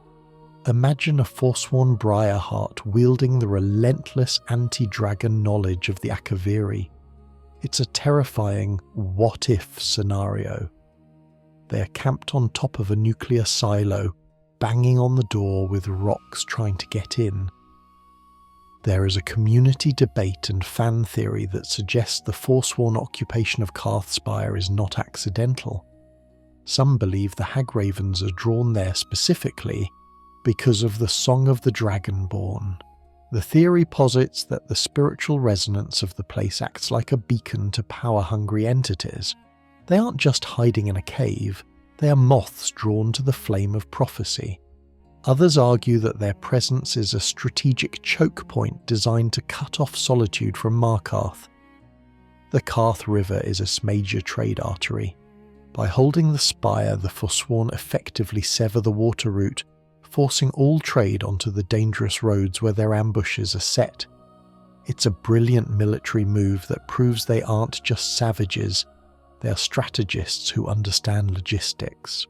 Imagine a Forsworn Briarheart wielding the relentless anti-dragon knowledge of the Akaviri. It's a terrifying what-if scenario. They are camped on top of a nuclear silo, banging on the door with rocks trying to get in. There is a community debate and fan theory that suggests the Forsworn occupation of Karthspire is not accidental. Some believe the Hagravens are drawn there specifically because of the Song of the Dragonborn. The theory posits that the spiritual resonance of the place acts like a beacon to power-hungry entities. They aren't just hiding in a cave, they are moths drawn to the flame of prophecy. Others argue that their presence is a strategic choke point designed to cut off solitude from Markarth. The Karth River is a major trade artery. By holding the spire, the Forsworn effectively sever the water route, forcing all trade onto the dangerous roads where their ambushes are set. It's a brilliant military move that proves they aren't just savages, they are strategists who understand logistics.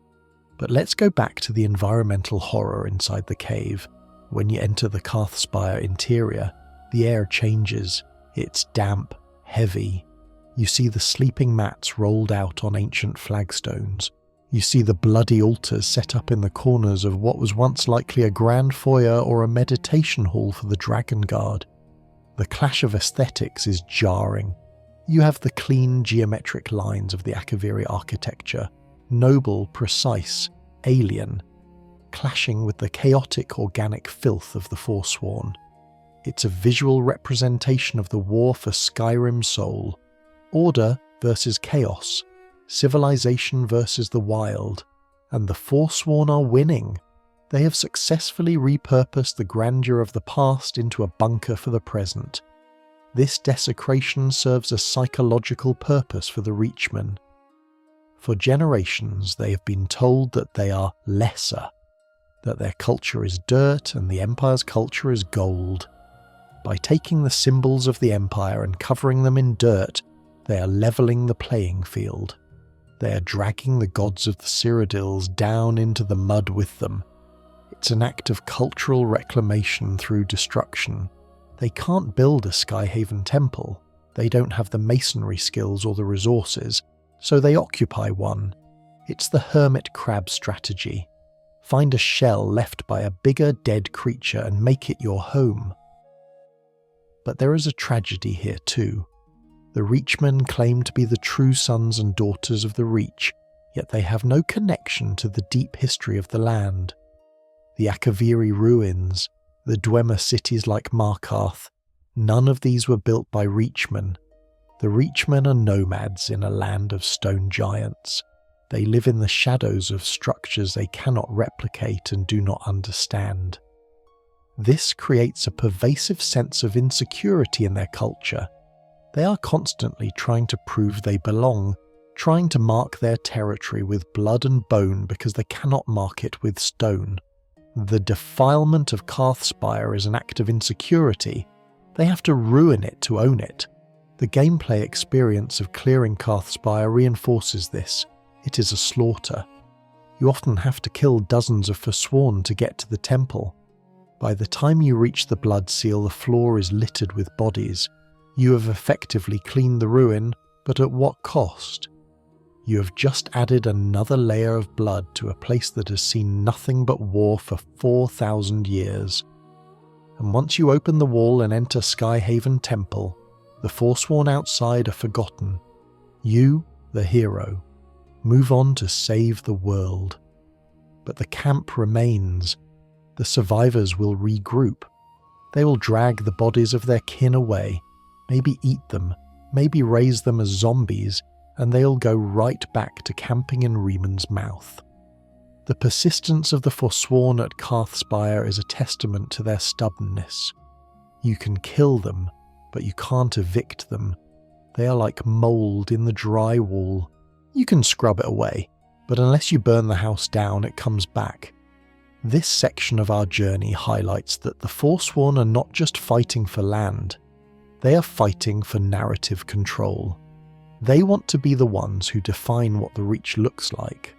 But let's go back to the environmental horror inside the cave. When you enter the Karthspire interior, the air changes. It's damp, heavy. You see the sleeping mats rolled out on ancient flagstones. You see the bloody altars set up in the corners of what was once likely a grand foyer or a meditation hall for the Dragon Guard. The clash of aesthetics is jarring. You have the clean geometric lines of the Akaviri architecture, noble, precise, alien, clashing with the chaotic organic filth of the Forsworn. It's a visual representation of the war for Skyrim's soul, order versus chaos, civilization versus the wild, and the Forsworn are winning. They have successfully repurposed the grandeur of the past into a bunker for the present. This desecration serves a psychological purpose for the Reachmen. For generations, they have been told that they are lesser, that their culture is dirt and the Empire's culture is gold. By taking the symbols of the Empire and covering them in dirt, they are levelling the playing field. They are dragging the gods of the Cyrodiils down into the mud with them. It's an act of cultural reclamation through destruction. They can't build a Skyhaven temple. They don't have the masonry skills or the resources, so they occupy one. It's the hermit crab strategy. Find a shell left by a bigger dead creature and make it your home. But there is a tragedy here too. The Reachmen claim to be the true sons and daughters of the Reach, yet they have no connection to the deep history of the land. The Akaviri ruins, the Dwemer cities like Markarth, none of these were built by Reachmen. The Reachmen are nomads in a land of stone giants. They live in the shadows of structures they cannot replicate and do not understand. This creates a pervasive sense of insecurity in their culture. They are constantly trying to prove they belong, trying to mark their territory with blood and bone because they cannot mark it with stone. The defilement of Karthspire is an act of insecurity. They have to ruin it to own it. The gameplay experience of clearing Karthspire reinforces this. It is a slaughter. You often have to kill dozens of Forsworn to get to the temple. By the time you reach the Blood Seal, the floor is littered with bodies. You have effectively cleaned the ruin, but at what cost? You have just added another layer of blood to a place that has seen nothing but war for 4,000 years. And once you open the wall and enter Skyhaven Temple, the Forsworn outside are forgotten. You, the hero, move on to save the world. But the camp remains. The survivors will regroup. They will drag the bodies of their kin away, maybe eat them, maybe raise them as zombies, and they'll go right back to camping in Rieman's Mouth. The persistence of the Forsworn at Karthspire is a testament to their stubbornness. You can kill them, but you can't evict them. They are like mould in the drywall. You can scrub it away, but unless you burn the house down, it comes back. This section of our journey highlights that the Forsworn are not just fighting for land, they are fighting for narrative control. They want to be the ones who define what the Reach looks like.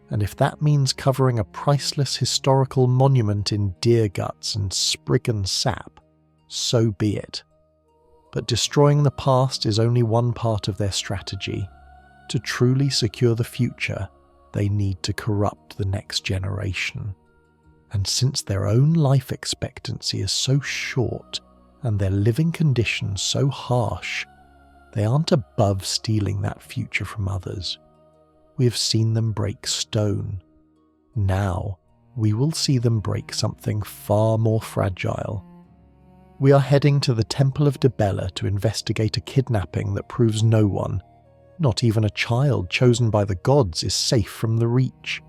And if that means covering a priceless historical monument in deer guts and spriggan sap, so be it. But destroying the past is only one part of their strategy. To truly secure the future, they need to corrupt the next generation. And since their own life expectancy is so short and their living conditions so harsh, they aren't above stealing that future from others. We have seen them break stone. Now, we will see them break something far more fragile. We are heading to the Temple of Debella to investigate a kidnapping that proves no one, not even a child chosen by the gods, is safe from the Reach.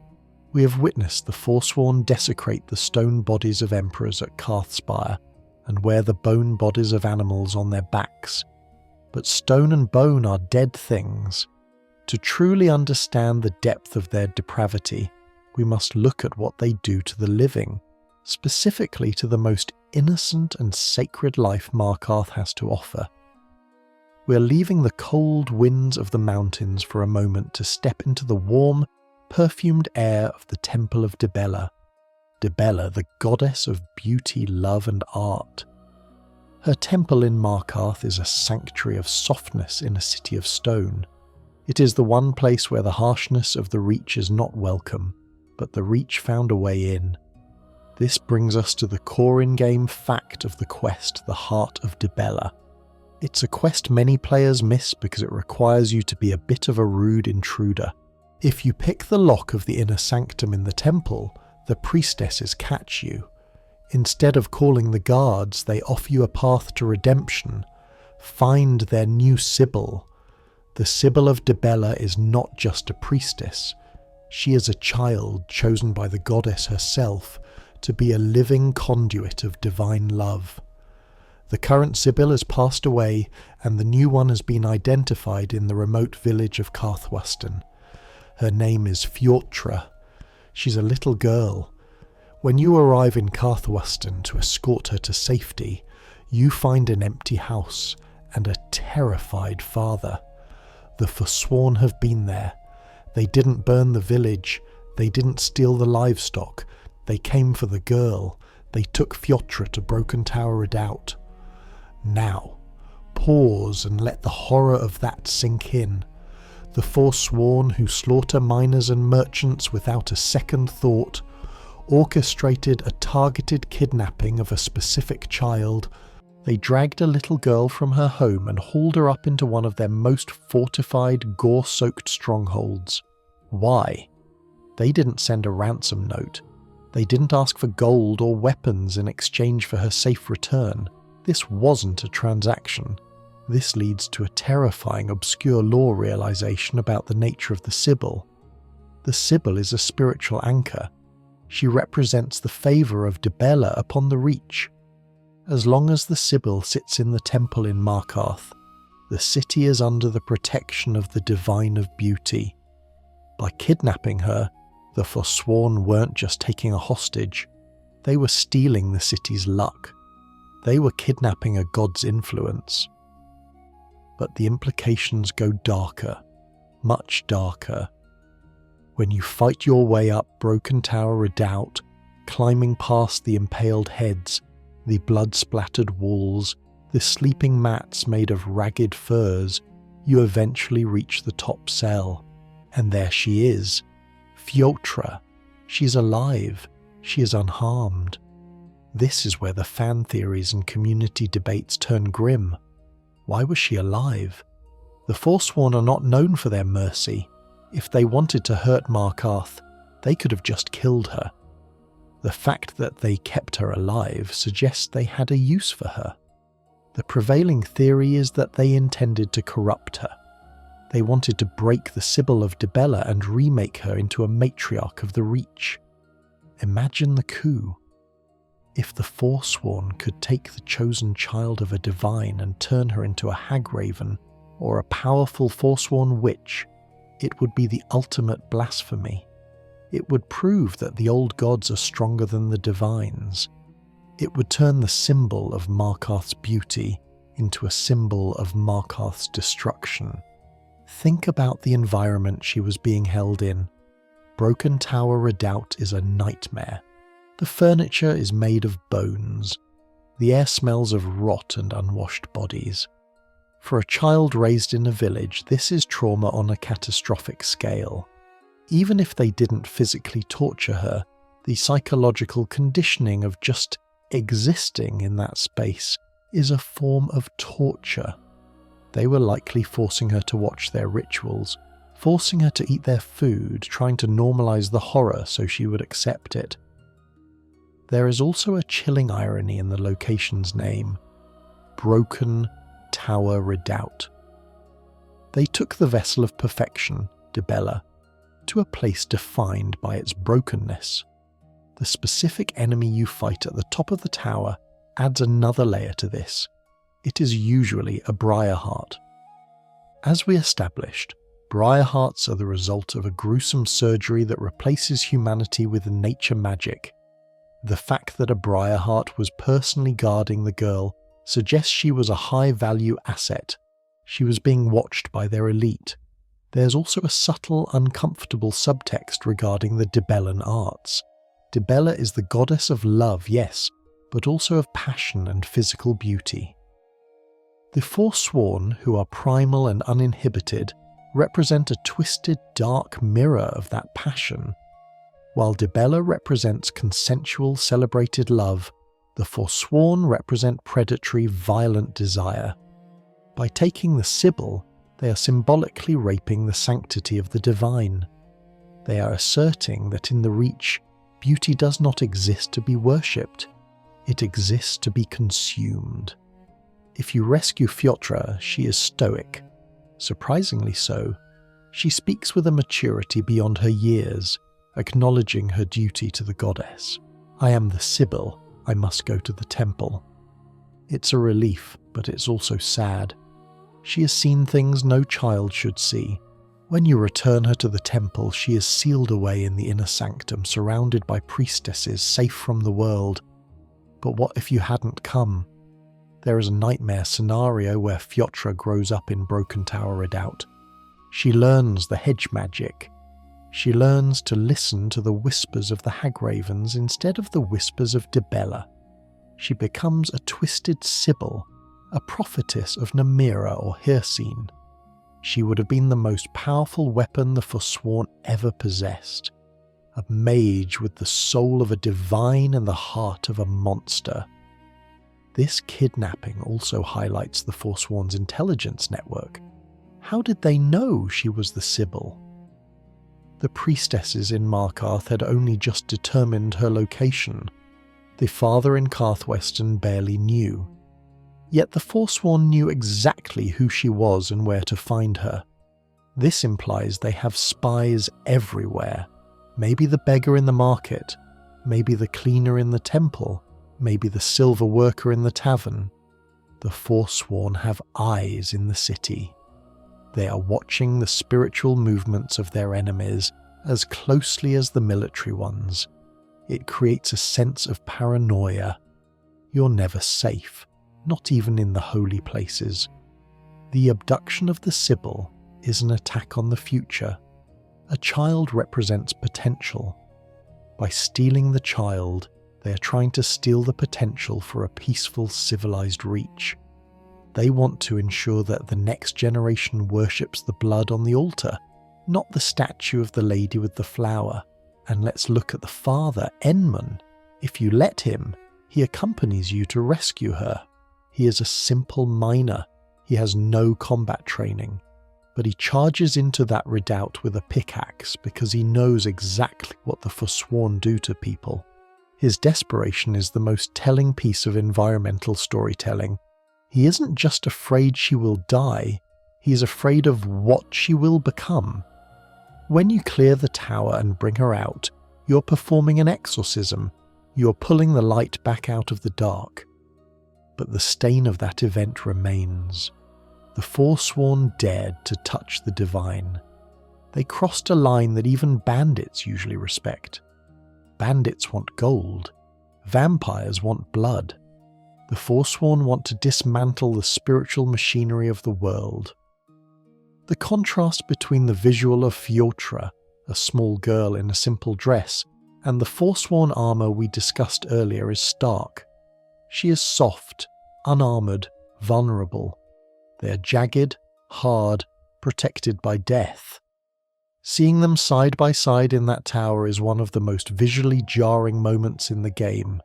We have witnessed the Forsworn desecrate the stone bodies of emperors at Carthspire and wear the bone bodies of animals on their backs. But stone and bone are dead things. To truly understand the depth of their depravity, we must look at what they do to the living, specifically to the most innocent and sacred life Markarth has to offer. We are leaving the cold winds of the mountains for a moment to step into the warm, perfumed air of the Temple of Debella. Debella, the goddess of beauty, love and art. Her temple in Markarth is a sanctuary of softness in a city of stone. It is the one place where the harshness of the Reach is not welcome, but the Reach found a way in. This brings us to the core in-game fact of the quest, the Heart of Debella. It's a quest many players miss because it requires you to be a bit of a rude intruder. If you pick the lock of the inner sanctum in the temple, the priestesses catch you. Instead of calling the guards, they offer you a path to redemption. Find their new sibil. The Sibyl of Debella is not just a priestess. She is a child chosen by the goddess herself to be a living conduit of divine love. The current Sibyl has passed away and the new one has been identified in the remote village of Carthwaston. Her name is Feuds. She's a little girl. When you arrive in Carthwaston to escort her to safety, you find an empty house and a terrified father. The Forsworn have been there. They didn't burn the village. They didn't steal the livestock. They came for the girl. They took Feuds to Broken Tower Redoubt. Now, pause and let the horror of that sink in. The Forsworn who slaughter miners and merchants without a second thought, orchestrated a targeted kidnapping of a specific child. They dragged a little girl from her home and hauled her up into one of their most fortified, gore-soaked strongholds. Why? They didn't send a ransom note. They didn't ask for gold or weapons in exchange for her safe return. This wasn't a transaction. This leads to a terrifying obscure lore realization about the nature of the Sibyl. The Sibyl is a spiritual anchor. She represents the favour of Debella upon the Reach. As long as the Sibyl sits in the temple in Markarth, the city is under the protection of the Divine of Beauty. By kidnapping her, the Forsworn weren't just taking a hostage, they were stealing the city's luck. They were kidnapping a god's influence. But the implications go darker, much darker. When you fight your way up Broken Tower Redoubt, climbing past the impaled heads, the blood-splattered walls, the sleeping mats made of ragged furs, you eventually reach the top cell. And there she is, Feuds. She's alive. She is unharmed. This is where the fan theories and community debates turn grim. Why was she alive? The Forsworn are not known for their mercy. If they wanted to hurt Markarth, they could have just killed her. The fact that they kept her alive suggests they had a use for her. The prevailing theory is that they intended to corrupt her. They wanted to break the Sibyl of Debella and remake her into a matriarch of the Reach. Imagine the coup. If the Forsworn could take the chosen child of a divine and turn her into a Hagraven or a powerful Forsworn witch, it would be the ultimate blasphemy. It would prove that the old gods are stronger than the divines. It would turn the symbol of Markarth's beauty into a symbol of Markarth's destruction. Think about the environment she was being held in. Broken Tower Redoubt is a nightmare. The furniture is made of bones. The air smells of rot and unwashed bodies. For a child raised in a village, this is trauma on a catastrophic scale. Even if they didn't physically torture her, the psychological conditioning of just existing in that space is a form of torture. They were likely forcing her to watch their rituals, forcing her to eat their food, trying to normalize the horror so she would accept it. There is also a chilling irony in the location's name: Broken Tower Redoubt. They took the vessel of perfection, debella, to a place defined by its brokenness. The specific enemy you fight at the top of the tower adds another layer to this. It is usually a Briarheart. As we established, Briarhearts are the result of a gruesome surgery that replaces humanity with nature magic. The fact that a Briarheart was personally guarding the girl suggests she was a high-value asset. She was being watched by their elite. There's also a subtle, uncomfortable subtext regarding the debellan arts. Debella is the goddess of love, yes, but also of passion and physical beauty. The Forsworn, who are primal and uninhibited, represent a twisted, dark mirror of that passion. While debella represents consensual, celebrated love, the Forsworn represent predatory, violent desire. By taking the sibil, they are symbolically raping the sanctity of the divine. They are asserting that in the Reach, beauty does not exist to be worshipped. It exists to be consumed. If you rescue Fjotra, she is stoic. Surprisingly so. She speaks with a maturity beyond her years, acknowledging her duty to the goddess. I am the sibil, I must go to the temple. It's a relief, but it's also sad. She has seen things no child should see. When you return her to the temple, she is sealed away in the inner sanctum, surrounded by priestesses, safe from the world. But what if you hadn't come? There is a nightmare scenario where Fjotra grows up in Broken Tower Redoubt. She learns the hedge magic. She learns to listen to the whispers of the Hagravens instead of the whispers of debella. She becomes a twisted sibyl, a prophetess of Namira or Hircine. She would have been the most powerful weapon the Forsworn ever possessed. A mage with the soul of a divine and the heart of a monster. This kidnapping also highlights the Forsworn's intelligence network. How did they know she was the sibyl? The priestesses in Markarth had only just determined her location. The father in Karthwestern barely knew. Yet the Forsworn knew exactly who she was and where to find her. This implies they have spies everywhere. Maybe the beggar in the market, maybe the cleaner in the temple, maybe the silver worker in the tavern. The Forsworn have eyes in the city. They are watching the spiritual movements of their enemies as closely as the military ones. It creates a sense of paranoia. You're never safe, not even in the holy places. The abduction of the sibyl is an attack on the future. A child represents potential. By stealing the child, they are trying to steal the potential for a peaceful, civilized Reach. They want to ensure that the next generation worships the blood on the altar, not the statue of the lady with the flower. And let's look at the father, Enman. If you let him, he accompanies you to rescue her. He is a simple miner. He has no combat training. But he charges into that redoubt with a pickaxe because he knows exactly what the Forsworn do to people. His desperation is the most telling piece of environmental storytelling. He isn't just afraid she will die, he is afraid of what she will become. When you clear the tower and bring her out, you're performing an exorcism. You're pulling the light back out of the dark. But the stain of that event remains. The Forsworn dared to touch the divine. They crossed a line that even bandits usually respect. Bandits want gold. Vampires want blood. The Forsworn want to dismantle the spiritual machinery of the world. The contrast between the visual of Feuds, a small girl in a simple dress, and the Forsworn armour we discussed earlier is stark. She is soft, unarmoured, vulnerable. They are jagged, hard, protected by death. Seeing them side by side in that tower is one of the most visually jarring moments in the game.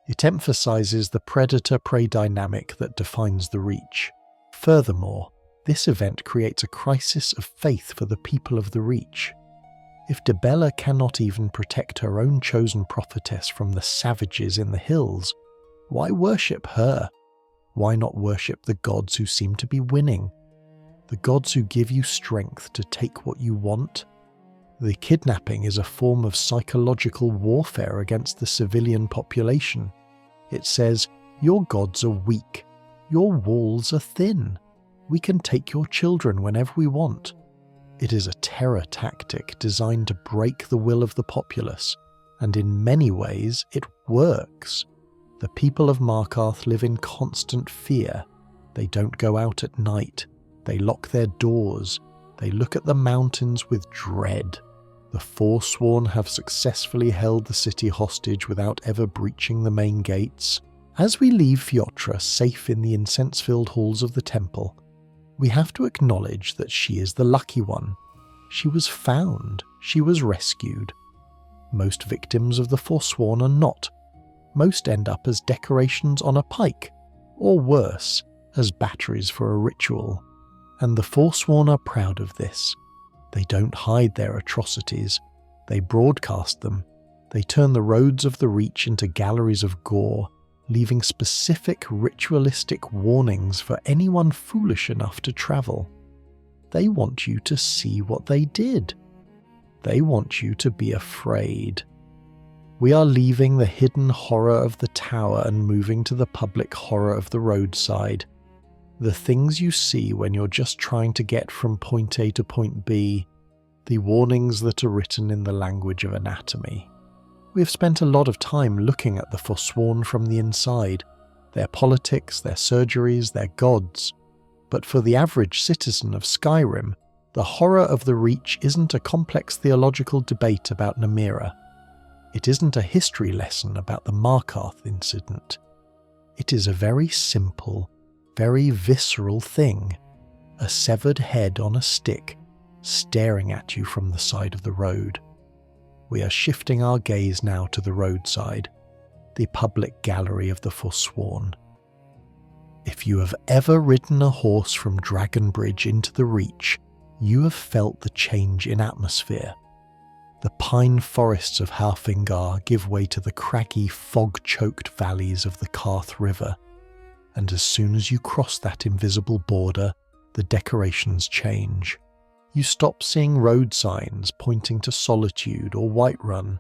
It emphasises the predator-prey dynamic that defines the Reach. Furthermore, this event creates a crisis of faith for the people of the Reach. If debella cannot even protect her own chosen prophetess from the savages in the hills, why worship her? Why not worship the gods who seem to be winning? The gods who give you strength to take what you want? The kidnapping is a form of psychological warfare against the civilian population. It says, your gods are weak, your walls are thin, we can take your children whenever we want. It is a terror tactic designed to break the will of the populace, and in many ways it works. The people of Markarth live in constant fear. They don't go out at night. They lock their doors. They look at the mountains with dread. The Forsworn have successfully held the city hostage without ever breaching the main gates. As we leave Feuds safe in the incense-filled halls of the temple, we have to acknowledge that she is the lucky one. She was found. She was rescued. Most victims of the Forsworn are not. Most end up as decorations on a pike, or worse, as batteries for a ritual. And the Forsworn are proud of this. They don't hide their atrocities. They broadcast them. They turn the roads of the Reach into galleries of gore, leaving specific ritualistic warnings for anyone foolish enough to travel. They want you to see what they did. They want you to be afraid. We are leaving the hidden horror of the tower and moving to the public horror of the roadside. The things you see when you're just trying to get from point A to point B, the warnings that are written in the language of anatomy. We have spent a lot of time looking at the Forsworn from the inside, their politics, their surgeries, their gods. But for the average citizen of Skyrim, the horror of the Reach isn't a complex theological debate about Namira. It isn't a history lesson about the Markarth Incident. It is a very simple, very visceral thing, a severed head on a stick staring at you from the side of the road. We are shifting our gaze now to the roadside, the public gallery of the Forsworn. If you have ever ridden a horse from Dragonbridge into the Reach, you have felt the change in atmosphere. The pine forests of Halfingar give way to the craggy, fog-choked valleys of the Karth River, and as soon as you cross that invisible border, the decorations change. You stop seeing road signs pointing to Solitude or Whiterun.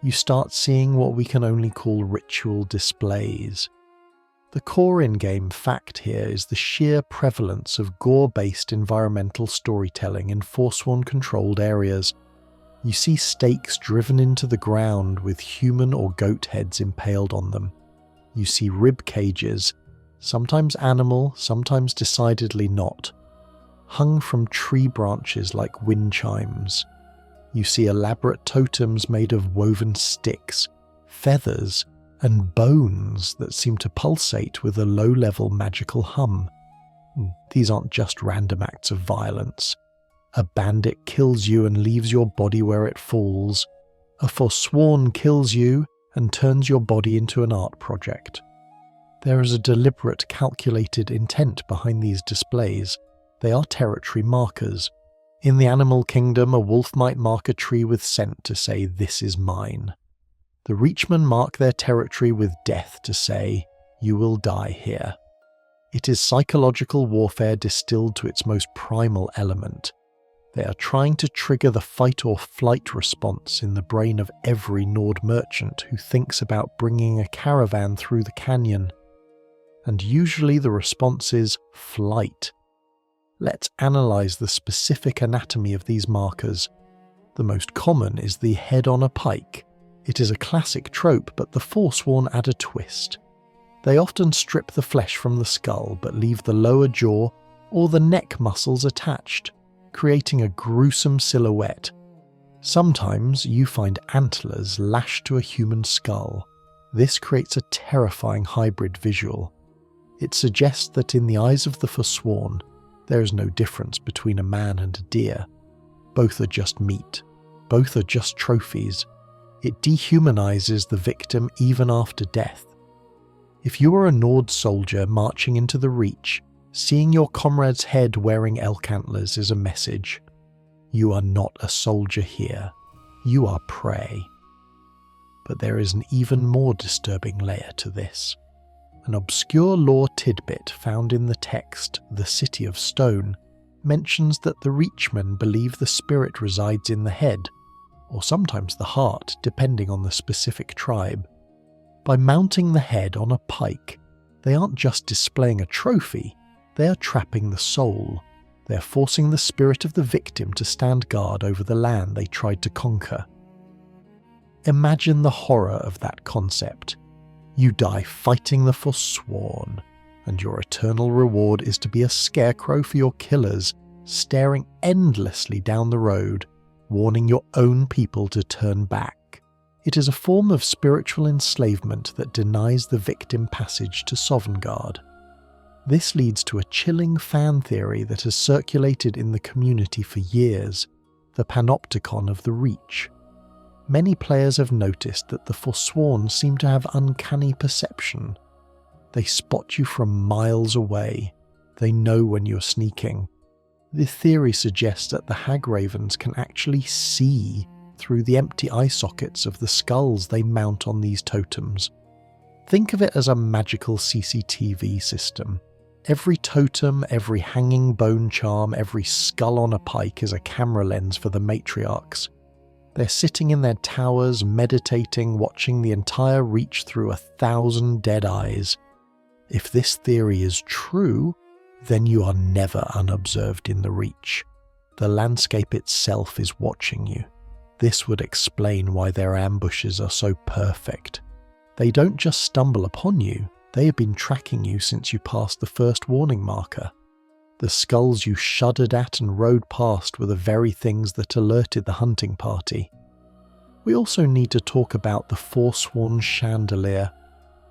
You start seeing what we can only call ritual displays. The core in-game fact here is the sheer prevalence of gore-based environmental storytelling in Forsworn-controlled areas. You see stakes driven into the ground with human or goat heads impaled on them. You see rib cages, sometimes animal, sometimes decidedly not, hung from tree branches like wind chimes. You see elaborate totems made of woven sticks, feathers, and bones that seem to pulsate with a low-level magical hum. These aren't just random acts of violence. A bandit kills you and leaves your body where it falls. A Forsworn kills you and turns your body into an art project. There is a deliberate, calculated intent behind these displays. They are territory markers. In the animal kingdom, a wolf might mark a tree with scent to say, "This is mine." The Reachmen mark their territory with death to say, "You will die here." It is psychological warfare distilled to its most primal element. They are trying to trigger the fight or flight response in the brain of every Nord merchant who thinks about bringing a caravan through the canyon. And usually the response is flight. Let's analyse the specific anatomy of these markers. The most common is the head on a pike. It is a classic trope, but the Forsworn add a twist. They often strip the flesh from the skull but leave the lower jaw or the neck muscles attached, creating a gruesome silhouette. Sometimes you find antlers lashed to a human skull. This creates a terrifying hybrid visual. It suggests that in the eyes of the Forsworn, there is no difference between a man and a deer. Both are just meat. Both are just trophies. It dehumanizes the victim even after death. If you are a Nord soldier marching into the Reach, seeing your comrade's head wearing elk antlers is a message. You are not a soldier here. You are prey. But there is an even more disturbing layer to this. An obscure lore tidbit found in the text The City of Stone mentions that the Reachmen believe the spirit resides in the head, or sometimes the heart, depending on the specific tribe. By mounting the head on a pike, they aren't just displaying a trophy, they are trapping the soul. They are forcing the spirit of the victim to stand guard over the land they tried to conquer. Imagine the horror of that concept. You die fighting the Forsworn, and your eternal reward is to be a scarecrow for your killers, staring endlessly down the road, warning your own people to turn back. It is a form of spiritual enslavement that denies the victim passage to Sovngarde. This leads to a chilling fan theory that has circulated in the community for years, the panopticon of the Reach. Many players have noticed that the Forsworn seem to have uncanny perception. They spot you from miles away. They know when you're sneaking. The theory suggests that the Hagravens can actually see through the empty eye sockets of the skulls they mount on these totems. Think of it as a magical CCTV system. Every totem, every hanging bone charm, every skull on a pike is a camera lens for the matriarchs. They're sitting in their towers, meditating, watching the entire Reach through 1,000 dead eyes. If this theory is true, then you are never unobserved in the Reach. The landscape itself is watching you. This would explain why their ambushes are so perfect. They don't just stumble upon you, they have been tracking you since you passed the first warning marker. The skulls you shuddered at and rode past were the very things that alerted the hunting party. We also need to talk about the Forsworn chandelier.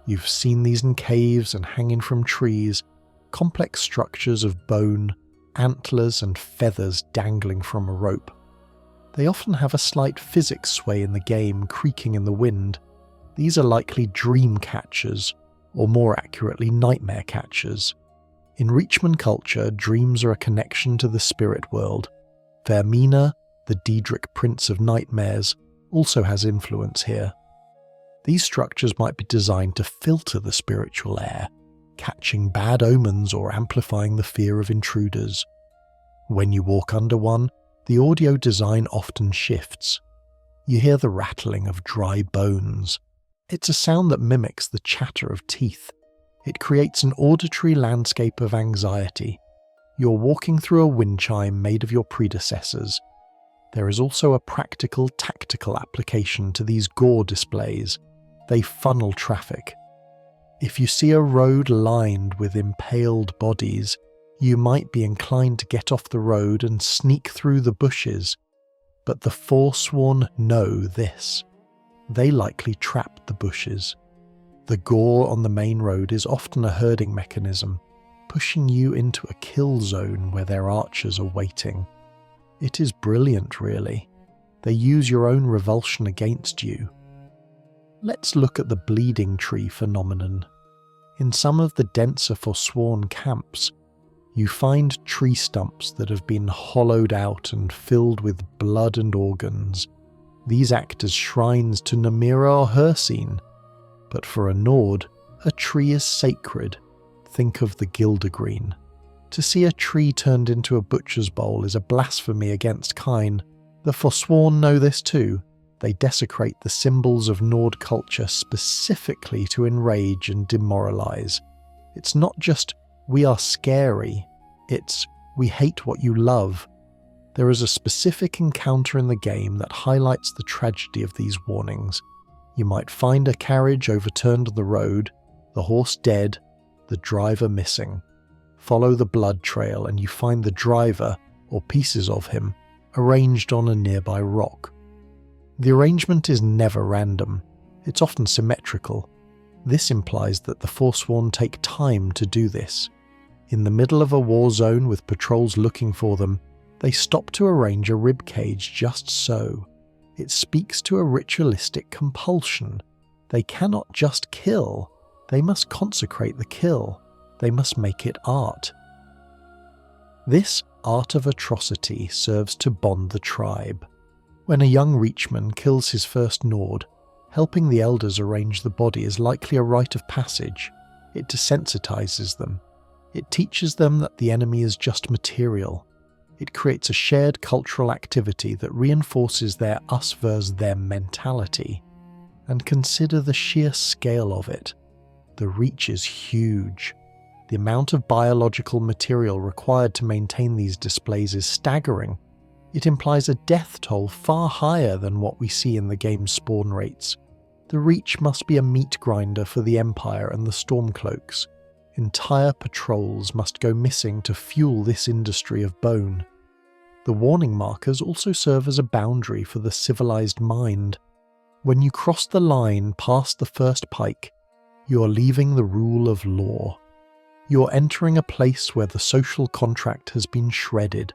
You've seen these in caves and hanging from trees, complex structures of bone, antlers and feathers dangling from a rope. They often have a slight physics sway in the game, creaking in the wind. These are likely dream catchers, or more accurately nightmare catchers. In Reachmen culture, dreams are a connection to the spirit world. Vermina, the Daedric Prince of Nightmares, also has influence here. These structures might be designed to filter the spiritual air, catching bad omens or amplifying the fear of intruders. When you walk under one, the audio design often shifts. You hear the rattling of dry bones. It's a sound that mimics the chatter of teeth. It creates an auditory landscape of anxiety. You're walking through a wind chime made of your predecessors. There is also a practical, tactical application to these gore displays. They funnel traffic. If you see a road lined with impaled bodies, you might be inclined to get off the road and sneak through the bushes. But the Forsworn know this. They likely trap the bushes. The gore on the main road is often a herding mechanism, pushing you into a kill zone where their archers are waiting. It is brilliant, really. They use your own revulsion against you. Let's look at the bleeding tree phenomenon. In some of the denser Forsworn camps, you find tree stumps that have been hollowed out and filled with blood and organs. These act as shrines to Namira or Hircine. But for a Nord, a tree is sacred. Think of the Gildergreen. To see a tree turned into a butcher's bowl is a blasphemy against kine. The Forsworn know this too. They desecrate the symbols of Nord culture specifically to enrage and demoralize. It's not just, we are scary. It's, We hate what you love. There is a specific encounter in the game that highlights the tragedy of these warnings. You might find a carriage overturned on the road, the horse dead, the driver missing. Follow the blood trail and you find the driver, or pieces of him, arranged on a nearby rock. The arrangement is never random. It's often symmetrical. This implies that the Forsworn take time to do this. In the middle of a war zone with patrols looking for them, they stop to arrange a ribcage just so. It speaks to a ritualistic compulsion. They cannot just kill. They must consecrate the kill. They must make it art. This art of atrocity serves to bond the tribe. When a young Reachmen kills his first Nord, helping the elders arrange the body is likely a rite of passage. It desensitizes them. It teaches them that the enemy is just material. It creates a shared cultural activity that reinforces their us versus them mentality. And consider the sheer scale of it. The reach is huge. The amount of biological material required to maintain these displays is staggering. It implies a death toll far higher than what we see in the game's spawn rates. The Reach must be a meat grinder for the Empire and the Stormcloaks. Entire patrols must go missing to fuel this industry of bone. The warning markers also serve as a boundary for the civilized mind. When you cross the line past the first pike, you are leaving the rule of law. You're entering a place where the social contract has been shredded.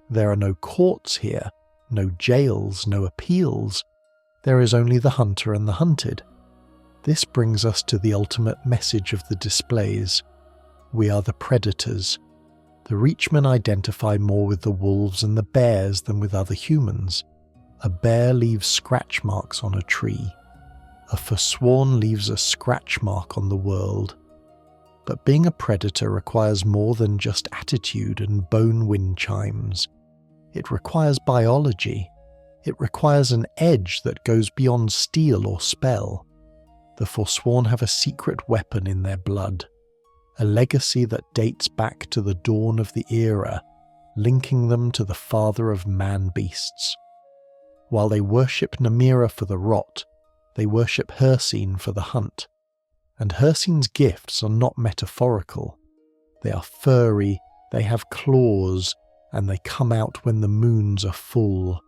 There are no courts here, no jails, no appeals. There is only the hunter and the hunted. This brings us to the ultimate message of the displays. We are the predators. The Reachmen identify more with the wolves and the bears than with other humans. A bear leaves scratch marks on a tree. A Forsworn leaves a scratch mark on the world. But being a predator requires more than just attitude and bone wind chimes. It requires biology. It requires an edge that goes beyond steel or spell. The Forsworn have a secret weapon in their blood, a legacy that dates back to the dawn of the era, linking them to the father of man-beasts. While they worship Namira for the rot, they worship Hircine for the hunt. And Hircine's gifts are not metaphorical. They are furry, they have claws, and they come out when the moons are full.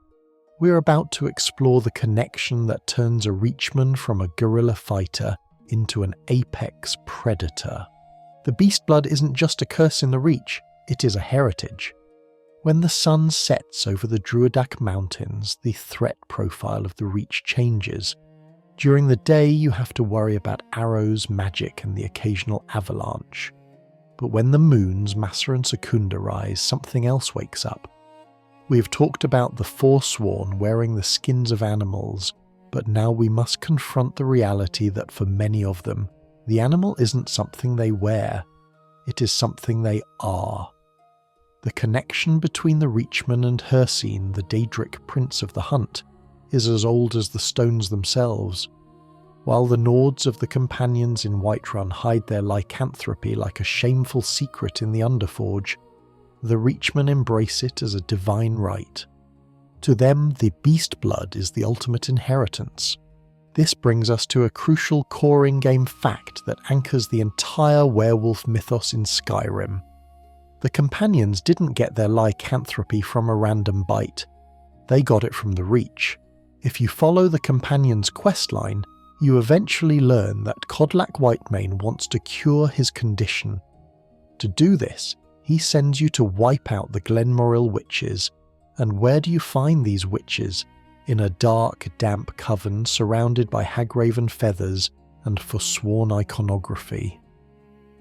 We're about to explore the connection that turns a Reachman from a guerrilla fighter into an apex predator. The beast blood isn't just a curse in the Reach, it is a heritage. When the sun sets over the Druidak Mountains, the threat profile of the Reach changes. During the day, you have to worry about arrows, magic, and the occasional avalanche. But when the moons, Massa and Secunda, rise, something else wakes up. We have talked about the Forsworn wearing the skins of animals, but now we must confront the reality that for many of them, the animal isn't something they wear, it is something they are. The connection between the Reachmen and Hircine, the Daedric prince of the hunt, is as old as the stones themselves. While the Nords of the companions in Whiterun hide their lycanthropy like a shameful secret in the Underforge, the Reachmen embrace it as a divine right. To them, the beast blood is the ultimate inheritance. This brings us to a crucial core in-game fact that anchors the entire werewolf mythos in Skyrim. The companions didn't get their lycanthropy from a random bite. They got it from the Reach. If you follow the companion's questline, you eventually learn that Kodlak Whitemane wants to cure his condition. To do this, he sends you to wipe out the Glenmoril witches. And where do you find these witches? In a dark, damp coven surrounded by Hagraven feathers and Forsworn iconography.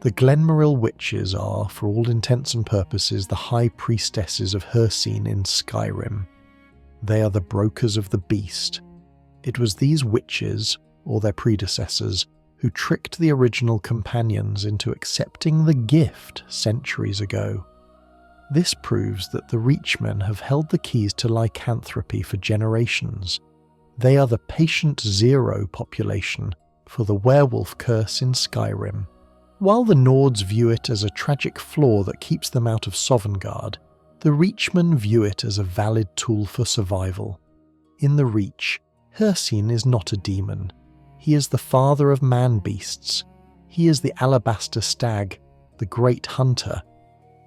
The Glenmoril witches are, for all intents and purposes, the high priestesses of Hircine in Skyrim. They are the brokers of the beast. It was these witches, or their predecessors, who tricked the original companions into accepting the gift centuries ago. This proves that the Reachmen have held the keys to lycanthropy for generations. They are the patient zero population for the werewolf curse in Skyrim. While the Nords view it as a tragic flaw that keeps them out of Sovngarde, the Reachmen view it as a valid tool for survival. In the Reach, Hircine is not a demon. He is the father of man-beasts. He is the alabaster stag, the great hunter.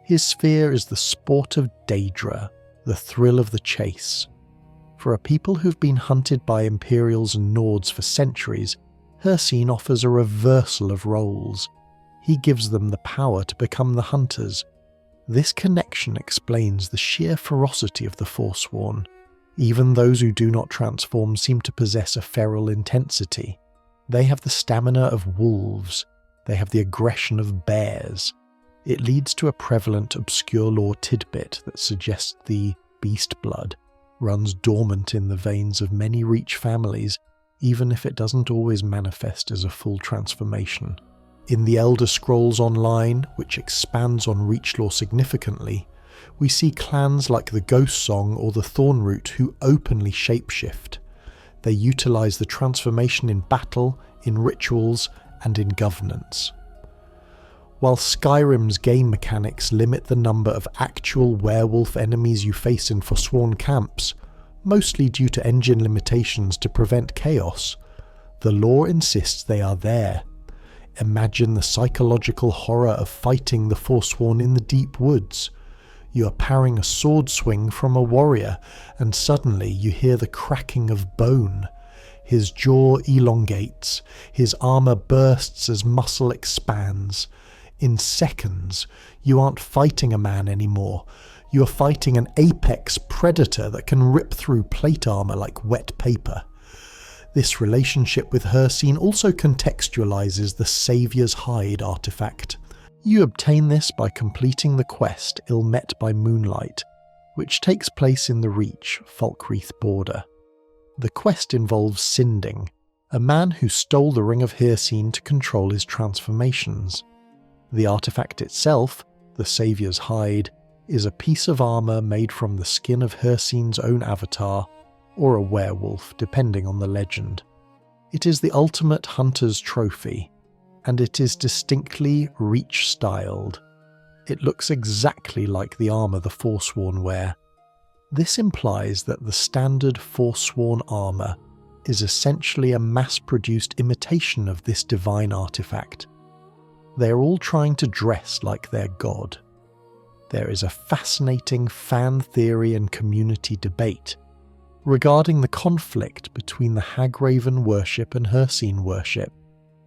His sphere is the sport of Daedra, the thrill of the chase. For a people who've been hunted by Imperials and Nords for centuries, Hircine offers a reversal of roles. He gives them the power to become the hunters. This connection explains the sheer ferocity of the Forsworn. Even those who do not transform seem to possess a feral intensity. They have the stamina of wolves. They have the aggression of bears. It leads to a prevalent obscure lore tidbit that suggests the beast blood runs dormant in the veins of many Reach families, even if it doesn't always manifest as a full transformation. In the Elder Scrolls Online, which expands on Reach lore significantly, we see clans like the Ghost Song or the Thornroot who openly shapeshift. They utilise the transformation in battle, in rituals, and in governance. While Skyrim's game mechanics limit the number of actual werewolf enemies you face in Forsworn camps, mostly due to engine limitations to prevent chaos, the lore insists they are there. Imagine the psychological horror of fighting the Forsworn in the deep woods. You are parrying a sword swing from a warrior, and suddenly you hear the cracking of bone. His jaw elongates, his armour bursts as muscle expands. In seconds, you aren't fighting a man anymore. You are fighting an apex predator that can rip through plate armour like wet paper. This relationship with Hircine also contextualises the Saviour's Hide artifact. You obtain this by completing the quest Ill Met by Moonlight, which takes place in the Reach, Falkreath border. The quest involves Sinding, a man who stole the Ring of Hircine to control his transformations. The artifact itself, the Saviour's Hide, is a piece of armour made from the skin of Hircine's own avatar, or a werewolf, depending on the legend. It is the ultimate hunter's trophy, and it is distinctly Reach-styled. It looks exactly like the armour the Forsworn wear. This implies that the standard Forsworn armour is essentially a mass-produced imitation of this divine artifact. They are all trying to dress like their god. There is a fascinating fan theory and community debate regarding the conflict between the Hagraven worship and Hircine worship.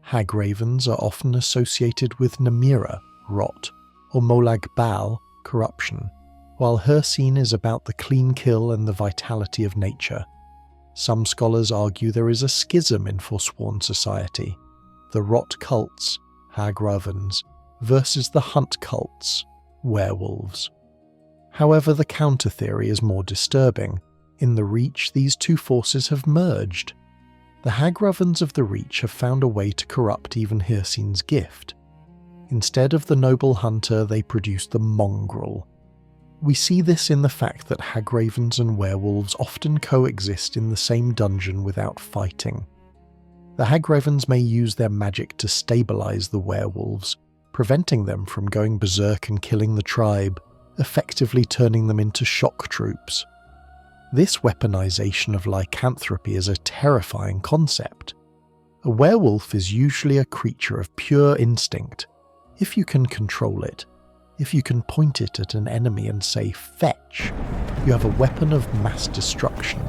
Hagravens are often associated with Namira, rot, or Molag Bal, corruption, while Hircine is about the clean kill and the vitality of nature. Some scholars argue there is a schism in Forsworn society, the rot cults, Hagravens, versus the hunt cults, werewolves. However, the counter-theory is more disturbing. In the Reach, these two forces have merged. The Hagravens of the Reach have found a way to corrupt even Hircine's gift. Instead of the noble hunter, they produce the mongrel. We see this in the fact that Hagravens and werewolves often coexist in the same dungeon without fighting. The Hagravens may use their magic to stabilise the werewolves, preventing them from going berserk and killing the tribe, effectively turning them into shock troops. This weaponization of lycanthropy is a terrifying concept. A werewolf is usually a creature of pure instinct. If you can control it, if you can point it at an enemy and say, "Fetch," you have a weapon of mass destruction.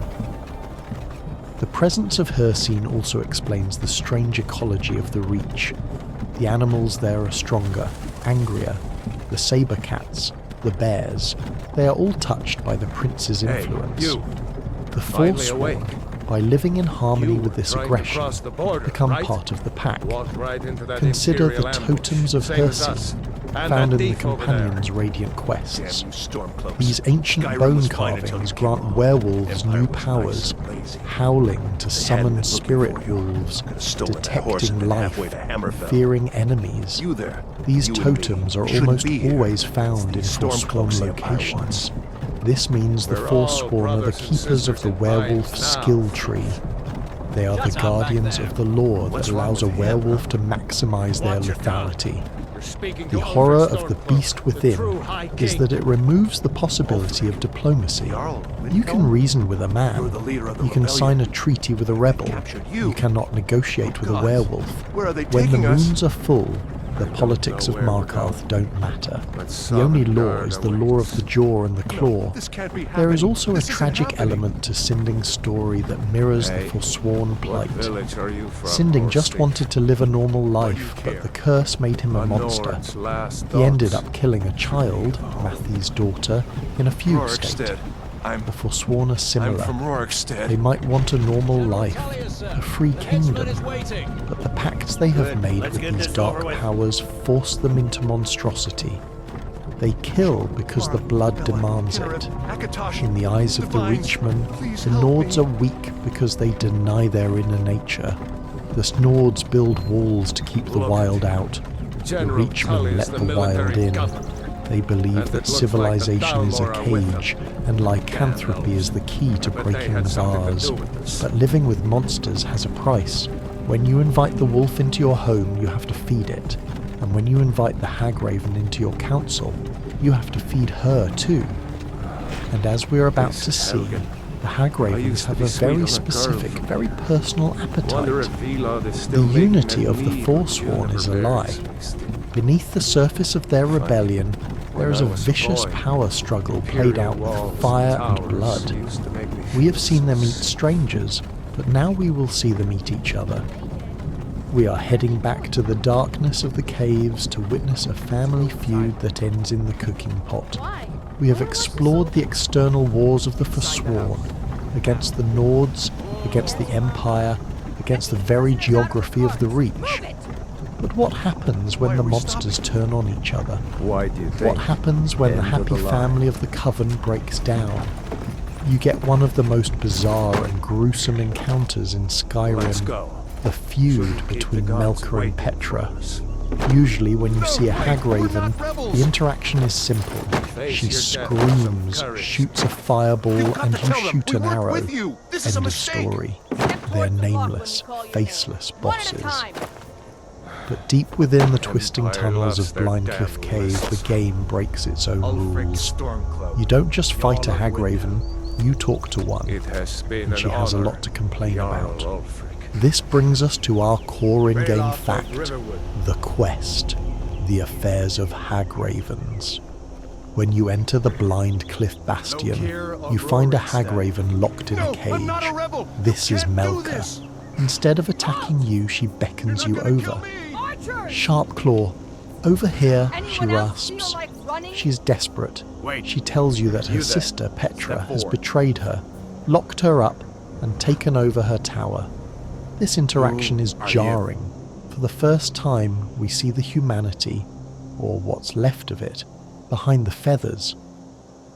The presence of Hircine also explains the strange ecology of the Reach. The animals there are stronger, angrier. The saber cats, the bears, they are all touched by the prince's influence. Hey, you. The Forsworn, by living in harmony with this aggression, become part of the pack. Consider the totems of Hircine, found in the Companion's Radiant quests. These ancient bone carvings grant werewolves new powers, howling to summon spirit wolves, detecting life, fearing enemies. These totems are almost always found in Forsworn locations. This means the Forsworn are the keepers of the werewolf skill tree. They are the guardians of the law that allows a werewolf to maximize their lethality. The horror of the beast within is that it removes the possibility of diplomacy. You can reason with a man, you can sign a treaty with a rebel, you cannot negotiate with a werewolf. When the moons are full, the politics of Markarth don't matter. The only law is the law of the jaw and the claw. There is also a tragic element to Sinding's story that mirrors the Forsworn plight. Sinding just wanted to live a normal life, but the curse made him a monster. He ended up killing a child, Matthie's daughter, in a fugue state. The Forsworn are similar. They might want a normal life, a free kingdom, but the pacts they have made with these dark powers force them into monstrosity. They kill because the blood demands it. In the eyes of the Reachmen, the Nords are weak because they deny their inner nature. The Nords build walls to keep the wild out. The Reachmen let the wild in. They believe that civilization is a cage, and lycanthropy is the key to breaking the bars. But living with monsters has a price. When you invite the wolf into your home, you have to feed it. And when you invite the Hagraven into your council, you have to feed her too. And as we're about to see, the Hagravens have a very specific, very personal appetite. The unity of the Forsworn is a lie. Beneath the surface of their rebellion, there is a vicious power struggle played out with fire and blood. We have seen them eat strangers, but now we will see them eat each other. We are heading back to the darkness of the caves to witness a family feud that ends in the cooking pot. We have explored the external wars of the Forsworn, against the Nords, against the Empire, against the very geography of the Reach. But what happens when the monsters turn on each other? What happens when the happy family of the Coven breaks down? You get one of the most bizarre and gruesome encounters in Skyrim, the feud between Melka and Petra. Usually when you see a Hagraven, the interaction is simple. She screams, shoots a fireball, and you shoot an arrow. End of story. They're nameless, faceless bosses. But deep within the twisting tunnels of Blindcliff Cave, the game breaks its own rules. You don't just fight a Hagraven, you talk to one, and she has a lot to complain about. This brings us to our core in-game fact, the quest, the affairs of Hagravens. When you enter the Blindcliff Bastion, you find a Hagraven locked in a cage. This is Melka. Instead of attacking you, she beckons you over. Sharp Claw, over here, she rasps. She's desperate. She tells you that her sister, Petra, has betrayed her, locked her up, and taken over her tower. This interaction is jarring. For the first time, we see the humanity, or what's left of it, behind the feathers.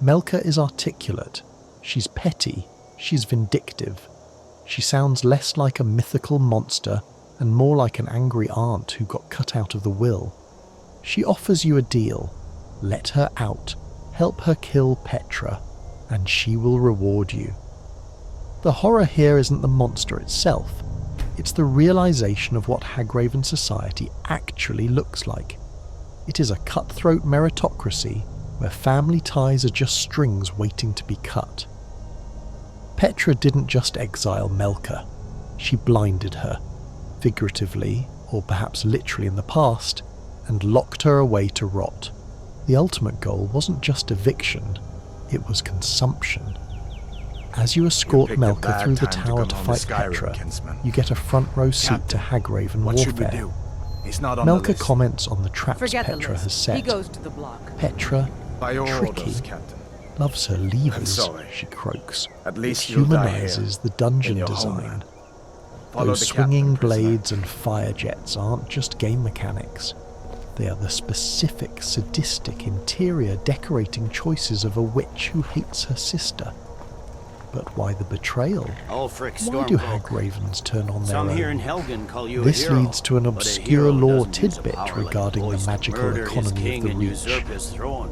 Melka is articulate. She's petty. She's vindictive. She sounds less like a mythical monster and more like an angry aunt who got cut out of the will. She offers you a deal. Let her out, help her kill Petra, and she will reward you. The horror here isn't the monster itself, it's the realization of what Hagraven society actually looks like. It is a cutthroat meritocracy where family ties are just strings waiting to be cut. Petra didn't just exile Melka, she blinded her, figuratively, or perhaps literally in the past, and locked her away to rot. The ultimate goal wasn't just eviction, it was consumption. As you escort Melka through the tower to fight Petra, you get a front row seat to Hagraven warfare. Melka comments on the traps Petra has set. Petra, tricky, loves her levers, she croaks. It humanizes the dungeon design. Those swinging blades and fire jets aren't just game mechanics. They are the specific, sadistic, interior decorating choices of a witch who hates her sister. But why the betrayal? Why do Hagravens turn on their own? This leads to an obscure lore tidbit regarding the magical economy of the Reach.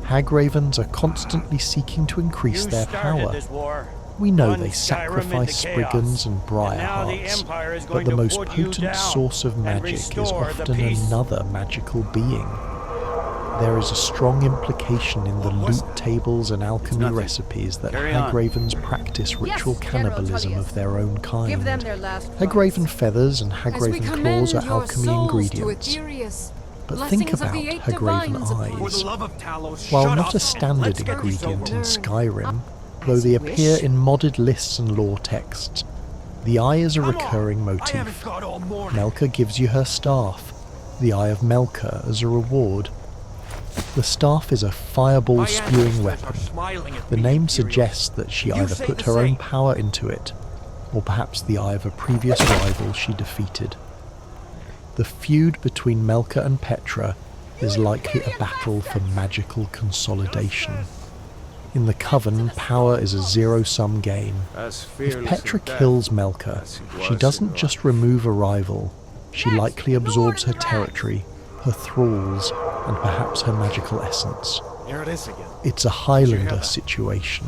Hagravens are constantly seeking to increase their power. We know they sacrifice Spriggans and Briarhearts, but the most potent source of magic is often another magical being. There is a strong implication in the loot tables and alchemy recipes that Hagravens practice ritual cannibalism of their own kind. Hagraven feathers and Hagraven claws are alchemy ingredients. But think about Hagraven eyes. While not a standard ingredient in Skyrim, though they appear in modded lists and lore texts, the eye is a recurring motif. Melka gives you her staff, the Eye of Melka, as a reward. The staff is a fireball-spewing weapon. The name suggests that she either put her own power into it, or perhaps the eye of a previous rival she defeated. The feud between Melka and Petra is likely a battle for magical consolidation. In the Coven, power is a zero-sum game. If Petra kills Melka, she doesn't just remove a rival, she likely absorbs her territory, her thralls, and perhaps her magical essence. It's a Highlander situation.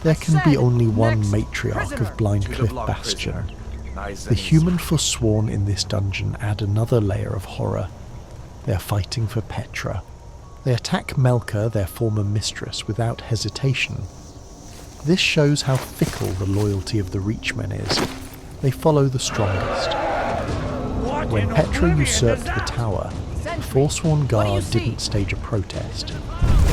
There can be only one matriarch of Blindcliff Bastion. The human Forsworn in this dungeon add another layer of horror. They are fighting for Petra. They attack Melka, their former mistress, without hesitation. This shows how fickle the loyalty of the Reachmen is. They follow the strongest. When Petra usurped the tower, the Forsworn Guard didn't stage a protest.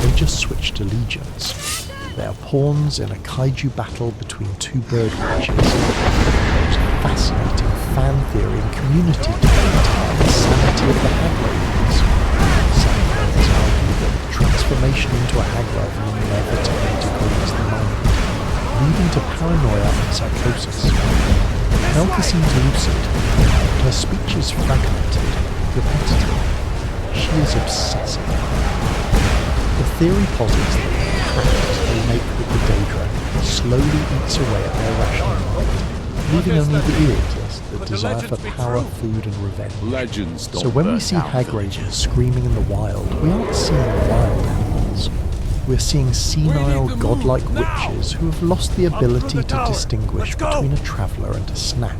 They just switched allegiance. They are pawns in a kaiju battle between two bird witches. There's a fascinating fan theory and community debate about the sanity of the Hagravens. Some fans argue that the transformation into a Hagraven inevitably degrades the mind, leading to paranoia and psychosis. Melka seems lucid, but her speech is fragmented, repetitive. She is obsessive. The theory posits that the pact they make with the Daedra slowly eats away at their rational mind, leaving only the ears, the desire for power, food and revenge. So when we see Hagravens screaming in the wild, we aren't seeing wild animals. We're seeing senile, godlike witches who have lost the ability to distinguish between a traveller and a snack.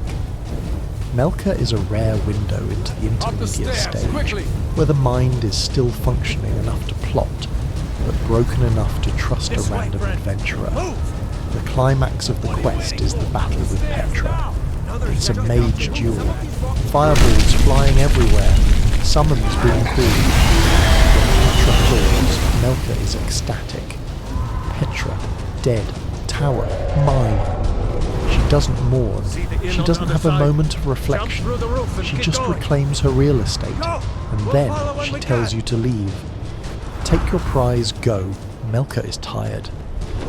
Melka is a rare window into the intermediate stage, where the mind is still functioning enough to plot, but broken enough to trust a random adventurer. The climax of the quest is the battle with Petra. It's a mage duel, fireballs flying everywhere, summons being called. When Petra falls, Melka is ecstatic. Petra, dead, tower, mine. She doesn't mourn, she doesn't have a moment of reflection, she just reclaims her real estate, and then she tells you to leave. Take your prize, go. Melka is tired.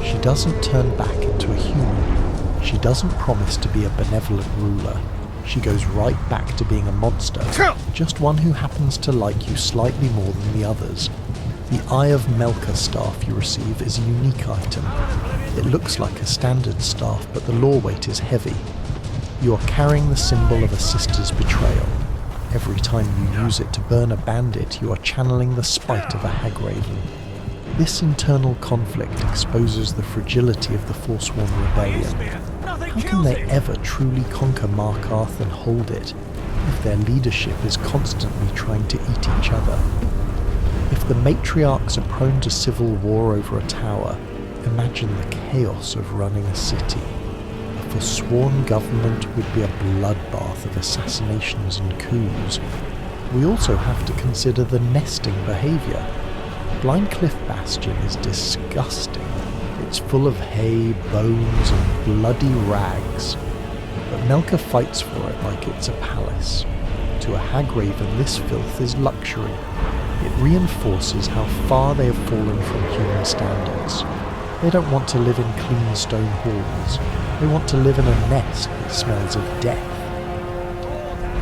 She doesn't turn back into a human. She doesn't promise to be a benevolent ruler. She goes right back to being a monster, just one who happens to like you slightly more than the others. The Eye of Melka staff you receive is a unique item. It looks like a standard staff, but the lore weight is heavy. You are carrying the symbol of a sister's betrayal. Every time you use it to burn a bandit, you are channeling the spite of a Hagraven. This internal conflict exposes the fragility of the Forsworn rebellion. How can they ever truly conquer Markarth and hold it, if their leadership is constantly trying to eat each other? If the matriarchs are prone to civil war over a tower, imagine the chaos of running a city. A forsworn government would be a bloodbath of assassinations and coups. We also have to consider the nesting behaviour. Blindcliff Bastion is disgusting. It's full of hay, bones and bloody rags. But Melka fights for it like it's a palace. To a Hagraven, this filth is luxury. It reinforces how far they have fallen from human standards. They don't want to live in clean stone halls. They want to live in a nest that smells of death.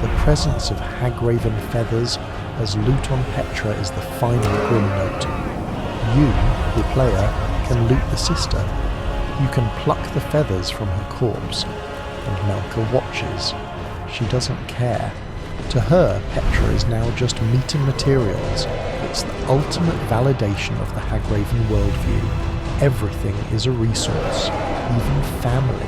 The presence of Hagraven feathers as loot on Petra is the final grim note. You, the player, can loot the sister. You can pluck the feathers from her corpse, and Melka watches. She doesn't care. To her, Petra is now just meat and materials. It's the ultimate validation of the Hagraven worldview. Everything is a resource. even family.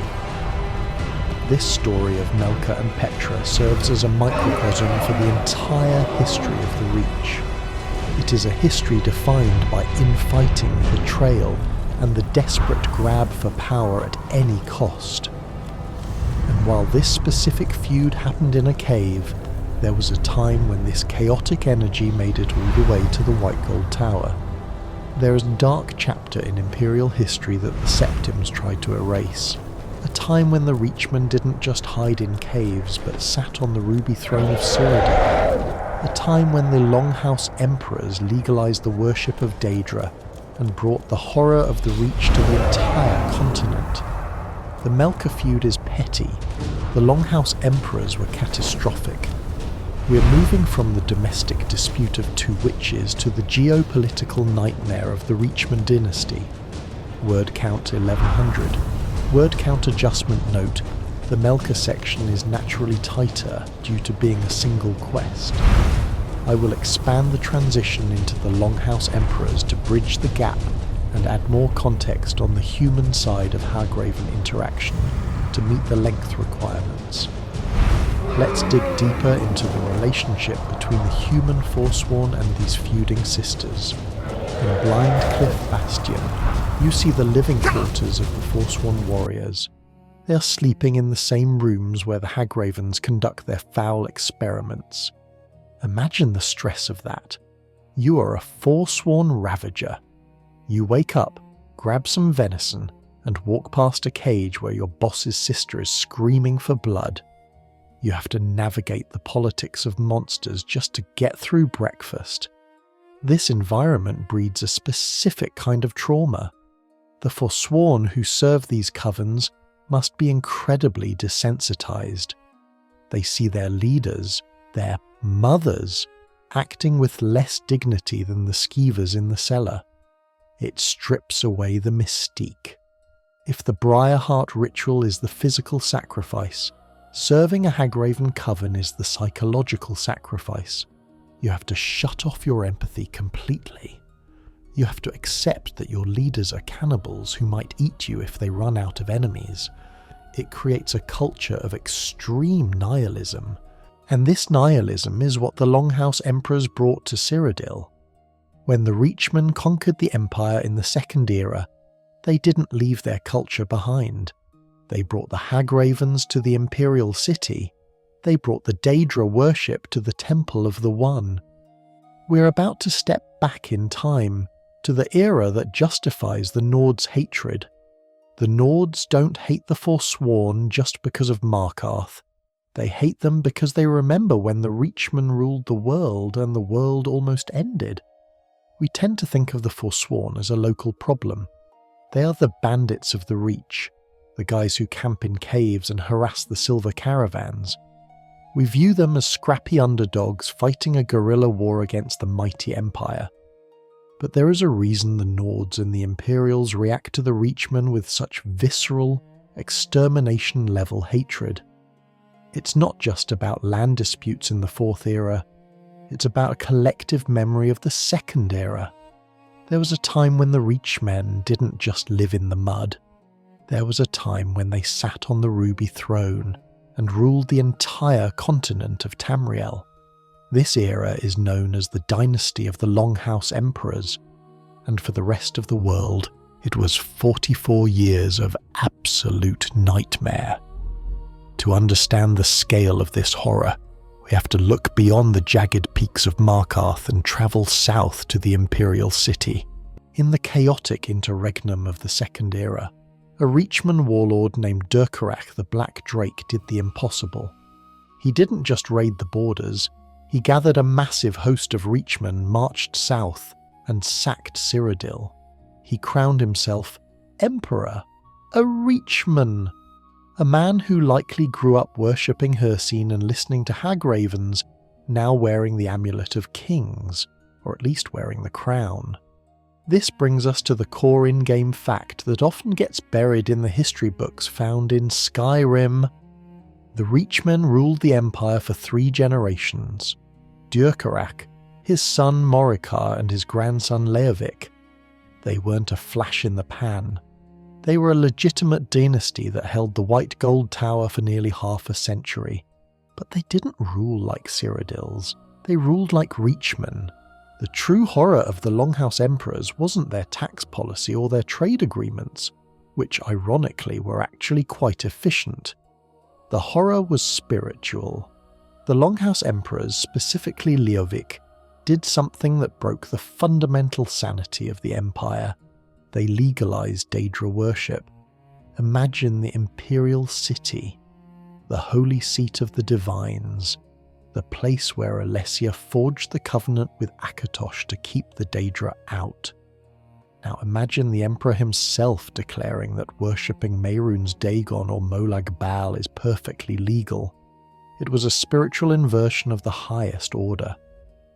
This story of Melka and Petra serves as a microcosm for the entire history of the Reach. It is a history defined by infighting, betrayal, and the desperate grab for power at any cost. And while this specific feud happened in a cave, there was a time when this chaotic energy made it all the way to the White Gold Tower. There is a dark chapter in Imperial history that the Septims tried to erase. A time when the Reachmen didn't just hide in caves but sat on the ruby throne of Cyrodiil. A time when the Longhouse Emperors legalized the worship of Daedra and brought the horror of the Reach to the entire continent. The Melka feud is petty. The Longhouse Emperors were catastrophic. We're moving from the domestic dispute of two witches to the geopolitical nightmare of the Reachmen dynasty. Word count 1100. Word count adjustment note: the Melka section is naturally tighter due to being a single quest. I will expand the transition into the Longhouse Emperors to bridge the gap and add more context on the human side of Hagraven interaction to meet the length requirements. Let's dig deeper into the relationship between the human Forsworn and these feuding sisters. In Blind Cliff Bastion, you see the living quarters of the Forsworn warriors. They are sleeping in the same rooms where the Hagravens conduct their foul experiments. Imagine the stress of that. You are a Forsworn ravager. You wake up, grab some venison, and walk past a cage where your boss's sister is screaming for blood. You have to navigate the politics of monsters just to get through breakfast. This environment breeds a specific kind of trauma. The Forsworn who serve these covens must be incredibly desensitized. They see their leaders, their mothers, acting with less dignity than the skeevers in the cellar. It strips away the mystique. If the Briarheart ritual is the physical sacrifice, serving a Hagraven coven is the psychological sacrifice. You have to shut off your empathy completely. You have to accept that your leaders are cannibals who might eat you if they run out of enemies. It creates a culture of extreme nihilism, and this nihilism is what the Longhouse Emperors brought to Cyrodiil. When the Reachmen conquered the Empire in the Second Era, they didn't leave their culture behind. They brought the Hagravens to the Imperial City. They brought the Daedra worship to the Temple of the One. We're about to step back in time, to the era that justifies the Nords' hatred. The Nords don't hate the Forsworn just because of Markarth. They hate them because they remember when the Reachmen ruled the world and the world almost ended. We tend to think of the Forsworn as a local problem. They are the bandits of the Reach, the guys who camp in caves and harass the silver caravans. We view them as scrappy underdogs fighting a guerrilla war against the mighty empire. But there is a reason the Nords and the Imperials react to the Reachmen with such visceral, extermination-level hatred. It's not just about land disputes in the Fourth Era, it's about a collective memory of the Second Era. There was a time when the Reachmen didn't just live in the mud. There was a time when they sat on the ruby throne and ruled the entire continent of Tamriel. This era is known as the dynasty of the Longhouse Emperors, and for the rest of the world, it was 44 years of absolute nightmare. To understand the scale of this horror, we have to look beyond the jagged peaks of Markarth and travel south to the Imperial City. In the chaotic interregnum of the Second Era, a Reachmen warlord named Durkarach the Black Drake did the impossible. He didn't just raid the borders, he gathered a massive host of Reachmen, marched south, and sacked Cyrodiil. He crowned himself Emperor, a Reachman, a man who likely grew up worshipping Hircine and listening to Hagravens, now wearing the amulet of kings, or at least wearing the crown. This brings us to the core in-game fact that often gets buried in the history books found in Skyrim. The Reachmen ruled the Empire for 3 generations. Durkarach, his son Morikar and his grandson Leovic. They weren't a flash in the pan. They were a legitimate dynasty that held the White Gold Tower for nearly half a century. But they didn't rule like Cyrodiils. They ruled like Reachmen. The true horror of the Longhouse Emperors wasn't their tax policy or their trade agreements, which ironically were actually quite efficient. The horror was spiritual. The Longhouse Emperors, specifically Leovic, did something that broke the fundamental sanity of the empire. They legalized Daedra worship. Imagine the imperial city, the holy seat of the divines, the place where Alessia forged the covenant with Akatosh to keep the Daedra out. Now imagine the emperor himself declaring that worshipping Mehrunes Dagon or Molag Bal is perfectly legal. It was a spiritual inversion of the highest order.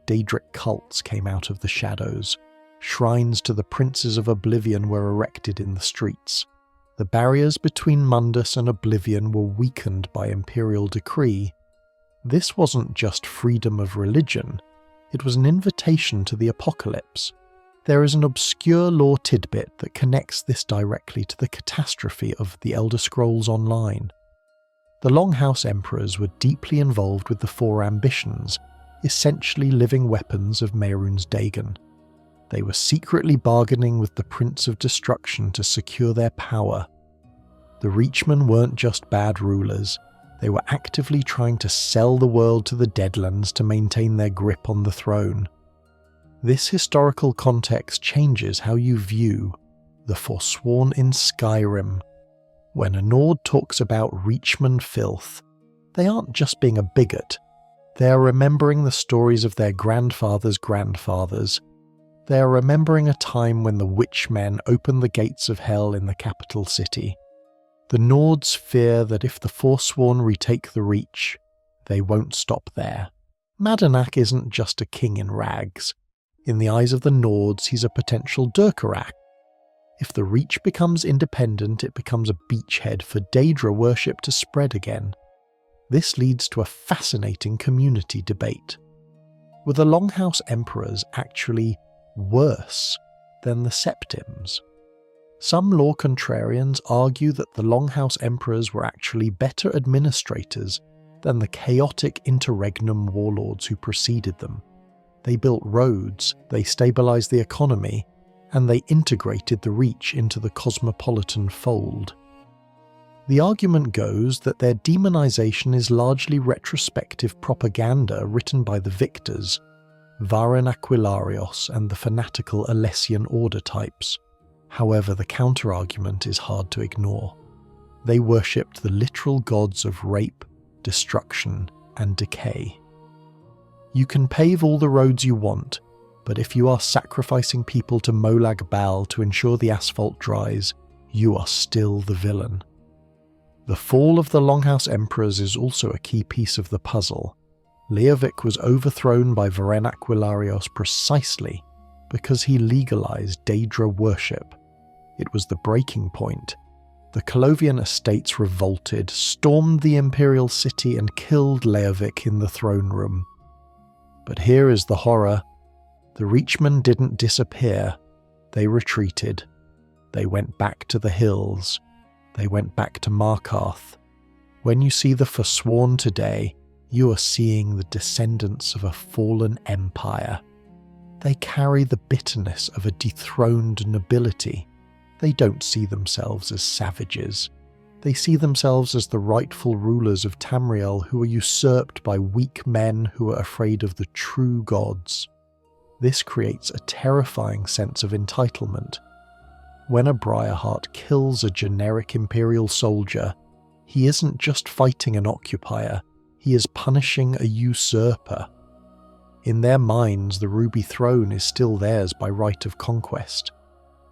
Daedric cults came out of the shadows. Shrines to the princes of Oblivion were erected in the streets. The barriers between Mundus and Oblivion were weakened by imperial decree. This wasn't just freedom of religion, it was an invitation to the apocalypse. There is an obscure lore tidbit that connects this directly to the catastrophe of the Elder Scrolls Online. The Longhouse Emperors were deeply involved with the Four Ambitions, essentially living weapons of Mehrunes Dagon. They were secretly bargaining with the Prince of Destruction to secure their power. The Reachmen weren't just bad rulers, they were actively trying to sell the world to the Deadlands to maintain their grip on the throne. This historical context changes how you view the Forsworn in Skyrim. When a Nord talks about Reachmen filth, they aren't just being a bigot, they are remembering the stories of their grandfathers' grandfathers. They are remembering a time when the Witchmen opened the gates of hell in the capital city. The Nords fear that if the Forsworn retake the Reach, they won't stop there. Madanach isn't just a king in rags. In the eyes of the Nords, he's a potential Durkarak. If the Reach becomes independent, it becomes a beachhead for Daedra worship to spread again. This leads to a fascinating community debate. Were the Longhouse Emperors actually worse than the Septims? Some lore contrarians argue that the Longhouse Emperors were actually better administrators than the chaotic interregnum warlords who preceded them. They built roads, they stabilized the economy, and they integrated the Reach into the cosmopolitan fold. The argument goes that their demonization is largely retrospective propaganda written by the victors, Varen Aquilarios and the fanatical Alessian order types. However, the counter-argument is hard to ignore. They worshipped the literal gods of rape, destruction, and decay. You can pave all the roads you want, but if you are sacrificing people to Molag Bal to ensure the asphalt dries, you are still the villain. The fall of the Longhouse Emperors is also a key piece of the puzzle. Leovic was overthrown by Varen Aquilarios precisely because he legalized Daedra worship. It was the breaking point. The Colovian estates revolted, stormed the imperial city and killed Leovic in the throne room. But here is the horror. The Reachmen didn't disappear. They retreated. They went back to the hills. They went back to Markarth. When you see the Forsworn today, you are seeing the descendants of a fallen empire. They carry the bitterness of a dethroned nobility. They don't see themselves as savages. They see themselves as the rightful rulers of Tamriel who are usurped by weak men who are afraid of the true gods. This creates a terrifying sense of entitlement. When a Briarheart kills a generic imperial soldier, he isn't just fighting an occupier, he is punishing a usurper. In their minds, the Ruby Throne is still theirs by right of conquest.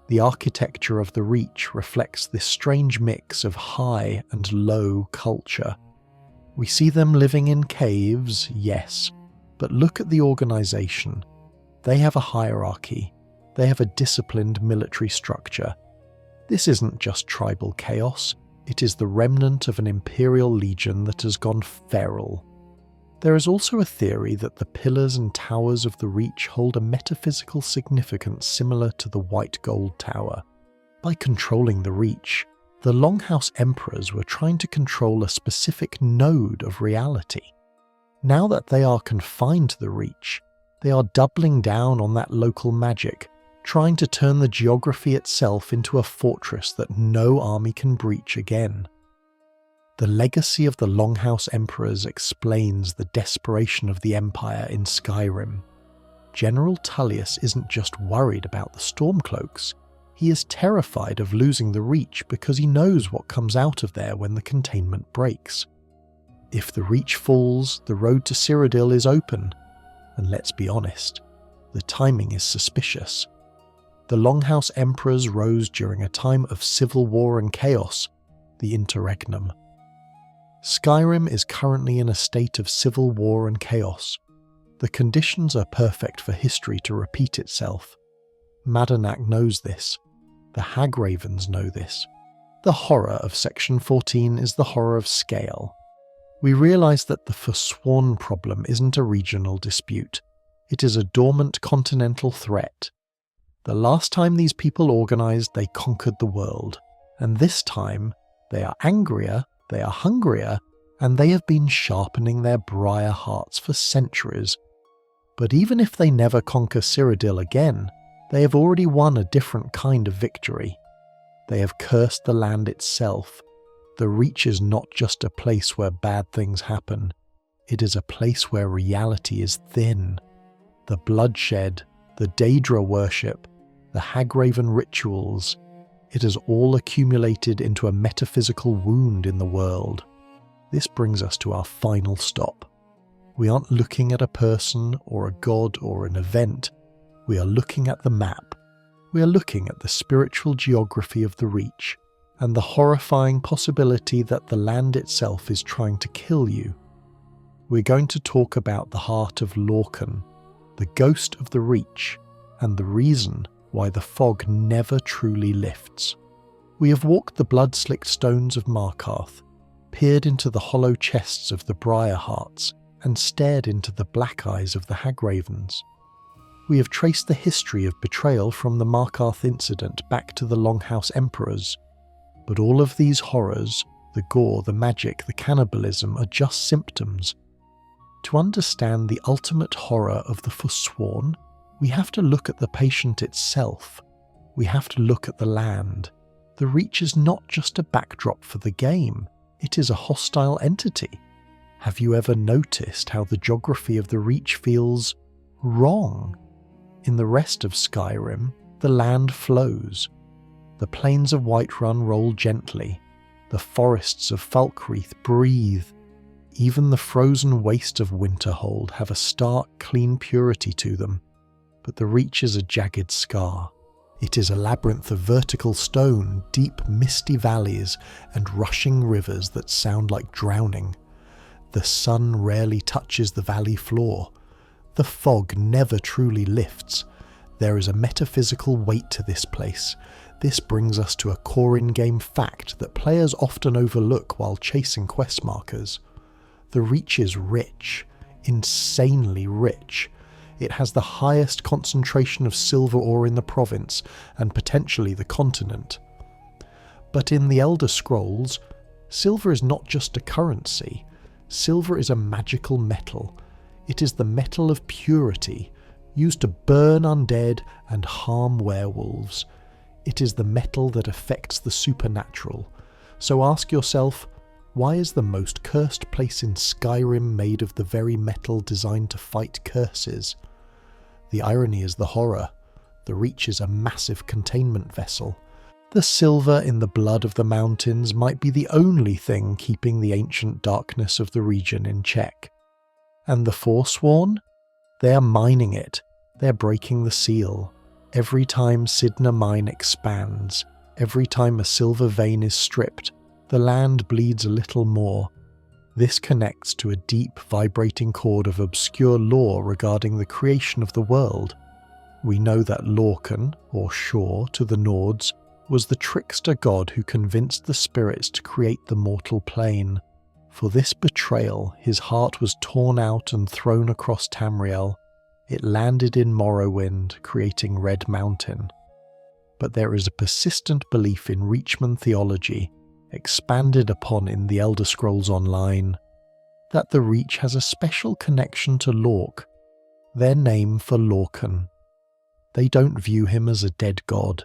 The architecture of the Reach reflects this strange mix of high and low culture. We see them living in caves, yes, but look at the organization. They have a hierarchy. They have a disciplined military structure. This isn't just tribal chaos, it is the remnant of an imperial legion that has gone feral. There is also a theory that the pillars and towers of the Reach hold a metaphysical significance similar to the White Gold Tower. By controlling the Reach, the Longhouse Emperors were trying to control a specific node of reality. Now that they are confined to the Reach, they are doubling down on that local magic, trying to turn the geography itself into a fortress that no army can breach again. The legacy of the Longhouse Emperors explains the desperation of the Empire in Skyrim. General Tullius isn't just worried about the Stormcloaks, he is terrified of losing the Reach because he knows what comes out of there when the containment breaks. If the Reach falls, the road to Cyrodiil is open, and let's be honest, the timing is suspicious. The Longhouse Emperors rose during a time of civil war and chaos, the Interregnum. Skyrim is currently in a state of civil war and chaos. The conditions are perfect for history to repeat itself. Madanach knows this. The Hagravens know this. The horror of Section 14 is the horror of scale. We realise that the Forsworn problem isn't a regional dispute. It is a dormant continental threat. The last time these people organised, they conquered the world. And this time, they are angrier, they are hungrier, and they have been sharpening their Briarhearts for centuries. But even if they never conquer Cyrodiil again, they have already won a different kind of victory. They have cursed the land itself. The Reach is not just a place where bad things happen. It is a place where reality is thin. The bloodshed, the Daedra worship, the Hagraven rituals, it has all accumulated into a metaphysical wound in the world. This brings us to our final stop. We aren't looking at a person or a god or an event. We are looking at the map. We are looking at the spiritual geography of the Reach and the horrifying possibility that the land itself is trying to kill you. We're going to talk about the heart of Lorcan, the ghost of the Reach, and the reason why the fog never truly lifts. We have walked the blood-slicked stones of Markarth, peered into the hollow chests of the Briarhearts, and stared into the black eyes of the Hagravens. We have traced the history of betrayal from the Markarth Incident back to the Longhouse Emperors. But all of these horrors, the gore, the magic, the cannibalism, are just symptoms. To understand the ultimate horror of the Forsworn, we have to look at the patient itself. We have to look at the land. The Reach is not just a backdrop for the game, it is a hostile entity. Have you ever noticed how the geography of the Reach feels wrong? In the rest of Skyrim, the land flows. The plains of Whiterun roll gently. The forests of Falkreath breathe. Even the frozen wastes of Winterhold have a stark, clean purity to them. But the Reach is a jagged scar. It is a labyrinth of vertical stone, deep misty valleys, and rushing rivers that sound like drowning. The sun rarely touches the valley floor. The fog never truly lifts. There is a metaphysical weight to this place. This brings us to a core in-game fact that players often overlook while chasing quest markers. The Reach is rich, insanely rich. It has the highest concentration of silver ore in the province, and potentially the continent. But in the Elder Scrolls, silver is not just a currency. Silver is a magical metal. It is the metal of purity, used to burn undead and harm werewolves. It is the metal that affects the supernatural. So ask yourself, why is the most cursed place in Skyrim made of the very metal designed to fight curses? The irony is the horror. The Reach is a massive containment vessel. The silver in the blood of the mountains might be the only thing keeping the ancient darkness of the region in check. And the Forsworn? They are mining it. They're breaking the seal. Every time Sidna Mine expands, every time a silver vein is stripped, the land bleeds a little more. This connects to a deep, vibrating chord of obscure lore regarding the creation of the world. We know that Lorcan, or Shor to the Nords, was the trickster god who convinced the spirits to create the mortal plane. For this betrayal, his heart was torn out and thrown across Tamriel. It landed in Morrowind, creating Red Mountain. but there is a persistent belief in Reachmen theology, expanded upon in the Elder Scrolls Online, that the Reach has a special connection to Lork, their name for Lorcan. They don't view him as a dead god.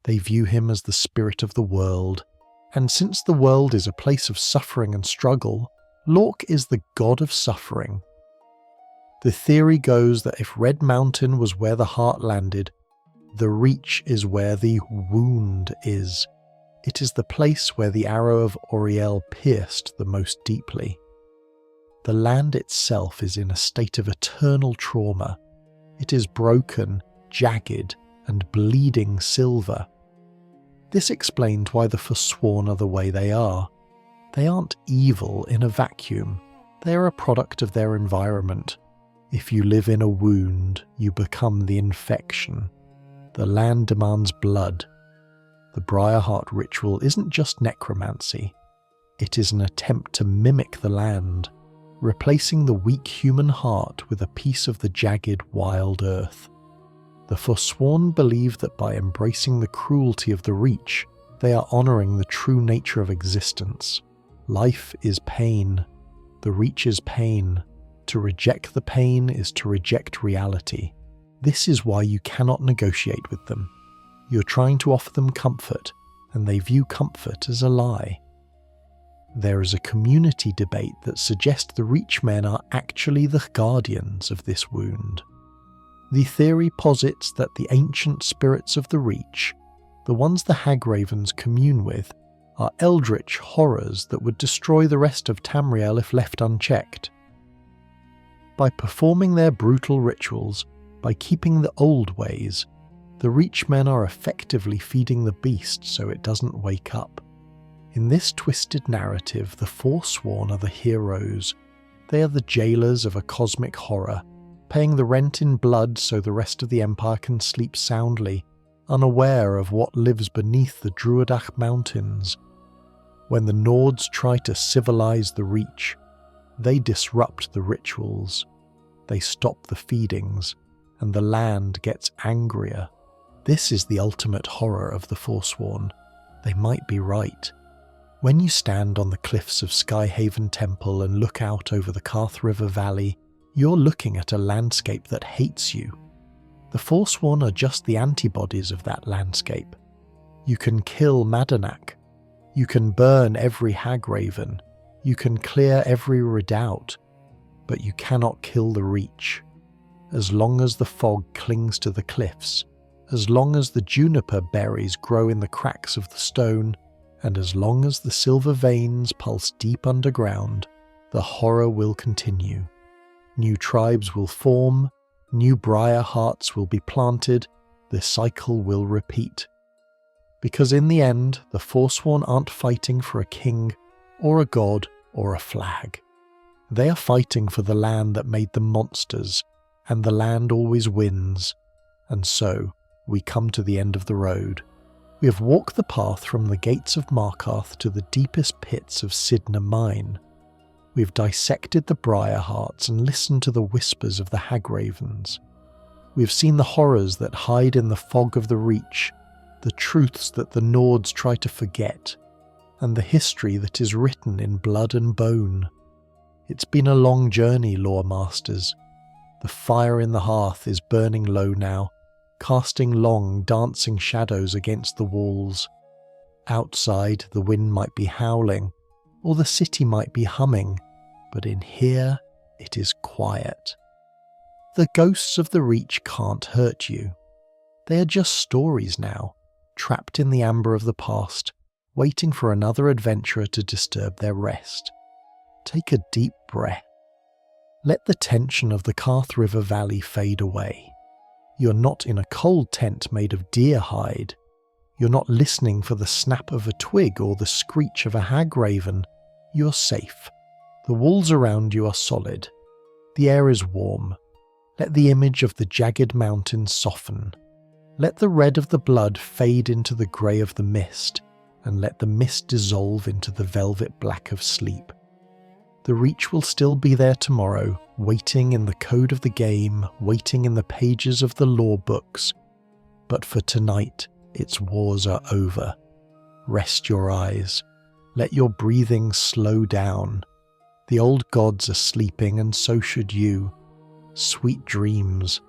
They view him as the spirit of the world, and since the world is a place of suffering and struggle, Lork is the god of suffering. The theory goes that if Red Mountain was where the heart landed, the Reach is where the wound is. It is the place where the arrow of Auriel pierced the most deeply. The land itself is in a state of eternal trauma. It is broken, jagged, and bleeding silver. This explains why the Forsworn are the way they are. They aren't evil in a vacuum. They are a product of their environment. If you live in a wound, you become the infection. The land demands blood. The Briarheart ritual isn't just necromancy. It is an attempt to mimic the land, replacing the weak human heart with a piece of the jagged wild earth. The Forsworn believe that by embracing the cruelty of the Reach, they are honouring the true nature of existence. Life is pain. The Reach is pain. To reject the pain is to reject reality. This is why you cannot negotiate with them. You're trying to offer them comfort, and they view comfort as a lie. There is a community debate that suggests the Reachmen are actually the guardians of this wound. The theory posits that the ancient spirits of the Reach, the ones the Hagravens commune with, are eldritch horrors that would destroy the rest of Tamriel if left unchecked. By performing their brutal rituals, by keeping the old ways, the Reachmen are effectively feeding the beast so it doesn't wake up. In this twisted narrative, the Forsworn are the heroes. They are the jailers of a cosmic horror, paying the rent in blood so the rest of the Empire can sleep soundly, unaware of what lives beneath the Druidach Mountains. When the Nords try to civilize the Reach, they disrupt the rituals. They stop the feedings, and the land gets angrier. This is the ultimate horror of the Forsworn. They might be right. When you stand on the cliffs of Skyhaven Temple and look out over the Karth River Valley, you're looking at a landscape that hates you. The Forsworn are just the antibodies of that landscape. You can kill Madanach. You can burn every Hagraven. You can clear every redoubt. But you cannot kill the Reach. As long as the fog clings to the cliffs, as long as the juniper berries grow in the cracks of the stone, and as long as the silver veins pulse deep underground, the horror will continue. New tribes will form, new Briarhearts will be planted, the cycle will repeat. Because in the end, the Forsworn aren't fighting for a king, or a god, or a flag. They are fighting for the land that made them monsters, and the land always wins. And so, we come to the end of the road. We have walked the path from the gates of Markarth to the deepest pits of Sidna Mine. We have dissected the Briarhearts and listened to the whispers of the Hagravens. We have seen the horrors that hide in the fog of the Reach, the truths that the Nords try to forget, and the history that is written in blood and bone. It's been a long journey, Lore Masters. The fire in the hearth is burning low now, casting long, dancing shadows against the walls. Outside, the wind might be howling, or the city might be humming, but in here, it is quiet. The ghosts of the Reach can't hurt you. They are just stories now, trapped in the amber of the past, waiting for another adventurer to disturb their rest. Take a deep breath. Let the tension of the Karth River Valley fade away. You're not in a cold tent made of deer hide. You're not listening for the snap of a twig or the screech of a Hagraven. You're safe. The walls around you are solid. The air is warm. Let the image of the jagged mountains soften. Let the red of the blood fade into the grey of the mist, and let the mist dissolve into the velvet black of sleep. The Reach will still be there tomorrow, waiting in the code of the game, waiting in the pages of the lore books. But for tonight, Its wars are over. Rest your eyes. Let your breathing slow down. The old gods are sleeping, and so should you. Sweet dreams.